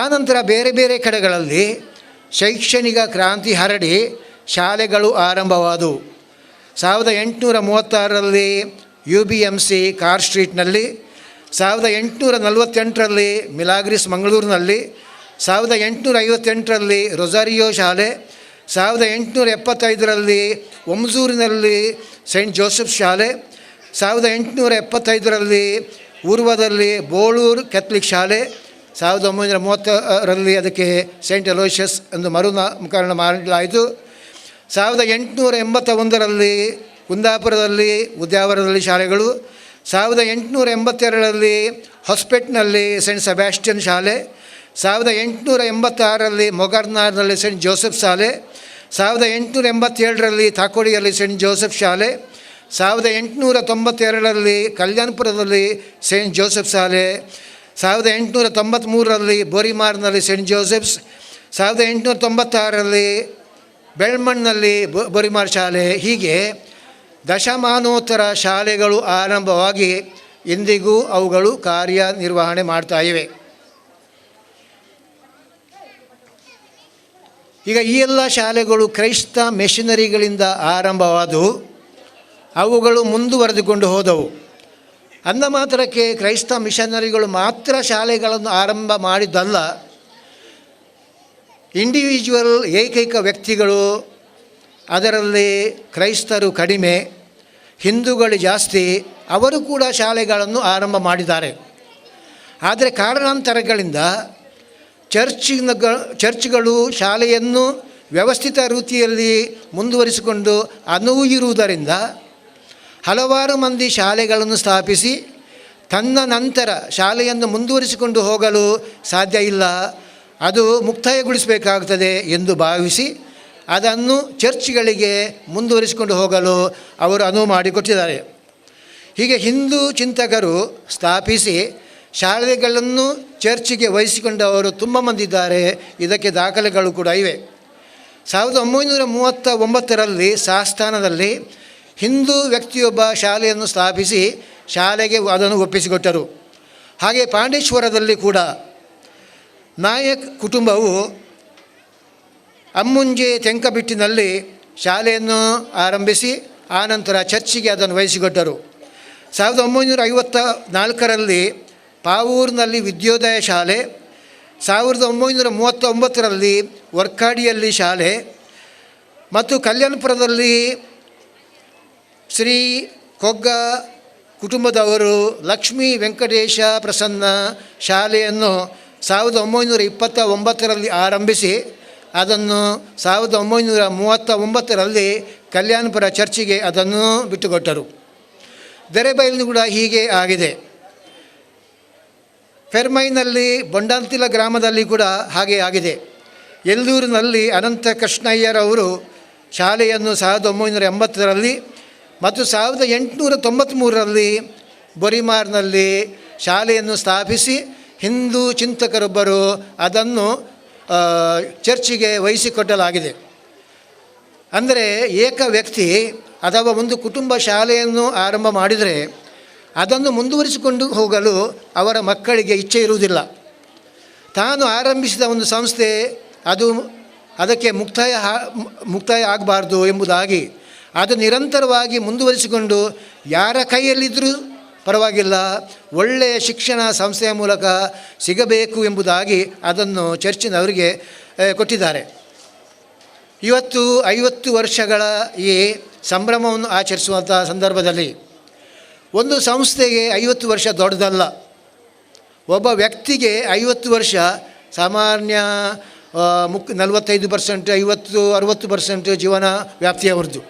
ಆನಂತರ ಬೇರೆ ಬೇರೆ ಕಡೆಗಳಲ್ಲಿ ಶೈಕ್ಷಣಿಕ ಕ್ರಾಂತಿ ಹರಡಿ ಶಾಲೆಗಳು ಆರಂಭವಾದವು. 1836ರಲ್ಲಿ UBMC ಕಾರ್ ಸ್ಟ್ರೀಟ್ನಲ್ಲಿ, 1848ರಲ್ಲಿ ಮಿಲಾಗ್ರಿಸ್ ಮಂಗಳೂರಿನಲ್ಲಿ, 1858ರಲ್ಲಿ ರೊಸಾರಿಯೋ ಶಾಲೆ, 1875ರಲ್ಲಿ ಒಮ್ಸೂರಿನಲ್ಲಿ ಸೆಂಟ್ ಜೋಸೆಫ್ ಶಾಲೆ, 1875ರಲ್ಲಿ ಊರ್ವದಲ್ಲಿ ಬೋಳೂರು ಕ್ಯಾಥಲಿಕ್ ಶಾಲೆ, 1930ರಲ್ಲಿ ಅದಕ್ಕೆ ಸೆಂಟ್ ಅಲೋಷಿಯಸ್ ಎಂದು ಮರುನಾಮಕರಣ ಮಾಡಲಾಯಿತು. 1881ರಲ್ಲಿ ಕುಂದಾಪುರದಲ್ಲಿ ಉದ್ಯಾವರದಲ್ಲಿ ಶಾಲೆಗಳು, 1882ರಲ್ಲಿ ಹೊಸ್ಪೆಟ್ನಲ್ಲಿ ಸೆಂಟ್ ಸೆಬ್ಯಾಸ್ಟಿಯನ್ ಶಾಲೆ, 1886ರಲ್ಲಿ ಮೊಗರ್ನಾರ್ನಲ್ಲಿ ಸೆಂಟ್ ಜೋಸೆಫ್ ಶಾಲೆ, 1887ರಲ್ಲಿ ತಾಕೋಡಿಯಲ್ಲಿ ಸೆಂಟ್ ಜೋಸೆಫ್ ಶಾಲೆ, 1892ರಲ್ಲಿ ಕಲ್ಯಾಣಪುರದಲ್ಲಿ ಸೆಂಟ್ ಜೋಸೆಫ್ ಶಾಲೆ, 1893ರಲ್ಲಿ ಬೋರಿಮಾರ್ನಲ್ಲಿ ಸೆಂಟ್ ಜೋಸೆಫ್ಸ್, 1896ರಲ್ಲಿ ಬೆಳ್ಮಣ್ನಲ್ಲಿ ಬೋರಿಮಾರ್ ಶಾಲೆ. ಹೀಗೆ ದಶಮಾನೋತ್ತರ ಶಾಲೆಗಳು ಆರಂಭವಾಗಿ ಇಂದಿಗೂ ಅವುಗಳು ಕಾರ್ಯನಿರ್ವಹಣೆ ಮಾಡ್ತಾ ಇವೆ. ಈಗ ಈ ಎಲ್ಲ ಶಾಲೆಗಳು ಕ್ರೈಸ್ತ ಮಿಷನರಿಗಳಿಂದ ಆರಂಭವಾದವು, ಅವುಗಳು ಮುಂದುವರೆದುಕೊಂಡು ಹೋದವು. ಅಂದ ಮಾತ್ರಕ್ಕೆ ಕ್ರೈಸ್ತ ಮಿಷನರಿಗಳು ಮಾತ್ರ ಶಾಲೆಗಳನ್ನು ಆರಂಭ ಮಾಡಿದ್ದಲ್ಲ, ಇಂಡಿವಿಜುವಲ್ ಏಕೈಕ ವ್ಯಕ್ತಿಗಳು, ಅದರಲ್ಲಿ ಕ್ರೈಸ್ತರು ಕಡಿಮೆ, ಹಿಂದೂಗಳು ಜಾಸ್ತಿ, ಅವರು ಕೂಡ ಶಾಲೆಗಳನ್ನು ಆರಂಭ ಮಾಡಿದ್ದಾರೆ. ಆದರೆ ಕಾರಣಾಂತರಗಳಿಂದ ಚರ್ಚ್ಗಳು ಶಾಲೆಯನ್ನು ವ್ಯವಸ್ಥಿತ ರೀತಿಯಲ್ಲಿ ಮುಂದುವರಿಸಿಕೊಂಡು ಅನುವು ಇರುವುದರಿಂದ ಹಲವಾರು ಮಂದಿ ಶಾಲೆಗಳನ್ನು ಸ್ಥಾಪಿಸಿ ತನ್ನ ನಂತರ ಶಾಲೆಯನ್ನು ಮುಂದುವರಿಸಿಕೊಂಡು ಹೋಗಲು ಸಾಧ್ಯ ಇಲ್ಲ, ಅದು ಮುಕ್ತಾಯಗೊಳಿಸಬೇಕಾಗುತ್ತದೆ ಎಂದು ಭಾವಿಸಿ ಅದನ್ನು ಚರ್ಚ್ಗಳಿಗೆ ಮುಂದುವರಿಸಿಕೊಂಡು ಹೋಗಲು ಅವರು ಅನುವು ಮಾಡಿಕೊಟ್ಟಿದ್ದಾರೆ. ಹೀಗೆ ಹಿಂದೂ ಚಿಂತಕರು ಸ್ಥಾಪಿಸಿ ಶಾಲೆಗಳನ್ನು ಚರ್ಚಿಗೆ ವಹಿಸಿಕೊಂಡವರು ತುಂಬ ಮಂದಿ ಇದ್ದಾರೆ. ಇದಕ್ಕೆ ದಾಖಲೆಗಳು ಕೂಡ ಇವೆ. 1939ರಲ್ಲಿ ಸಾಸ್ಥಾನದಲ್ಲಿ ಹಿಂದೂ ವ್ಯಕ್ತಿಯೊಬ್ಬ ಶಾಲೆಯನ್ನು ಸ್ಥಾಪಿಸಿ ಶಾಲೆಗೆ ಅದನ್ನು ಒಪ್ಪಿಸಿಕೊಟ್ಟರು. ಹಾಗೆ ಪಾಂಡೇಶ್ವರದಲ್ಲಿ ಕೂಡ ನಾಯಕ್ ಕುಟುಂಬವು ಅಮ್ಮುಂಜೆ ತೆಂಕಬಿಟ್ಟಿನಲ್ಲಿ ಶಾಲೆಯನ್ನು ಆರಂಭಿಸಿ ಆನಂತರ ಚರ್ಚಿಗೆ ಅದನ್ನು ವಹಿಸಿಕೊಟ್ಟರು. 1954ರಲ್ಲಿ ಪಾವೂರಿನಲ್ಲಿ ವಿದ್ಯೋದಯ ಶಾಲೆ, 1939ರಲ್ಲಿ ವರ್ಕಾಡಿಯಲ್ಲಿ ಶಾಲೆ ಮತ್ತು ಕಲ್ಯಾಣಪುರದಲ್ಲಿ ಶ್ರೀ ಕೊಗ್ಗ ಕುಟುಂಬದವರು ಲಕ್ಷ್ಮೀ ವೆಂಕಟೇಶ ಪ್ರಸನ್ನ ಶಾಲೆಯನ್ನು 1929ರಲ್ಲಿ ಆರಂಭಿಸಿ ಅದನ್ನು 1939ರಲ್ಲಿ ಕಲ್ಯಾಣಪುರ ಚರ್ಚಿಗೆ ಅದನ್ನು ಬಿಟ್ಟುಕೊಟ್ಟರು. ದೆರೆಬೈಲು ಕೂಡ ಹೀಗೆ ಆಗಿದೆ. ಫೆರ್ಮೈನಲ್ಲಿ ಬೊಂಡಂತಿಲ ಗ್ರಾಮದಲ್ಲಿ ಕೂಡ ಹಾಗೆ ಆಗಿದೆ. ಎಲ್ಲೂರಿನಲ್ಲಿ ಅನಂತ ಕೃಷ್ಣಯ್ಯರವರು ಶಾಲೆಯನ್ನು 1980ರಲ್ಲಿ ಮತ್ತು 1893ರಲ್ಲಿ ಬೊರಿಮಾರ್ನಲ್ಲಿ ಶಾಲೆಯನ್ನು ಸ್ಥಾಪಿಸಿ ಹಿಂದೂ ಚಿಂತಕರೊಬ್ಬರು ಅದನ್ನು ಚರ್ಚಿಗೆ ವಹಿಸಿಕೊಟ್ಟಲಾಗಿದೆ. ಅಂದರೆ ಏಕ ವ್ಯಕ್ತಿ ಅಥವಾ ಒಂದು ಕುಟುಂಬ ಶಾಲೆಯನ್ನು ಆರಂಭ ಮಾಡಿದರೆ ಅದನ್ನು ಮುಂದುವರಿಸಿಕೊಂಡು ಹೋಗಲು ಅವರ ಮಕ್ಕಳಿಗೆ ಇಚ್ಛೆ ಇರುವುದಿಲ್ಲ. ತಾನು ಆರಂಭಿಸಿದ ಒಂದು ಸಂಸ್ಥೆ ಅದಕ್ಕೆ ಮುಕ್ತಾಯ ಆಗಬಾರ್ದು ಎಂಬುದಾಗಿ ಅದು ನಿರಂತರವಾಗಿ ಮುಂದುವರಿಸಿಕೊಂಡು ಯಾರ ಕೈಯಲ್ಲಿದ್ದರೂ ಪರವಾಗಿಲ್ಲ, ಒಳ್ಳೆಯ ಶಿಕ್ಷಣ ಸಂಸ್ಥೆಯ ಮೂಲಕ ಸಿಗಬೇಕು ಎಂಬುದಾಗಿ ಅದನ್ನು ಚರ್ಚಿನವರಿಗೆ ಕೊಟ್ಟಿದ್ದಾರೆ. ಇವತ್ತು 50 ವರ್ಷಗಳ ಈ ಸಂಭ್ರಮವನ್ನು ಆಚರಿಸುವಂಥ ಸಂದರ್ಭದಲ್ಲಿ ಒಂದು ಸಂಸ್ಥೆಗೆ 50 ವರ್ಷ ದೊಡ್ಡದಲ್ಲ. ಒಬ್ಬ ವ್ಯಕ್ತಿಗೆ 50 ವರ್ಷ ಸಾಮಾನ್ಯ 45%, 50-60% ಜೀವನ ವ್ಯಾಪ್ತಿಯವರದ್ದು.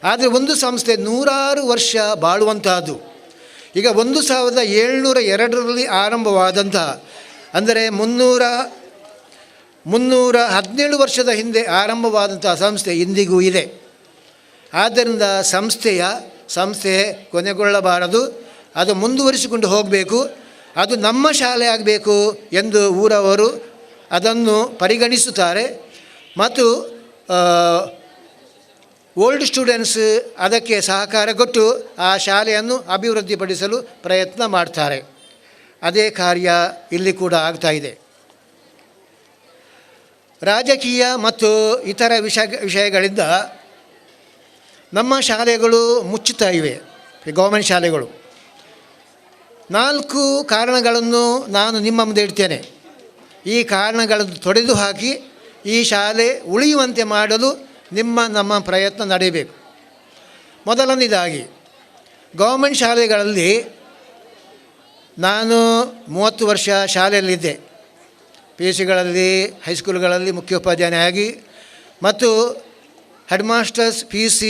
ಆದರೆ ಒಂದು ಸಂಸ್ಥೆ 100 ವರ್ಷ ಬಾಳುವಂತಹದ್ದು. ಈಗ 1702ರಲ್ಲಿ ಆರಂಭವಾದಂತಹ, ಅಂದರೆ 317 ವರ್ಷದ ಹಿಂದೆ ಆರಂಭವಾದಂತಹ ಸಂಸ್ಥೆ ಇಂದಿಗೂ ಇದೆ. ಆದ್ದರಿಂದ ಸಂಸ್ಥೆ ಕೊನೆಗೊಳ್ಳಬಾರದು, ಅದು ಮುಂದುವರಿಸಿಕೊಂಡು ಹೋಗಬೇಕು, ಅದು ನಮ್ಮ ಶಾಲೆ ಆಗಬೇಕು ಎಂದು ಊರವರು ಅದನ್ನು ಪರಿಗಣಿಸುತ್ತಾರೆ. ಮತ್ತು ಓಲ್ಡ್ ಸ್ಟೂಡೆಂಟ್ಸ್ ಅದಕ್ಕೆ ಸಹಕಾರ ಕೊಟ್ಟು ಆ ಶಾಲೆಯನ್ನು ಅಭಿವೃದ್ಧಿಪಡಿಸಲು ಪ್ರಯತ್ನ ಮಾಡ್ತಾರೆ. ಅದೇ ಕಾರ್ಯ ಇಲ್ಲಿ ಕೂಡ ಆಗ್ತಾ ಇದೆ. ರಾಜಕೀಯ ಮತ್ತು ಇತರ ವಿಷಯಗಳಿಂದ ನಮ್ಮ ಶಾಲೆಗಳು ಮುಚ್ಚುತ್ತಾ ಇವೆ, ಗೌರ್ಮೆಂಟ್ ಶಾಲೆಗಳು. 4 ಕಾರಣಗಳನ್ನು ನಾನು ನಿಮ್ಮ ಮುಂದೆ ಇಡ್ತೇನೆ. ಈ ಕಾರಣಗಳನ್ನು ತೊಡೆದು ಹಾಕಿ ಈ ಶಾಲೆ ಉಳಿಯುವಂತೆ ಮಾಡಲು ನಮ್ಮ ಪ್ರಯತ್ನ ನಡೆಯಬೇಕು. ಮೊದಲನೇದಾಗಿ, ಗೌರ್ಮೆಂಟ್ ಶಾಲೆಗಳಲ್ಲಿ ನಾನು 30 ವರ್ಷ ಶಾಲೆಯಲ್ಲಿದ್ದೆ. PUCಗಳಲ್ಲಿ, ಹೈಸ್ಕೂಲ್ಗಳಲ್ಲಿ ಮುಖ್ಯೋಪಾಧ್ಯಾಯನಾಗಿ ಮತ್ತು ಹೆಡ್ ಮಾಸ್ಟರ್ಸ್ PUC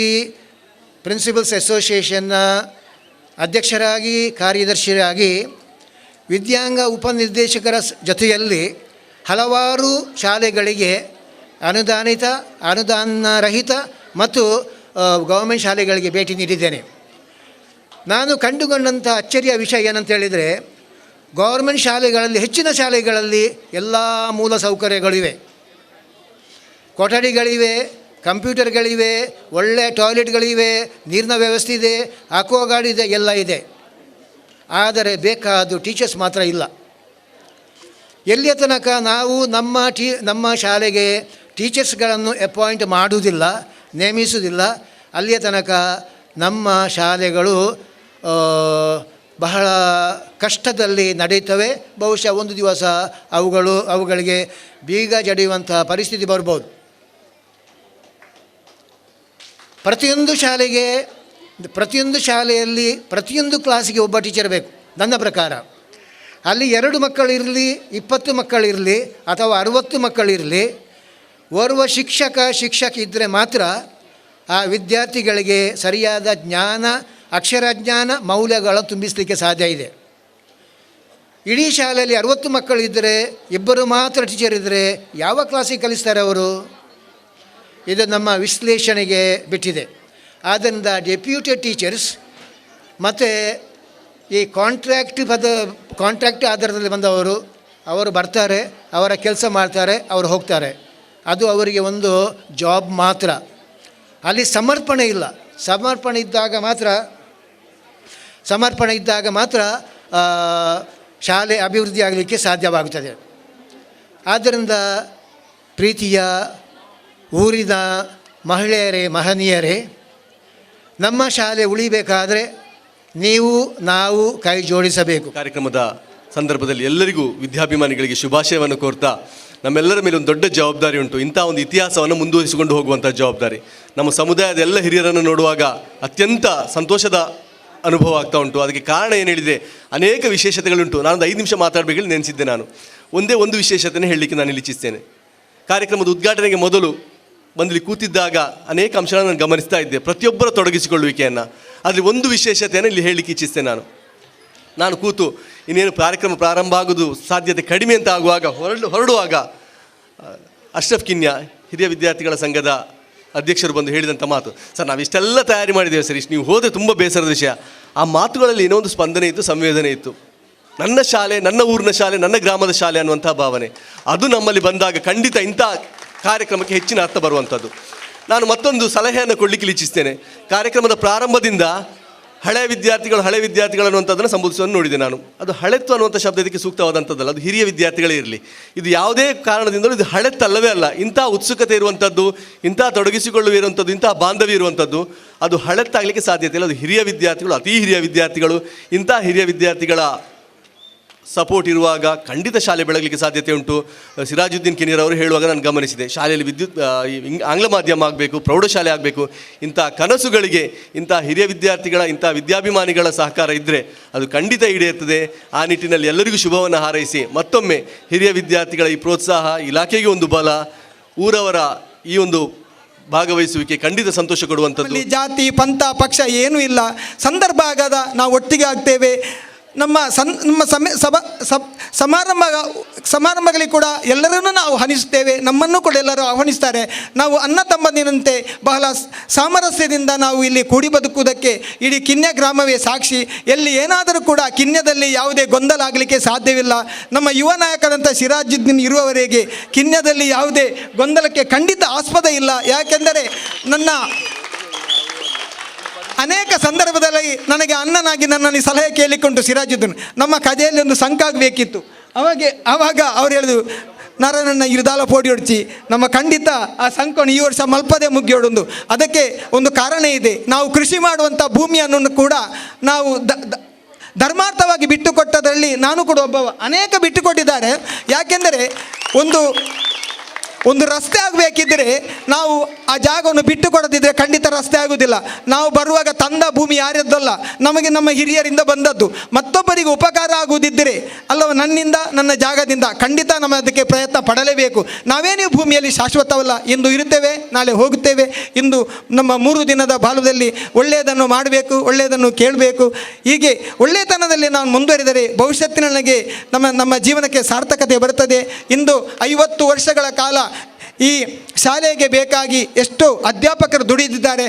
ಪ್ರಿನ್ಸಿಪಲ್ಸ್ ಅಸೋಸಿಯೇಷನ್ನ ಅಧ್ಯಕ್ಷರಾಗಿ, ಕಾರ್ಯದರ್ಶಿಯಾಗಿ, ವಿದ್ಯಾಂಗ ಉಪನಿರ್ದೇಶಕರ ಜೊತೆಯಲ್ಲಿ ಹಲವಾರು ಶಾಲೆಗಳಿಗೆ ಅನುದಾನಿತ, ಅನುದಾನರಹಿತ ಮತ್ತು ಗೌರ್ಮೆಂಟ್ ಶಾಲೆಗಳಿಗೆ ಭೇಟಿ ನೀಡಿದ್ದೇನೆ. ನಾನು ಕಂಡುಕೊಂಡಂಥ ಅಚ್ಚರಿಯ ವಿಷಯ ಏನಂತ ಹೇಳಿದರೆ, ಗೌರ್ಮೆಂಟ್ ಶಾಲೆಗಳಲ್ಲಿ, ಹೆಚ್ಚಿನ ಶಾಲೆಗಳಲ್ಲಿ ಎಲ್ಲ ಮೂಲ ಸೌಕರ್ಯಗಳಿವೆ. ಕೊಠಡಿಗಳಿವೆ, ಕಂಪ್ಯೂಟರ್ಗಳಿವೆ, ಒಳ್ಳೆಯ ಟಾಯ್ಲೆಟ್ಗಳಿವೆ, ನೀರಿನ ವ್ಯವಸ್ಥೆ ಇದೆ, ಅಕ್ವಾಗಾರ್ಡ್ ಇದೆ, ಎಲ್ಲ ಇದೆ. ಆದರೆ ಬೇಕಾದ ಟೀಚರ್ಸ್ ಮಾತ್ರ ಇಲ್ಲ. ಎಲ್ಲಿಯ ತನಕ ನಾವು ನಮ್ಮ ಶಾಲೆಗೆ ಟೀಚರ್ಸ್ಗಳನ್ನು ಅಪಾಯಿಂಟ್ ಮಾಡುವುದಿಲ್ಲ, ನೇಮಿಸುವುದಿಲ್ಲ, ಅಲ್ಲಿಯ ತನಕ ನಮ್ಮ ಶಾಲೆಗಳು ಬಹಳ ಕಷ್ಟದಲ್ಲಿ ನಡೆಯುತ್ತವೆ. ಬಹುಶಃ ಒಂದು ದಿವಸ ಅವುಗಳಿಗೆ ಬೀಗ ಜಡಿಯುವಂಥ ಪರಿಸ್ಥಿತಿ ಬರ್ಬೋದು. ಪ್ರತಿಯೊಂದು ಶಾಲೆಯಲ್ಲಿ ಪ್ರತಿಯೊಂದು ಕ್ಲಾಸಿಗೆ ಒಬ್ಬ ಟೀಚರ್ ಬೇಕು ನನ್ನ ಪ್ರಕಾರ. ಅಲ್ಲಿ 2 ಮಕ್ಕಳಿರಲಿ, 20 ಮಕ್ಕಳಿರಲಿ ಅಥವಾ 60 ಮಕ್ಕಳಿರಲಿ, ಓರ್ವ ಶಿಕ್ಷಕ ಇದ್ದರೆ ಮಾತ್ರ ಆ ವಿದ್ಯಾರ್ಥಿಗಳಿಗೆ ಸರಿಯಾದ ಜ್ಞಾನ, ಅಕ್ಷರಜ್ಞಾನ, ಮೌಲ್ಯಗಳನ್ನು ತುಂಬಿಸಲಿಕ್ಕೆ ಸಾಧ್ಯ ಇದೆ. ಇಡೀ ಶಾಲೆಯಲ್ಲಿ 60 ಮಕ್ಕಳಿದ್ದರೆ 2 ಮಾತ್ರ ಟೀಚರ್ ಇದ್ದರೆ ಯಾವ ಕ್ಲಾಸಿಗೆ ಕಲಿಸ್ತಾರೆ ಅವರು? ಇದು ನಮ್ಮ ವಿಶ್ಲೇಷಣೆಗೆ ಬಿಟ್ಟಿದೆ. ಆದ್ದರಿಂದ ಡೆಪ್ಯೂಟೆಡ್ ಟೀಚರ್ಸ್ ಮತ್ತು ಈ ಕಾಂಟ್ರಾಕ್ಟ್ ಆಧಾರದಲ್ಲಿ ಬಂದವರು, ಅವರು ಬರ್ತಾರೆ, ಅವರ ಕೆಲಸ ಮಾಡ್ತಾರೆ, ಅವರು ಹೋಗ್ತಾರೆ. ಅದು ಅವರಿಗೆ ಒಂದು ಜಾಬ್ ಮಾತ್ರ. ಅಲ್ಲಿ ಸಮರ್ಪಣೆ ಇಲ್ಲ. ಸಮರ್ಪಣೆ ಇದ್ದಾಗ ಮಾತ್ರ ಶಾಲೆ ಅಭಿವೃದ್ಧಿ ಆಗಲಿಕ್ಕೆ ಸಾಧ್ಯವಾಗುತ್ತದೆ. ಆದ್ದರಿಂದ ಪ್ರೀತಿಯ ಊರಿನ ಮಹಿಳೆಯರೇ, ಮಹನೀಯರೇ, ನಮ್ಮ ಶಾಲೆ ಉಳಿಬೇಕಾದರೆ ನಾವು ಕೈ ಜೋಡಿಸಬೇಕು. ಕಾರ್ಯಕ್ರಮದ ಸಂದರ್ಭದಲ್ಲಿ ಎಲ್ಲರಿಗೂ, ವಿದ್ಯಾಭಿಮಾನಿಗಳಿಗೆ ಶುಭಾಶಯವನ್ನು ಕೋರ್ತಾ, ನಮ್ಮೆಲ್ಲರ ಮೇಲೆ ಒಂದು ದೊಡ್ಡ ಜವಾಬ್ದಾರಿ ಉಂಟು. ಇಂಥ ಒಂದು ಇತಿಹಾಸವನ್ನು ಮುಂದುವರಿಸಿಕೊಂಡು ಹೋಗುವಂಥ ಜವಾಬ್ದಾರಿ. ನಮ್ಮ ಸಮುದಾಯದ ಎಲ್ಲ ಹಿರಿಯರನ್ನು ನೋಡುವಾಗ ಅತ್ಯಂತ ಸಂತೋಷದ ಅನುಭವ ಆಗ್ತಾ ಉಂಟು. ಅದಕ್ಕೆ ಕಾರಣ ಏನು ಹೇಳಿದರೆ, ಅನೇಕ ವಿಶೇಷತೆಗಳುಂಟು. ನಾನೊಂದು 5 ನಿಮಿಷ ಮಾತಾಡಬೇಕಲ್ಲಿ ನೆನೆಸಿದ್ದೆ. ಒಂದೇ ಒಂದು ವಿಶೇಷತೆಯನ್ನು ಹೇಳಲಿಕ್ಕೆ ನಾನು ಇಚ್ಛಿಸ್ತೇನೆ. ಕಾರ್ಯಕ್ರಮದ ಉದ್ಘಾಟನೆಗೆ ಮೊದಲು ಬಂದಲ್ಲಿ ಕೂತಿದ್ದಾಗ ಅನೇಕ ಅಂಶಗಳನ್ನು ನಾನು ಗಮನಿಸ್ತಾ ಇದ್ದೆ, ಪ್ರತಿಯೊಬ್ಬರ ತೊಡಗಿಸಿಕೊಳ್ಳುವಿಕೆಯನ್ನು. ಅದರಲ್ಲಿ ಒಂದು ವಿಶೇಷತೆಯನ್ನು ಇಲ್ಲಿ ಹೇಳಲಿಕ್ಕೆ ಇಚ್ಛಿಸ್ತೇನೆ. ನಾನು ಕೂತು ಇನ್ನೇನು ಕಾರ್ಯಕ್ರಮ ಪ್ರಾರಂಭ ಆಗೋದು ಸಾಧ್ಯತೆ ಕಡಿಮೆ ಅಂತ ಆಗುವಾಗ ಹೊರಡುವಾಗ ಅಶ್ರಫ್ ಕಿನ್ಯಾ, ಹಿರಿಯ ವಿದ್ಯಾರ್ಥಿಗಳ ಸಂಘದ ಅಧ್ಯಕ್ಷರು ಬಂದು ಹೇಳಿದಂಥ ಮಾತು, ಸರ್ ನಾವಿಷ್ಟೆಲ್ಲ ತಯಾರಿ ಮಾಡಿದ್ದೇವೆ ಸರ್, ನೀವು ಹೋದರೆ ತುಂಬ ಬೇಸರದ ವಿಷಯ. ಆ ಮಾತುಗಳಲ್ಲಿ ಏನೋ ಒಂದು ಸ್ಪಂದನೆ ಇತ್ತು, ಸಂವೇದನೆ ಇತ್ತು. ನನ್ನ ಶಾಲೆ, ನನ್ನ ಊರಿನ ಶಾಲೆ, ನನ್ನ ಗ್ರಾಮದ ಶಾಲೆ ಅನ್ನುವಂಥ ಭಾವನೆ ಅದು ನಮ್ಮಲ್ಲಿ ಬಂದಾಗ ಖಂಡಿತ ಇಂಥ ಕಾರ್ಯಕ್ರಮಕ್ಕೆ ಹೆಚ್ಚಿನ ಅರ್ಥ ಬರುವಂಥದ್ದು. ನಾನು ಮತ್ತೊಂದು ಸಲಹೆಯನ್ನು ಕೊಡಲಿಕ್ಕೆ ಇಚ್ಛಿಸ್ತೇನೆ. ಕಾರ್ಯಕ್ರಮದ ಪ್ರಾರಂಭದಿಂದ ಹಳೆಯ ವಿದ್ಯಾರ್ಥಿಗಳು ಅನ್ನುವಂಥದ್ದನ್ನು ಸಂಬೋಧಿಸುವುದನ್ನು ನೋಡಿದೆ ನಾನು. ಅದು ಹಳೆತ್ತು ಅನ್ನುವಂಥ ಶಬ್ದ ಇದಕ್ಕೆ ಸೂಕ್ತವಾದಂಥದ್ದಲ್ಲ. ಅದು ಹಿರಿಯ ವಿದ್ಯಾರ್ಥಿಗಳೇ ಇರಲಿ. ಇದು ಯಾವುದೇ ಕಾರಣದಿಂದಲೂ ಇದು ಹಳೆತ್ತಲ್ಲವೇ ಅಲ್ಲ. ಇಂಥ ಉತ್ಸುಕತೆ ಇರುವಂಥದ್ದು, ಇಂಥ ತೊಡಗಿಸಿಕೊಳ್ಳುವಿರುವಂಥದ್ದು, ಇಂಥ ಬಾಂಧವ್ಯ ಇರುವಂಥದ್ದು ಅದು ಹಳೆತ್ತಾಗಲಿಕ್ಕೆ ಸಾಧ್ಯತೆ ಇಲ್ಲ. ಅದು ಹಿರಿಯ ವಿದ್ಯಾರ್ಥಿಗಳು, ಅತಿ ಹಿರಿಯ ವಿದ್ಯಾರ್ಥಿಗಳು. ಇಂಥ ಹಿರಿಯ ವಿದ್ಯಾರ್ಥಿಗಳ ಸಪೋರ್ಟ್ ಇರುವಾಗ ಖಂಡಿತ ಶಾಲೆ ಬೆಳಗಲಿಕ್ಕೆ ಸಾಧ್ಯತೆ ಉಂಟು. ಸಿರಾಜುದ್ದೀನ್ ಕಿನಿಯರ್ ಅವರು ಹೇಳುವಾಗ ನಾನು ಗಮನಿಸಿದೆ, ಶಾಲೆಯಲ್ಲಿ ಆಂಗ್ಲ ಮಾಧ್ಯಮ ಆಗಬೇಕು, ಪ್ರೌಢಶಾಲೆ ಆಗಬೇಕು. ಇಂಥ ಕನಸುಗಳಿಗೆ ಇಂಥ ಹಿರಿಯ ವಿದ್ಯಾರ್ಥಿಗಳ, ಇಂಥ ವಿದ್ಯಾಭಿಮಾನಿಗಳ ಸಹಕಾರ ಇದ್ದರೆ ಅದು ಖಂಡಿತ ಈಡೇರ್ತದೆ. ಆ ನಿಟ್ಟಿನಲ್ಲಿ ಎಲ್ಲರಿಗೂ ಶುಭವನ್ನು ಹಾರೈಸಿ, ಮತ್ತೊಮ್ಮೆ ಹಿರಿಯ ವಿದ್ಯಾರ್ಥಿಗಳ ಈ ಪ್ರೋತ್ಸಾಹ ಇಲಾಖೆಗೆ ಒಂದು ಬಲ, ಊರವರ ಈ ಒಂದು ಭಾಗವಹಿಸುವಿಕೆ ಖಂಡಿತ ಸಂತೋಷ ಕೊಡುವಂಥದ್ದು. ಜಾತಿ, ಪಂಥ, ಪಕ್ಷ ಏನೂ ಇಲ್ಲ. ಸಂದರ್ಭ ಆಗದ ನಾವು ಒಟ್ಟಿಗೆ ಆಗ್ತೇವೆ. ನಮ್ಮ ಸಮಾರಂಭಗಳಿಗೆ ಕೂಡ ಎಲ್ಲರನ್ನೂ ನಾವು ಆಹ್ವಾನಿಸುತ್ತೇವೆ. ನಮ್ಮನ್ನು ಕೂಡ ಎಲ್ಲರೂ ಆಹ್ವಾನಿಸ್ತಾರೆ. ನಾವು ಅಣ್ಣ ತಮ್ಮಂದಿರಂತೆ ಬಹಳ ಸಾಮರಸ್ಯದಿಂದ ನಾವು ಇಲ್ಲಿ ಕೂಡಿ ಬದುಕುವುದಕ್ಕೆ ಇಡೀ ಕಿನ್ಯ ಗ್ರಾಮವೇ ಸಾಕ್ಷಿ. ಎಲ್ಲಿ ಏನಾದರೂ ಕೂಡ ಕಿನ್ಯದಲ್ಲಿ ಯಾವುದೇ ಗೊಂದಲ ಆಗಲಿಕ್ಕೆ ಸಾಧ್ಯವಿಲ್ಲ. ನಮ್ಮ ಯುವ ನಾಯಕರಂಥ ಸಿರಾಜುದ್ದೀನ್ ಇರುವವರೆಗೆ ಕಿನ್ಯದಲ್ಲಿ ಯಾವುದೇ ಗೊಂದಲಕ್ಕೆ ಖಂಡಿತ ಆಸ್ಪದ ಇಲ್ಲ. ಯಾಕೆಂದರೆ ಅನೇಕ ಸಂದರ್ಭದಲ್ಲಿ ನನಗೆ ಅಣ್ಣನಾಗಿ ನನ್ನನ್ನು ಸಲಹೆ ಕೇಳಿಕೊಂಡು ಸಿರಾಜುದ್ದೀನ್ ನಮ್ಮ ಕಥೆಯಲ್ಲಿ ಒಂದು ಸಂಕಾಗಬೇಕಿತ್ತು. ಆವಾಗ ಅವ್ರು ಹೇಳಿದ್ರು, ನರನನ್ನ ಇರ್ದಾಲ ಪೋಡಿ ಹೊಡ್ಚಿ ನಮ್ಮ ಖಂಡಿತ ಆ ಸಂಕೋಣ ಈ ವರ್ಷ ಮಲ್ಪದೆ ಮುಗಿಯೋಡೊಂದು. ಅದಕ್ಕೆ ಒಂದು ಕಾರಣ ಇದೆ. ನಾವು ಕೃಷಿ ಮಾಡುವಂಥ ಭೂಮಿಯನ್ನು ಕೂಡ ನಾವು ಧರ್ಮಾರ್ಥವಾಗಿ ಬಿಟ್ಟುಕೊಟ್ಟದರಲ್ಲಿ ನಾನು ಕೂಡ ಒಬ್ಬವ. ಅನೇಕ ಬಿಟ್ಟುಕೊಟ್ಟಿದ್ದಾರೆ. ಯಾಕೆಂದರೆ ಒಂದು ರಸ್ತೆ ಆಗಬೇಕಿದ್ದರೆ ನಾವು ಆ ಜಾಗವನ್ನು ಬಿಟ್ಟು ಕೊಡದಿದ್ದರೆ ಖಂಡಿತ ರಸ್ತೆ ಆಗುವುದಿಲ್ಲ. ನಾವು ಬರುವಾಗ ತಂದ ಭೂಮಿ ಯಾರದ್ದಲ್ಲ, ನಮಗೆ ನಮ್ಮ ಹಿರಿಯರಿಂದ ಬಂದದ್ದು. ಮತ್ತೊಬ್ಬರಿಗೆ ಉಪಕಾರ ಆಗುವುದಿದ್ದರೆ ಅಲ್ಲವ ನನ್ನಿಂದ ನನ್ನ ಜಾಗದಿಂದ ಖಂಡಿತ ನಮ್ಮ ಅದಕ್ಕೆ ಪ್ರಯತ್ನ ಪಡಲೇಬೇಕು. ನಾವೇನೇ ಭೂಮಿಯಲ್ಲಿ ಶಾಶ್ವತವಲ್ಲ. ಇಂದು ಇರುತ್ತೇವೆ, ನಾಳೆ ಹೋಗುತ್ತೇವೆ. ಇಂದು ನಮ್ಮ 3 ದಿನದ ಬಾಲ್ಯದಲ್ಲಿ ಒಳ್ಳೆಯದನ್ನು ಮಾಡಬೇಕು, ಒಳ್ಳೆಯದನ್ನು ಕೇಳಬೇಕು. ಹೀಗೆ ಒಳ್ಳೆಯತನದಲ್ಲಿ ನಾನು ಮುಂದುವರಿದರೆ ಭವಿಷ್ಯತ್ತಿನ ನನಗೆ ನಮ್ಮ ಜೀವನಕ್ಕೆ ಸಾರ್ಥಕತೆ ಬರುತ್ತದೆ. ಇಂದು 50 ವರ್ಷಗಳ ಕಾಲ ಈ ಶಾಲೆಗೆ ಬೇಕಾಗಿ ಎಷ್ಟೋ ಅಧ್ಯಾಪಕರು ದುಡಿದಿದ್ದಾರೆ.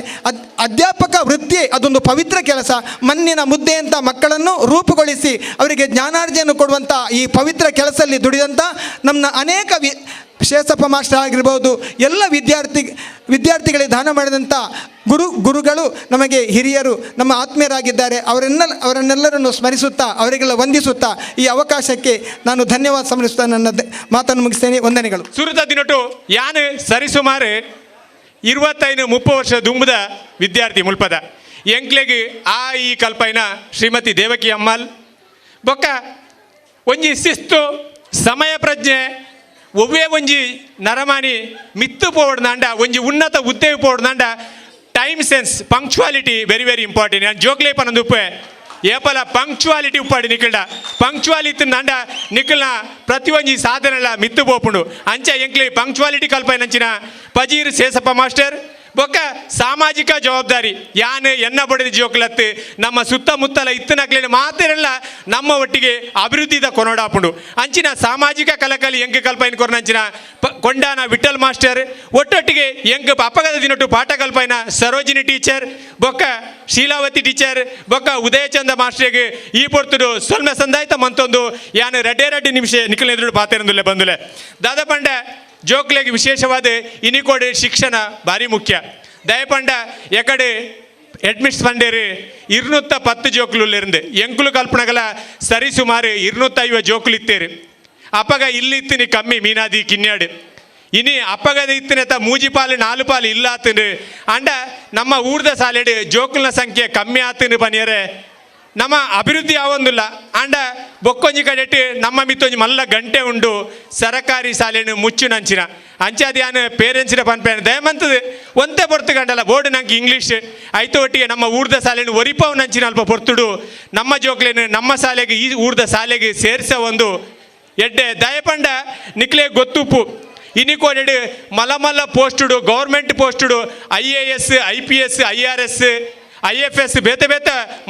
ಅಧ್ಯಾಪಕ ವೃತ್ತಿ ಅದೊಂದು ಪವಿತ್ರ ಕೆಲಸ. ಮಣ್ಣಿನ ಮುದ್ದೆಯಂಥ ಮಕ್ಕಳನ್ನು ರೂಪುಗೊಳಿಸಿ ಅವರಿಗೆ ಜ್ಞಾನಾರ್ಜನೆ ಕೊಡುವಂಥ ಈ ಪವಿತ್ರ ಕೆಲಸದಲ್ಲಿ ದುಡಿದಂಥ ನಮ್ಮ ಅನೇಕ ಶೇಷಪ್ಪ ಮಾಸ್ಟರ್ ಆಗಿರ್ಬೋದು, ಎಲ್ಲ ವಿದ್ಯಾರ್ಥಿಗಳಿಗೆ ದಾನ ಮಾಡಿದಂಥ ಗುರುಗಳು ನಮಗೆ ಹಿರಿಯರು, ನಮ್ಮ ಆತ್ಮೀಯರಾಗಿದ್ದಾರೆ. ಅವರನ್ನೆಲ್ಲರನ್ನು ಸ್ಮರಿಸುತ್ತಾ ಅವರಿಗೆಲ್ಲ ವಂದಿಸುತ್ತಾ ಈ ಅವಕಾಶಕ್ಕೆ ನಾನು ಧನ್ಯವಾದ ಸಮರ್ಪಿಸುತ್ತಾ ನನ್ನ ಮಾತನ್ನು ಮುಗಿಸ್ತೇನೆ. ವಂದನೆಗಳು. ಸುರುತ ದಿನಟು ಯಾನು ಸರಿಸುಮಾರು 25-30 ವರ್ಷ ದುಂಬದ ವಿದ್ಯಾರ್ಥಿ ಮುಲ್ಪದ ಎಂಕ್ಲೆಗೆ ಈ ಕಲ್ಪೈನ ಶ್ರೀಮತಿ ದೇವಕಿ ಅಮ್ಮಲ್ ಬೊಕ್ಕ ಒಂಜಿ ಶಿಸ್ತು ಸಮಯ ಪ್ರಜ್ಞೆ ಒವ್ವೇ ಒಂಜಿ ನರಮಾನಿ ಮಿತ್ತು ಪೋಡ್ದಾಂಡ ಒಂಜಿ ಉನ್ನತ ಹುದ್ದೆಗೆ ಪೋಡ್ದಾಂಡ time sense punctuality very very important. ನಾನು ಜೋಕ್ಲೇ ಪನೊಂದು ಉಪ್ಪೆ ಏಪಲ ಪಂಕ್ಚುವಾಲಿಟಿ ಉಪ್ಪಾಡಿ ನಿಖಿಲ್ಡ ಪಂಕ್ಚುವಾಲಿಟಿ ನಂಡ ನಿಖಿಲ್ನ ಪ್ರತಿ ಒಂಜಿ ಸಾಧನೆಲ್ಲ ಮಿತ್ತು ಪೋಪುಂಡು ಅಂಚ ಎಂಕ್ಲಿ ಪಂಕ್ಚುವಾಲಿಟಿ ಕಲ್ಪನಂಚಿನ ಪಜೀರ್ ಶೇಷಪ್ಪ ಮಾಸ್ಟರ್ ಬೊಕ್ಕ ಸಾಮಾಜಿಕ ಜವಾಬ್ದಾರಿ ಯಾನು ಎನ್ನ ಬಡದ ಜೋಕ್ಲತ್ತು ನಮ್ಮ ಸುತ್ತಮುತ್ತಲ ಇತ್ತನಕ್ಲೇನು ಮಾತಿರಲ್ಲ ನಮ್ಮ ಒಟ್ಟಿಗೆ ಅಭಿವೃದ್ಧಿದ ಕೊನೋಡಾಪುಂಡು ಅಂಚಿನ ಸಾಮಾಜಿಕ ಕಲಕಲಿ ಎಂಕ ಕಲ್ಪೈನ ಕೊರನಂಚಿನ ಕೊಂಡಾನ ವಿಠಲ್ ಮಾಸ್ಟರ್ ಒಟ್ಟೊಟ್ಟಿಗೆ ಎಂಕ ಅಪ್ಪಗದ ದಿನಟ್ಟು ಪಾಠ ಕಲ್ಪೈನ ಸರೋಜಿನಿ ಟೀಚರ್ ಬೊಕ್ಕ ಶೀಲಾವತಿ ಟೀಚರ್ ಬೊಕ್ಕ ಉದಯಚಂದ ಮಾಸ್ಟರ್ಗೆ ಈ ಪೊರ್ತುಡು ಸೊಲ್ಮೆ ಸಂದಾಯ್ತ ಮಂತೊಂದು ಯಾನು ರಡ್ಡೆ ನಿಮಿಷ ನಿಖಿಲ್ ಎದುರು ಪಾತೆರಂದುಲೆ ಬಂದುಲೆ ದಾದಪಂಡ ಜೋಕ್ಲೆಗೆ ವಿಶೇಷವಾದ ಇನಿಕೋಡೆ ಶಿಕ್ಷಣ ಭಾರಿ ಮುಖ್ಯ. ದಯಪಂಡ ಎಕಡೆ ಅಡ್ಮಿಟ್ಸ್ ಪಂಡೇರು 210 ಜೋಕ್ಲು ಇருந்து ಎಂಕುಲು ಕಲ್ಪನೆಗಳ ಸರಿಸುಮಾರು 250 ಜೋಕ್ಲು ಇತ್ತೇರು ಅಪ್ಪಗ ಇಲ್ಲಿತ್ತಿನಿ ಕಮ್ಮಿ ಮೀನಾದಿ ಕಿನ್ಯಾಡು ಇನಿ ಅಪ್ಪಗದ ಇತ್ತಿನತ 3 ಪಾಲು 4 ಪಾಲು ಇಲ್ಲ ಆತನು ಅಂಡ ನಮ್ಮ ಊರ್ದ ಸಾಲೆಡು ಜೋಕ್ಲನ ಸಂಖ್ಯೆ ಕಮ್ಮಿ ಆತನು ಪನಿಯರೆ ನಮ್ಮ ಅಭಿವೃದ್ಧಿ ಯಾವೊಂದಿಲ್ಲ ಅಂಡ ಬೊಕ್ಕೊಂಜಿ ಕಡೆಟ್ಟು ನಮ್ಮ ಮಿತ್ತೊಂಜಿ ಮಲ್ಲ ಗಂಟೆ ಉಂಡು ಸರಕಾರಿ ಶಾಲೆಯನ್ನು ಮುಚ್ಚು ನಂಚಿನ ಅಂಚಾದಿ ಯಾನು ಪೇರೆಂಟ್ಸಿನ ಪನ್ಪೇನು ದಯಮಂತದು ಒಂದೇ ಪೊರ್ತು ಗಂಡಲ್ಲ ಬೋರ್ಡು ನಂಗೆ ಇಂಗ್ಲೀಷ್ ಐತ ಒಟ್ಟಿಗೆ ನಮ್ಮ ಊರ್ದ ಶಾಲೆಯನ್ನು ಒರಿಪಾವು ನಂಚಿನ ಅಲ್ಪ ಪೊರ್ತುಡು ನಮ್ಮ ಜೋಕ್ಲೇನು ನಮ್ಮ ಶಾಲೆಗೆ ಈ ಊರ್ದ ಶಾಲೆಗೆ ಸೇರಿಸ ಒಂದು ಎಡ್ಡೆ ದಯಪಂಡ ನಿಕ್ಲೆ ಗೊತ್ತುಪ್ಪು ಇನಿಕೋಡೆಡು ಮಲ್ಲ ಪೋಸ್ಟುಡು government ಪೋಸ್ಟುಡು IAS IPS IRS IFS ಬೇತೆ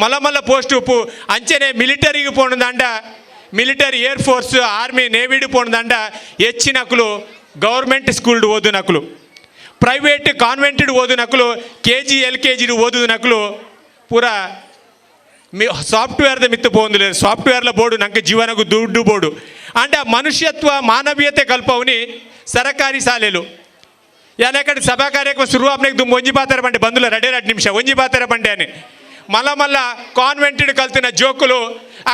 ಮಲ್ಲ ಪೋಸ್ಟ್ ಉಪ್ಪು ಅಂಚನೆ ಮಿಲಿಟರಿಗೆ ಪೋಣದಂಡ ಮಿಲಿಟರಿ ಏರ್ ಫೋರ್ಸ್ ಆರ್ಮಿ ನೇವಿಡು ಪೋಣದಂಡ ಹೆಚ್ಚಿನಕಲು ಗೌರ್ಮೆಂಟ್ ಸ್ಕೂಲ್ಡು ಓದು ನಕಲು ಪ್ರೈವೇಟ್ ಕಾನ್ವೆಂಟೆಡ್ ಓದು ನಕಲು KG LKG ಓದು ನಕಲು ಪೂರ ಸಾಫ್ಟ್ವೇರ್ದ ಮಿತ್ತು ಪೋಂದಿಲ್ಲ ಸಾಫ್ಟ್ವೇರ್ಲ ಬೋರ್ಡು ನಂಗೆ ಜೀವನಗೂ ದುಡ್ಡು ಬೋರ್ಡು ಅಂಡ ಮನುಷ್ಯತ್ವ ಮಾನವೀಯತೆ ಕಲ್ಪವನಿ ಸರಕಾರಿ ಶಾಲೆಲು ಯಾಕಂದ್ರೆ ಸಭಾ ಕಾರ್ಯಕ್ರಮ ಶುರು ಆಪ್ನಾಗ ಒಂಜಿ ಪಾತರ ಬಂಡೆ ಬಂದುಲ್ಲ 2 ನಿಮಿಷ ಒಂಜಿ ಪಾತರ ಬಂಡೆ ಅನೆ ಮಲ್ಲ ಕಾನ್ವೆಂಟೆಡ್ ಕಲ್ತಿನ ಜೋಕುಲು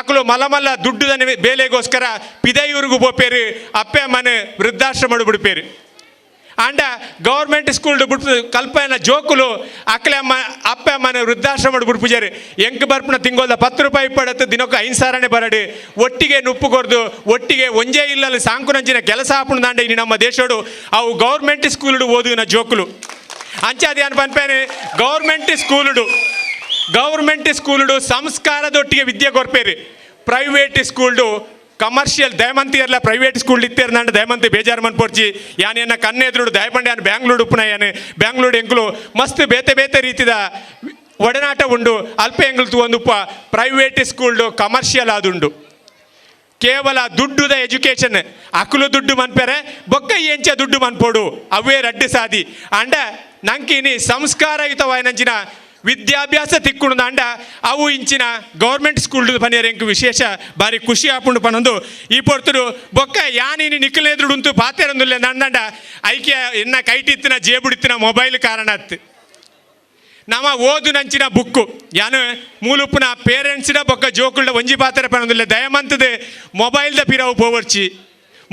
ಅಕ್ಕಲು ಮಲ್ಲ ದುಡ್ಡು ಬೇಲೆಗೋಸ್ಕರ ಪಿದೈಯೂರಿಗೂ ಬೋಪೇರು ಅಪ್ಪೆ ಮನೆ ವೃದ್ಧಾಶ್ರಮ ಬಿಡ್ಪೇರು ಅಂಡ ಗೌರ್ಮೆಂಟ್ ಸ್ಕೂಲ್ ಬಿಟ್ಟು ಕಲ್ಪನ ಜೋಕುಲು ಅಕ್ಕಲೆ ಅಪ್ಪೆ ಮನೆ ವೃದ್ಧಾಶ್ರಮ ಬಿಡ್ಪುಜಾರು ಎಂಕ್ ಬರ್ಪುನ ತಿಂಗೋದ 10 ರೂಪಾಯಿ ಪಡತ್ತು ದಿನಕ್ಕೆ 5 ಸಾರನೆ ಬರಡು ಒಟ್ಟಿಗೆ ನುಪ್ಪು ಕೊರ್ದು ಒಟ್ಟಿಗೆ ಒಂಜೇ ಇಲ್ಲಲ್ಲಿ ಸಾಂಕುನಂಚಿನ ಕೆಲಸ ಹಾಪುಣದಾಂಡ ಇನ್ನು ನಮ್ಮ ದೇಶಡು ಅವು ಗೌರ್ಮೆಂಟ್ ಸ್ಕೂಲ್ಡು ಓದುವಿನ ಜೋಕುಲು ಅಂಚಾದಿ ಅನ್ ಪನ್ಪೇನೆ ಗೌರ್ಮೆಂಟ್ ಸ್ಕೂಲ್ಡು ಸಂಸ್ಕಾರದೊಟ್ಟಿಗೆ ವಿದ್ಯೆ ಕೊರ್ಪೇರು ಪ್ರೈವೇಟ್ ಸ್ಕೂಲ್ಡು ಕಮರ್ಷಿಯಲ್ ದಯಮಂತಿಯರ್ಲ ಪ್ರೈವೇಟ್ ಸ್ಕೂಲ್ ಇತ್ತೇರು ನಂಡು ದಯಮಂತಿ ಬೇಜಾರು ಮನ್ಪೋರ್ಚಿ ಯಾನ ಕನ್ನೆದುರು ದಯಪಂಡೆ ಯಾನು ಬ್ಯಾಂಗ್ಳೂರು ಉಪ್ಪುನ ಯಾನು ಬ್ಯಾಂಗ್ಳೂರು ಎಂಕ್ಲು ಮಸ್ತ್ ಬೇತೆ ರೀತಿದ ಒಡನಾಟ ಉಂಡು ಅಲ್ಪ ಎಂಗ್ಳು ತೂಂದುಪ್ಪ ಪ್ರೈವೇಟ್ ಸ್ಕೂಲ್ಡು ಕಮರ್ಷಿಯಲ್ ಆದುಂಡು ಕೇವಲ ದುಡ್ಡುದ ಎಜುಕೇಷನ್ ಅಕ್ಕಲು ದುಡ್ಡು ಮನ್ಪೇರೆ ಬೊಕ್ಕ ಎಂಚ ದುಡ್ಡು ಮನ್ಪೋಡು ಅವೇ ರಡ್ಡು ಸಾದಿ ಅಂಡ ನಂಕಿನಿ ಸಂಸ್ಕಾರಯುತವಾಯಿನಂಚಿನ ವಿದ್ಯಾಭ್ಯಾಸ ತಿಕ್ಕುಂಡು ಅಂಡ ಅವು ಇಂಚಿನ ಗೌರ್ಮೆಂಟ್ ಸ್ಕೂಲ್ ಪನಿಯರ್ ಎಂಕ್ ವಿಶೇಷ ಬಾರಿ ಖುಷಿ ಆಪುಂಡು ಪನೊಂದು ಈ ಪೊರ್ತುಡು ಬೊಕ್ಕ ಯಾನಿನಿ ನಿಖಿಲೆದುಡು ಉಂತು ಪಾತೆರಂದುಲ್ಲೆ ನಂದಂಡ ಐಕ್ಯ ಎನ್ನ ಕೈಟಿತ್ತಿನ ಜೇಬುಡಿತ್ತಿನ ಮೊಬೈಲ್ ಕಾರಣ ಅತ್ತು ನಮ್ಮ ಓದು ನಂಚಿನ ಬುಕ್ಕು ಯಾನು ಮೂಲುಪ್ಪುನ ಪೇರೆಂಟ್ಸ್ಡ ಬೊಕ್ಕ ಜೋಕುಳ್ಳ ಒಂಜಿ ಪಾತ್ರ ಪಣದಿಲ್ಲ ದಯಮಂತದ ಮೊಬೈಲ್ದ ಪಿರವು ಪೋವರ್ಚಿ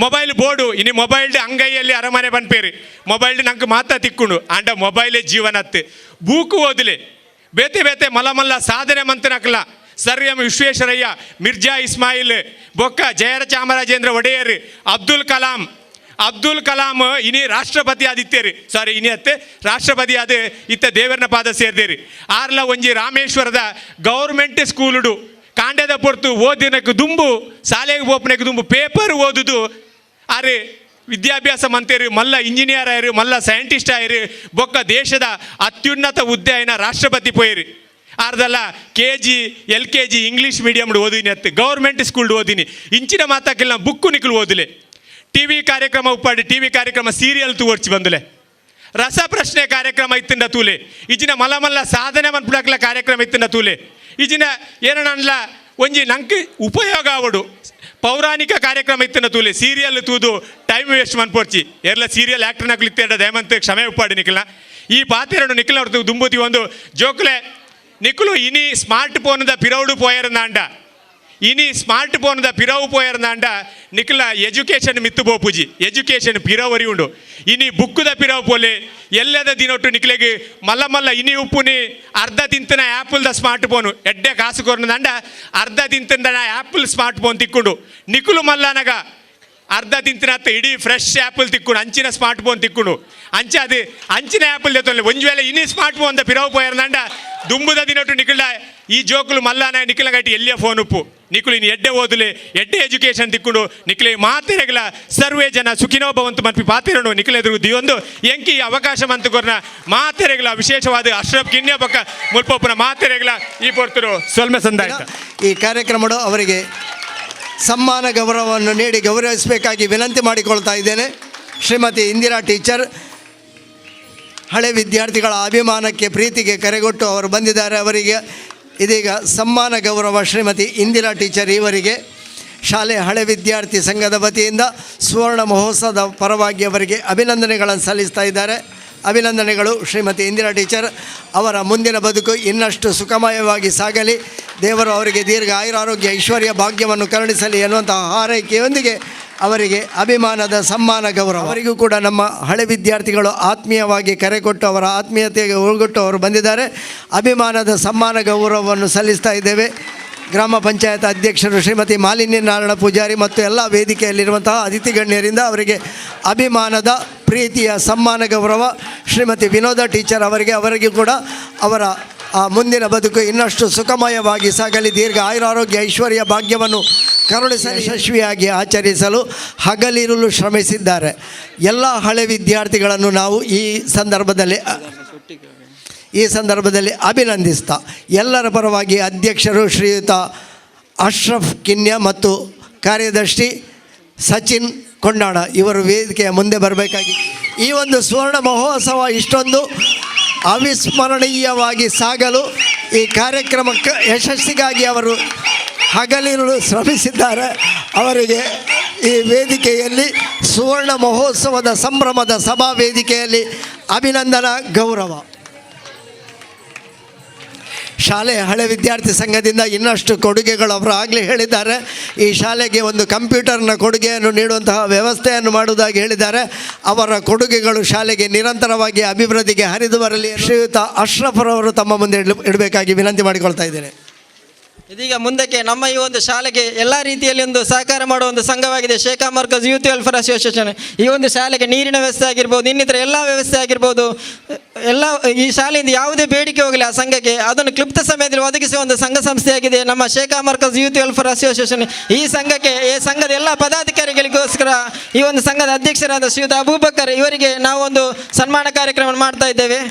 ಮೊಬೈಲ್ ಬೋರ್ಡು ಇನ್ನು ಮೊಬೈಲ್ಡ್ ಅಂಗೈಯಲ್ಲಿ ಅರಮನೆ ಬನ್ಪೇರಿ ಮೊಬೈಲ್ಡ್ ನಂಗೆ ಮಾತಾ ತಿಕ್ಕೊಂಡು ಆಂಡ ಮೊಬೈಲೇ ಜೀವನತ್ತು ಬೂಕು ಓದಲೆ ಬೇತೆ ಬೇತೆ ಮಲ್ಲ ಸಾಧನೆ ಮಂತನಕ್ಲ ಸರ್ ಎಂ ವಿಶ್ವೇಶ್ವರಯ್ಯ ಮಿರ್ಜಾ ಇಸ್ಮಾಯಿಲ್ ಬೊಕ್ಕ ಜಯರ ಚಾಮರಾಜೇಂದ್ರ ಒಡೆಯರ್ ಅಬ್ದುಲ್ ಕಲಾಂ ಇನಿ ರಾಷ್ಟ್ರಪತಿ ಆದಿತ್ತೇರಿ ಸಾರಿ ಇನಿ ಅತ್ತೆ ರಾಷ್ಟ್ರಪತಿ ಆದ ಇತ್ತ ದೇವರನ ಪಾದ ಸೇರ್ದೇರಿ ಆರ್ಲ ಒಂಜಿ ರಾಮೇಶ್ವರದ ಗೌರ್ಮೆಂಟ್ ಸ್ಕೂಲುಡು ಕಾಂಡದ ಪೊರ್ತು ಓದಿನಕ್ಕೆ ದುಂಬು ಶಾಲೆಗೆ ಪೋಪನಕ್ಕೆ ದುಂಬು ಪೇಪರ್ ಓದುದು ಆರೆ ವಿದ್ಯಾಭ್ಯಾಸ ಮಂತೇರಿ ಮಲ್ಲ ಇಂಜಿನಿಯರ್ ಆಯ್ರು ಮಲ್ಲ ಸೈಂಟಿಸ್ಟ್ ಆಯ್ರು ಬೊಕ್ಕ ದೇಶದ ಅತ್ಯುನ್ನತ ಹುದ್ದೆ ಆಯ್ನ ರಾಷ್ಟ್ರಪತಿ ಪೋಯಿರಿ ಆರ್ದಲ್ಲ KG LKG ಇಂಗ್ಲೀಷ್ ಮೀಡಿಯಮ್ಡು ಓದಿನಿ ಅತ್ತೆ ಗೌರ್ಮೆಂಟ್ ಸ್ಕೂಲ್ಡು ಓದಿನಿ ಇಂಚಿನ ಮಾತಾಕಿಲ್ಲ ಬುಕ್ಕು ನಿಕ್ಕಲು ಓದಿಲೆ ಟಿವಿ ಕಾರ್ಯಕ್ರಮ ಉಪ್ಪಾಡಿ ಟಿವಿ ಕಾರ್ಯಕ್ರಮ ಸೀರಿಯಲ್ ತೂವರ್ಚಿ ಬಂದುಲೆ ರಸಪ್ರಶ್ನೆ ಕಾರ್ಯಕ್ರಮ ಇತ್ತಿಂದ ತೂಲೆ ಇಜಿನ ಮಲ್ಲ ಸಾಧನೆ ಮನ್ಪುಡಕ್ಲ ಕಾರ್ಯಕ್ರಮ ಇತ್ತಿಂದ ತೂಲೆ ಇಜಿನ ಏನಲ್ಲ ಒಂಜಿ ನಂಗೆ ಉಪಯೋಗ ಆವಡು ಪೌರಾಣಿಕ ಕಾರ್ಯಕ್ರಮ ಇತ್ತಿನ ತೂಲೆ ಸೀರಿಯಲ್ ತೂದು ಟೈಮ್ ವೇಸ್ಟ್ ಮನ್ಪೋರ್ಚಿ ಎಲ್ಲ ಸೀರಿಯಲ್ ಆ್ಯಕ್ಟರ್ ನಕ್ಲಿತ್ತೇಡ ದಯಮಂತ ಕ್ಷಮೆ ಉಪ್ಪಾಡಿ ನಿಖಿಲ ಈ ಪಾತೆರಡು ನಿಖಿಲ ಹೊರತು ದುಂಬುತಿ ಒಂದು ಜೋಕ್ಲೆ ನಿಖಲು ಇನಿ ಸ್ಮಾರ್ಟ್ ಫೋನ್ದ ಪಿರೌಡು ಪೋಯರ್ನಾಂಡ ಇನಿ ಸ್ಮಾರ್ಟ್ ಫೋನ್ದ ಪಿರವು ಪೋಯರ್ನಾಂಡ ನಿಖಲ ಎಜುಕೇಷನ್ ಮಿತ್ತು ಬೋಪುಜಿ ಎಜುಕೇಷನ್ ಪಿರವರಿ ಉಂಡು ಇನಿ ಬುಕ್ಕುದ ಪಿರವು ಪೋಲೆ ಎಲ್ಲದ ದಿನೊಟ್ಟು ನಿಖಲೆಗೆ ಮಲ್ಲ ಇನಿ ಉಪ್ಪುನಿ ಅರ್ಧ ತಿಂತನ ಆ್ಯಪಲ್ದ ಸ್ಮಾರ್ಟ್ ಫೋನು ಎಡ್ಡೆ ಕಾಸು ಕೊರ್ನದಂಡ ಅರ್ಧ ತಿಂತನ ಆ್ಯಪಲ್ ಸ್ಮಾರ್ಟ್ ಫೋನ್ ತಿಕ್ಕೊಂಡು ನಿಖಲು ಮಲ್ಲನಗ ಅರ್ಧ ತಿಂತಿನ ಇಡೀ ಫ್ರೆಶ್ ಆ್ಯಪಲ್ ತಿಕ್ಕೊಂಡು ಅಂಚಿನ ಸ್ಮಾರ್ಟ್ ಫೋನ್ ತಿಕ್ಕೊಂಡು ಅದು ಅಂಚಿನ ಆ್ಯಪಲ್ ತೆತ್ತೊಳ್ಳೆ ಒಂದು ವೇಳೆ ಇನ್ನೀ ಸ್ಮಾರ್ಟ್ ಫೋನ್ ಪಿರವು ಪೋಯರ್ನಂಡ ದುಂಬುದ ದಿನೊಟ್ಟು ನಿಖಲ ಈ ಜೋಕುಲು ಮಲ್ಲಾನ ನಿಖಲ ಗಟ್ಟಿ ಎಲ್ಲಿಯ ಫೋನ್ ಉಪ್ಪು ನಿಖಲು ಇನ್ನು ಎಡ್ಡೆ ಓದುಲೆ ಎಡ್ಡೆ ಎಜುಕೇಷನ್ ತಿಕ್ಕೊಂಡು ನಿಖಲೆ ಮಾತೆರೆಗಳ ಸರ್ವೇ ಜನ ಸುಖಿನೋ ಭವಂತು ಮನ್ಪಿ ಪಾತೆರನು ನಿಖಲೆ ಎದುರು ದಿಯೊಂದು ಎಂಕಿ ಅವಕಾಶ ಮಂತುಕೊರ್ನ ಮಾತೆರೆಗಳ ವಿಶೇಷವಾದ ಅಶ್ರಫ್ ಕಿನ್ಯ ಪಕ್ಕ ಮುಲ್ಪೊಪ್ಪನ ಮಾತೆರೆಗಳ ಈ ಪೊರ್ತರು ಸೊಲ್ಮೆ ಸಂದಾಯ ಈ ಕಾರ್ಯಕ್ರಮಗಳು ಅವರಿಗೆ ಸಮ್ಮಾನ ಗೌರವವನ್ನು ನೀಡಿ ಗೌರವಿಸಬೇಕಾಗಿ ವಿನಂತಿ ಮಾಡಿಕೊಳ್ತಾ ಇದ್ದೇನೆ. ಶ್ರೀಮತಿ ಇಂದಿರಾ ಟೀಚರ್ ಹಳೆ ವಿದ್ಯಾರ್ಥಿಗಳ ಅಭಿಮಾನಕ್ಕೆ ಪ್ರೀತಿಗೆ ಕರೆಗೊಟ್ಟು ಅವರು ಬಂದಿದ್ದಾರೆ. ಅವರಿಗೆ ಇದೀಗ ಸಮ್ಮಾನ ಗೌರವ ಶ್ರೀಮತಿ ಇಂದಿರಾ ಟೀಚರ್ ಇವರಿಗೆ ಶಾಲೆ ಹಳೆ ವಿದ್ಯಾರ್ಥಿ ಸಂಘದ ವತಿಯಿಂದ ಸುವರ್ಣ ಮಹೋತ್ಸವದ ಪರವಾಗಿ ಅವರಿಗೆ ಅಭಿನಂದನೆಗಳನ್ನು ಸಲ್ಲಿಸ್ತಾ ಇದ್ದಾರೆ. ಅಭಿನಂದನೆಗಳು ಶ್ರೀಮತಿ ಇಂದಿರಾ ಟೀಚರ್. ಅವರ ಮುಂದಿನ ಬದುಕು ಇನ್ನಷ್ಟು ಸುಖಮಯವಾಗಿ ಸಾಗಲಿ, ದೇವರು ಅವರಿಗೆ ದೀರ್ಘ ಆಯುರಾರೋಗ್ಯ ಐಶ್ವರ್ಯ ಭಾಗ್ಯವನ್ನು ಕರುಣಿಸಲಿ ಎನ್ನುವಂತಹ ಹಾರೈಕೆಯೊಂದಿಗೆ ಅವರಿಗೆ ಅಭಿಮಾನದ ಸಮ್ಮಾನ ಗೌರವ. ಅವರಿಗೂ ಕೂಡ ನಮ್ಮ ಹಳೆ ವಿದ್ಯಾರ್ಥಿಗಳು ಆತ್ಮೀಯವಾಗಿ ಕರೆ ಕೊಟ್ಟು ಅವರ ಆತ್ಮೀಯತೆಗೆ ಒಳಗೊಟ್ಟು ಅವರು ಬಂದಿದ್ದಾರೆ. ಅಭಿಮಾನದ ಸಮ್ಮಾನ ಗೌರವವನ್ನು ಸಲ್ಲಿಸ್ತಾ ಇದ್ದೇವೆ. ಗ್ರಾಮ ಪಂಚಾಯತ್ ಅಧ್ಯಕ್ಷರು ಶ್ರೀಮತಿ ಮಾಲಿನ್ಯ ನಾರಾಯಣ ಪೂಜಾರಿ ಮತ್ತು ಎಲ್ಲ ವೇದಿಕೆಯಲ್ಲಿರುವಂತಹ ಅತಿಥಿ ಗಣ್ಯರಿಂದ ಅವರಿಗೆ ಅಭಿಮಾನದ ಪ್ರೀತಿಯ ಸಮ್ಮಾನ ಗೌರವ. ಶ್ರೀಮತಿ ವಿನೋದ ಟೀಚರ್ ಅವರಿಗೂ ಕೂಡ ಅವರ ಮುಂದಿನ ಬದುಕು ಇನ್ನಷ್ಟು ಸುಖಮಯವಾಗಿ ಸಾಗಲಿ, ದೀರ್ಘ ಆಯುರಾರೋಗ್ಯ ಐಶ್ವರ್ಯ ಭಾಗ್ಯವನ್ನು ಕರುಣಿಸಲು ಯಶಸ್ವಿಯಾಗಿ ಆಚರಿಸಲು ಹಗಲಿರುಳು ಶ್ರಮಿಸಿದ್ದಾರೆ. ಎಲ್ಲ ಹಳೆ ವಿದ್ಯಾರ್ಥಿಗಳನ್ನು ನಾವು ಈ ಸಂದರ್ಭದಲ್ಲಿ ಅಭಿನಂದಿಸ್ತಾ ಎಲ್ಲರ ಪರವಾಗಿ ಅಧ್ಯಕ್ಷರು ಶ್ರೀಯುತ ಅಶ್ರಫ್ ಕಿನ್ಯ ಮತ್ತು ಕಾರ್ಯದರ್ಶಿ ಸಚಿನ್ ಕೊಂಡಾಣ ಇವರು ವೇದಿಕೆಯ ಮುಂದೆ ಬರಬೇಕಾಗಿ ಈ ಒಂದು ಸುವರ್ಣ ಮಹೋತ್ಸವ ಇಷ್ಟೊಂದು ಅವಿಸ್ಮರಣೀಯವಾಗಿ ಸಾಗಲು ಈ ಕಾರ್ಯಕ್ರಮಕ್ಕೆ ಯಶಸ್ಸಿಗಾಗಿ ಅವರು ಹಗಲಿರುಳು ಶ್ರಮಿಸಿದ್ದಾರೆ. ಅವರಿಗೆ ಈ ವೇದಿಕೆಯಲ್ಲಿ ಸುವರ್ಣ ಮಹೋತ್ಸವದ ಸಂಭ್ರಮದ ಸಭಾ ವೇದಿಕೆಯಲ್ಲಿ ಅಭಿನಂದನಾ ಗೌರವ. ಶಾಲೆ ಹಳೆ ವಿದ್ಯಾರ್ಥಿ ಸಂಘದಿಂದ ಇನ್ನಷ್ಟು ಕೊಡುಗೆಗಳು ಅವರು ಆಗಲೇ ಹೇಳಿದ್ದಾರೆ. ಈ ಶಾಲೆಗೆ ಒಂದು ಕಂಪ್ಯೂಟರ್ನ ಕೊಡುಗೆಯನ್ನು ನೀಡುವಂತಹ ವ್ಯವಸ್ಥೆಯನ್ನು ಮಾಡುವುದಾಗಿ ಹೇಳಿದ್ದಾರೆ. ಅವರ ಕೊಡುಗೆಗಳು ಶಾಲೆಗೆ ನಿರಂತರವಾಗಿ ಅಭಿವೃದ್ಧಿಗೆ ಹರಿದು ಬರಲಿ ಶ್ರೀಯುತ ಅಶ್ರಫ್ರವರು ತಮ್ಮ ಮುಂದೆ ಇಡಬೇಕಾಗಿ ವಿನಂತಿ ಮಾಡಿಕೊಳ್ತಾ ಇದ್ದೇನೆ. ಇದೀಗ ಮುಂದಕ್ಕೆ ನಮ್ಮ ಈ ಒಂದು ಶಾಲೆಗೆ ಎಲ್ಲ ರೀತಿಯಲ್ಲಿ ಒಂದು ಸಹಕಾರ ಮಾಡುವ ಒಂದು ಸಂಘವಾಗಿದೆ Shekha Markaz youth welfare association. ಈ ಒಂದು ಶಾಲೆಗೆ ನೀರಿನ ವ್ಯವಸ್ಥೆ ಆಗಿರ್ಬೋದು, ಇನ್ನಿತರ ಎಲ್ಲ ವ್ಯವಸ್ಥೆ ಆಗಿರ್ಬೋದು, ಎಲ್ಲ ಈ ಶಾಲೆಯಿಂದ ಯಾವುದೇ ಬೇಡಿಕೆ ಹೋಗಲಿ ಆ ಸಂಘಕ್ಕೆ ಅದನ್ನು ಕ್ಲಿಪ್ತ ಸಮಯದಲ್ಲಿ ಒದಗಿಸುವ ಒಂದು ಸಂಘ ಸಂಸ್ಥೆಯಾಗಿದೆ ನಮ್ಮ Shekha Markaz youth welfare association. ಈ ಸಂಘಕ್ಕೆ ಈ ಸಂಘದ ಎಲ್ಲ ಪದಾಧಿಕಾರಿಗಳಿಗೋಸ್ಕರ ಈ ಒಂದು ಸಂಘದ ಅಧ್ಯಕ್ಷರಾದ ಶ್ರೀಯುತ ಅಬೂಬಕರ್ ಇವರಿಗೆ ನಾವು ಒಂದು ಸನ್ಮಾನ ಕಾರ್ಯಕ್ರಮ ಮಾಡ್ತಾ ಇದ್ದೇವೆ.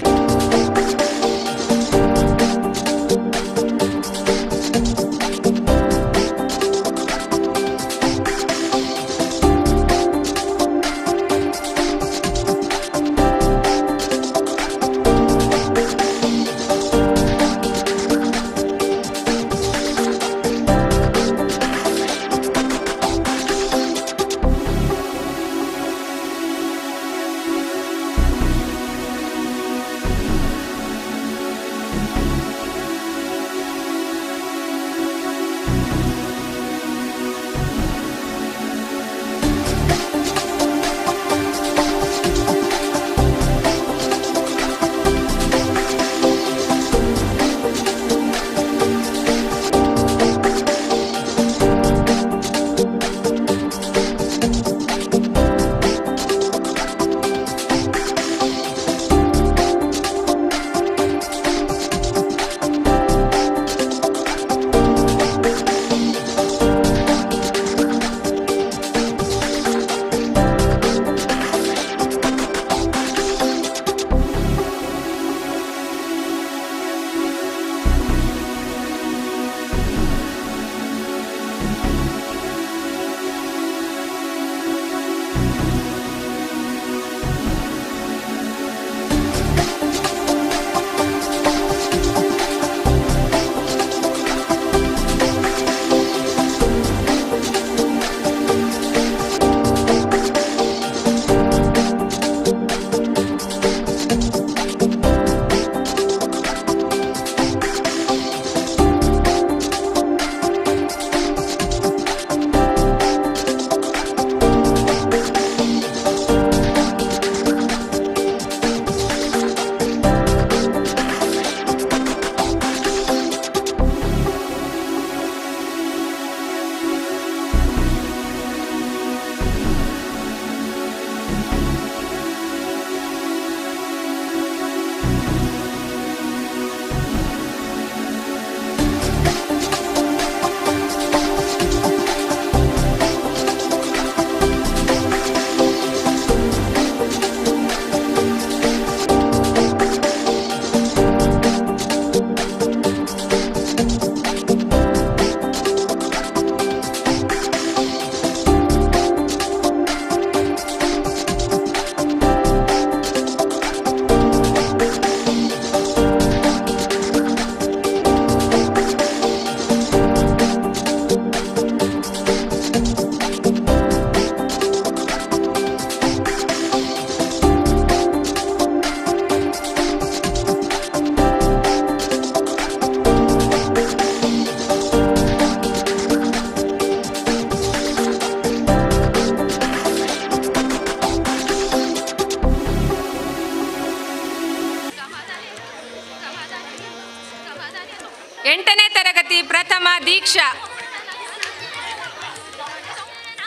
ಪ್ರಥಮ ದೀಕ್ಷಾ,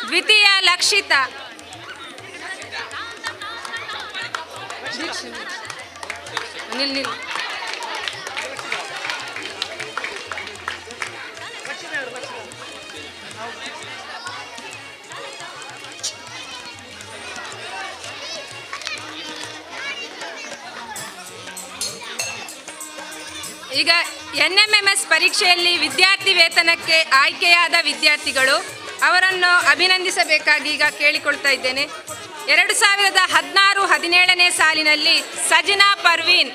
ದ್ವಿತೀಯ ಲಕ್ಷಿತಾ, ಈಗ NMMS ಪರೀಕ್ಷೆಯಲ್ಲಿ ವಿದ್ಯಾರ್ಥಿ ವೇತನಕ್ಕೆ ಆಯ್ಕೆಯಾದ ವಿದ್ಯಾರ್ಥಿಗಳು ಅವರನ್ನು ಅಭಿನಂದಿಸಬೇಕಾಗಿ ಈಗ ಕೇಳಿಕೊಳ್ತಾ ಇದ್ದೇನೆ. 2016-17ನೇ ಸಾಲಿನಲ್ಲಿ ಸಜನಾ ಪರ್ವೀನ್,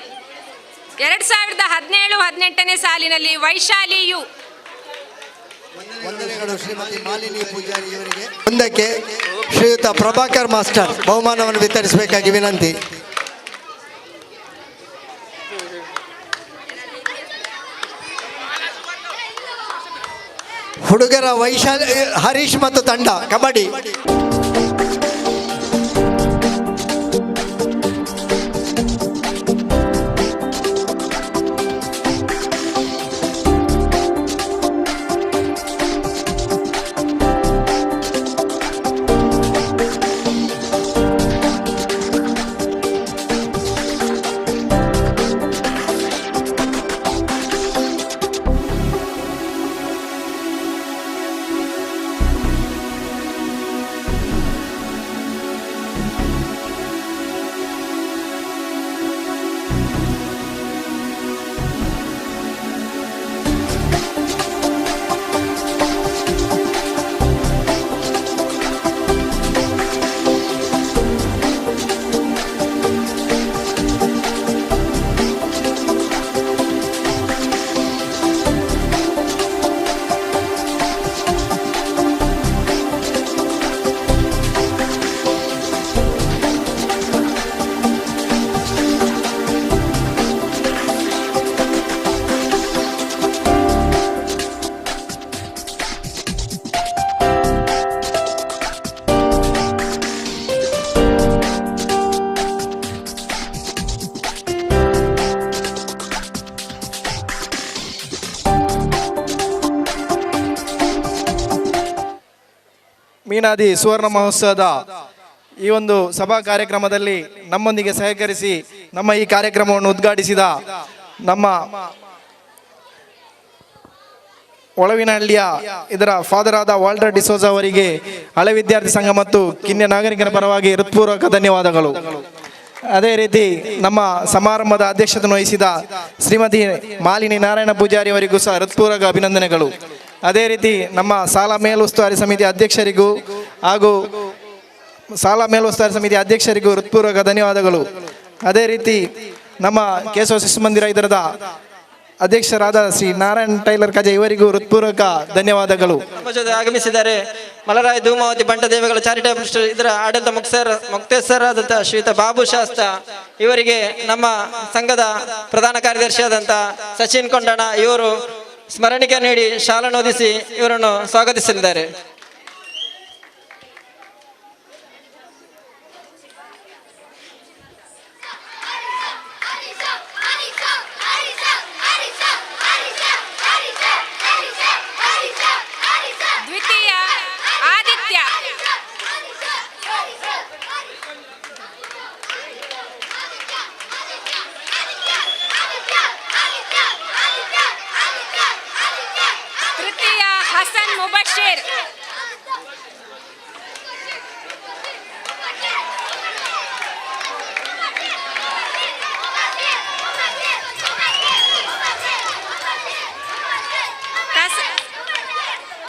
2017-18ನೇ ಸಾಲಿನಲ್ಲಿ ವೈಶಾಲಿ ಯು. ವಂದನೆಗಳು ಶ್ರೀಮತಿ ಮಾಲಿನಿ ಪೂಜಾರಿ ಇವರಿಗೆ. ಮುಂದಕ್ಕೆ ಶ್ರೀಯುತ ಪ್ರಭಾಕರ್ ಮಾಸ್ಟರ್ ಬಹುಮಾನವನ್ನು ವಿತರಿಸಬೇಕಾಗಿ ವಿನಂತಿ. ಹುಡುಗರ ವೈಶಾಲಿ ಹರೀಶ್ ಮತ್ತು ತಂಡ ಕಬಡ್ಡಿ. ಮೀನಾದಿ ಸುವರ್ಣ ಮಹೋತ್ಸವದ ಈ ಒಂದು ಸಭಾ ಕಾರ್ಯಕ್ರಮದಲ್ಲಿ ನಮ್ಮೊಂದಿಗೆ ಸಹಕರಿಸಿ ನಮ್ಮ ಈ ಕಾರ್ಯಕ್ರಮವನ್ನು ಉದ್ಘಾಟಿಸಿದ ನಮ್ಮ ಒಳವಿನಹಳ್ಳಿಯ ಇದರ ಫಾದರ್ ಆದ ವಾಲ್ಟರ್ ಡಿಸೋಜಾ ಅವರಿಗೆ ಹಳೆ ವಿದ್ಯಾರ್ಥಿ ಸಂಘ ಮತ್ತು ಕಿನ್ಯ ನಾಗರಿಕರ ಪರವಾಗಿ ಹೃತ್ಪೂರ್ವಕ ಧನ್ಯವಾದಗಳು. ಅದೇ ರೀತಿ ನಮ್ಮ ಸಮಾರಂಭದ ಅಧ್ಯಕ್ಷತೆಯನ್ನು ವಹಿಸಿದ ಶ್ರೀಮತಿ ಮಾಲಿನಿ ನಾರಾಯಣ ಪೂಜಾರಿ ಅವರಿಗೂ ಸಹ ಹೃತ್ಪೂರ್ವಕ ಅಭಿನಂದನೆಗಳು. ಅದೇ ರೀತಿ ನಮ್ಮ ಶಾಲಾ ಮೇಲುಸ್ತುವಾರಿ ಸಮಿತಿ ಅಧ್ಯಕ್ಷರಿಗೂ ಹಾಗೂ ಶಾಲಾ ಮೇಲುಸ್ತುವಾರಿ ಸಮಿತಿ ಅಧ್ಯಕ್ಷರಿಗೂ ಹೃತ್ಪೂರ್ವಕ ಧನ್ಯವಾದಗಳು. ಅದೇ ರೀತಿ ನಮ್ಮ ಕೇಶವ ಶಿಶು ಮಂದಿರ ಇದರದ ಅಧ್ಯಕ್ಷರಾದ ಶ್ರೀ ನಾರಾಯಣ್ ಟೈಲರ್ ಕಜೆ ಇವರಿಗೂ ಹೃತ್ಪೂರ್ವಕ ಧನ್ಯವಾದಗಳು. ನಮ್ಮ ಜೊತೆ ಆಗಮಿಸಿದ್ದಾರೆ ಮಲರಾಯ ಧೂಮಾವತಿ ಬಂಟದೇವಗಳ ಚಾರಿಟೇಬಲ್ ಟ್ರಸ್ಟ್ ಇದರ ಆಡಳಿತ ಮುಕ್ತೇಸರಾದಂಥ ಶ್ರೀಯುತ ಬಾಬು ಶಾಸ್ತ್ರ ಇವರಿಗೆ ನಮ್ಮ ಸಂಘದ ಪ್ರಧಾನ ಕಾರ್ಯದರ್ಶಿಯಾದಂಥ ಸಚಿನ್ ಕೊಂಡಣ ಇವರು ಸ್ಮರಣಿಕೆ ನೀಡಿ ಶಾಲನೋದಿಸಿ ಇವರನ್ನು ಸ್ವಾಗತಿಸಲಿದ್ದಾರೆ. ದ್ವಿತೀಯ ಆದಿತ್ಯ, ತೃತೀಯ ಹಸನ್ ಮುಬಶಿರ್,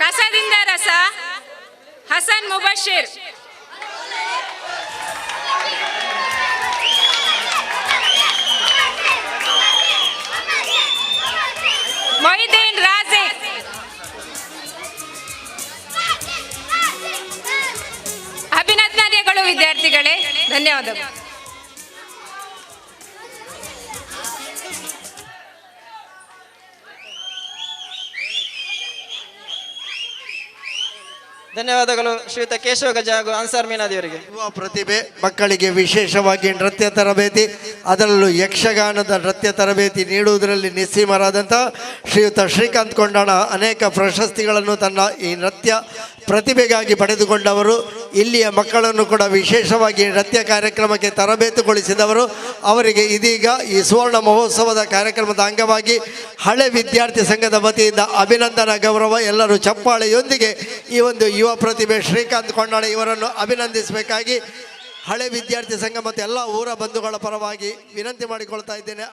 ಕಸದಿಂದ ರಸ ಹಸನ್ ಮುಬಶಿರ್, ಮೊಹಿದ್ದೀನ್ ರಾಜಿಕ್, ಅಭಿನಂದನೆಗಳು ವಿದ್ಯಾರ್ಥಿಗಳೇ, ಧನ್ಯವಾದಗಳು. ಧನ್ಯವಾದಗಳು ಶ್ರೀಯುತ ಕೇಶವ ಗಜ ಹಾಗೂ ಅನ್ಸಾರ್ ಮೀನಾದಿ ಅವರಿಗೆ. ಯುವ ಪ್ರತಿಭೆ ಮಕ್ಕಳಿಗೆ ವಿಶೇಷವಾಗಿ ನೃತ್ಯ ತರಬೇತಿ ಅದರಲ್ಲೂ ಯಕ್ಷಗಾನದ ನೃತ್ಯ ತರಬೇತಿ ನೀಡುವುದರಲ್ಲಿ ನಿಸ್ಸೀಮರಾದಂಥ ಶ್ರೀಯುತ ಶ್ರೀಕಾಂತ್ ಕೊಂಡಾಣ ಅನೇಕ ಪ್ರಶಸ್ತಿಗಳನ್ನು ತನ್ನ ಈ ನೃತ್ಯ ಪ್ರತಿಭೆಗಾಗಿ ಪಡೆದುಕೊಂಡವರು. ಇಲ್ಲಿಯ ಮಕ್ಕಳನ್ನು ಕೂಡ ವಿಶೇಷವಾಗಿ ನೃತ್ಯ ಕಾರ್ಯಕ್ರಮಕ್ಕೆ ತರಬೇತುಗೊಳಿಸಿದವರು. ಅವರಿಗೆ ಇದೀಗ ಈ ಸುವರ್ಣ ಮಹೋತ್ಸವದ ಕಾರ್ಯಕ್ರಮದ ಅಂಗವಾಗಿ ಹಳೆ ವಿದ್ಯಾರ್ಥಿ ಸಂಘದ ವತಿಯಿಂದ ಅಭಿನಂದನಾ ಗೌರವ. ಎಲ್ಲರೂ ಚಪ್ಪಾಳೆಯೊಂದಿಗೆ ಈ ಒಂದು ಯುವ ಪ್ರತಿಭೆ ಶ್ರೀಕಾಂತ್ ಕೊಂಡಾಣ ಇವರನ್ನು ಅಭಿನಂದಿಸಬೇಕಾಗಿ ಹಳೆ ವಿದ್ಯಾರ್ಥಿ ಸಂಘ ಮತ್ತು ಎಲ್ಲ ಊರ ಬಂಧುಗಳ ಪರವಾಗಿ ವಿನಂತಿ ಮಾಡಿಕೊಳ್ತಾ ಇದ್ದೇನೆ.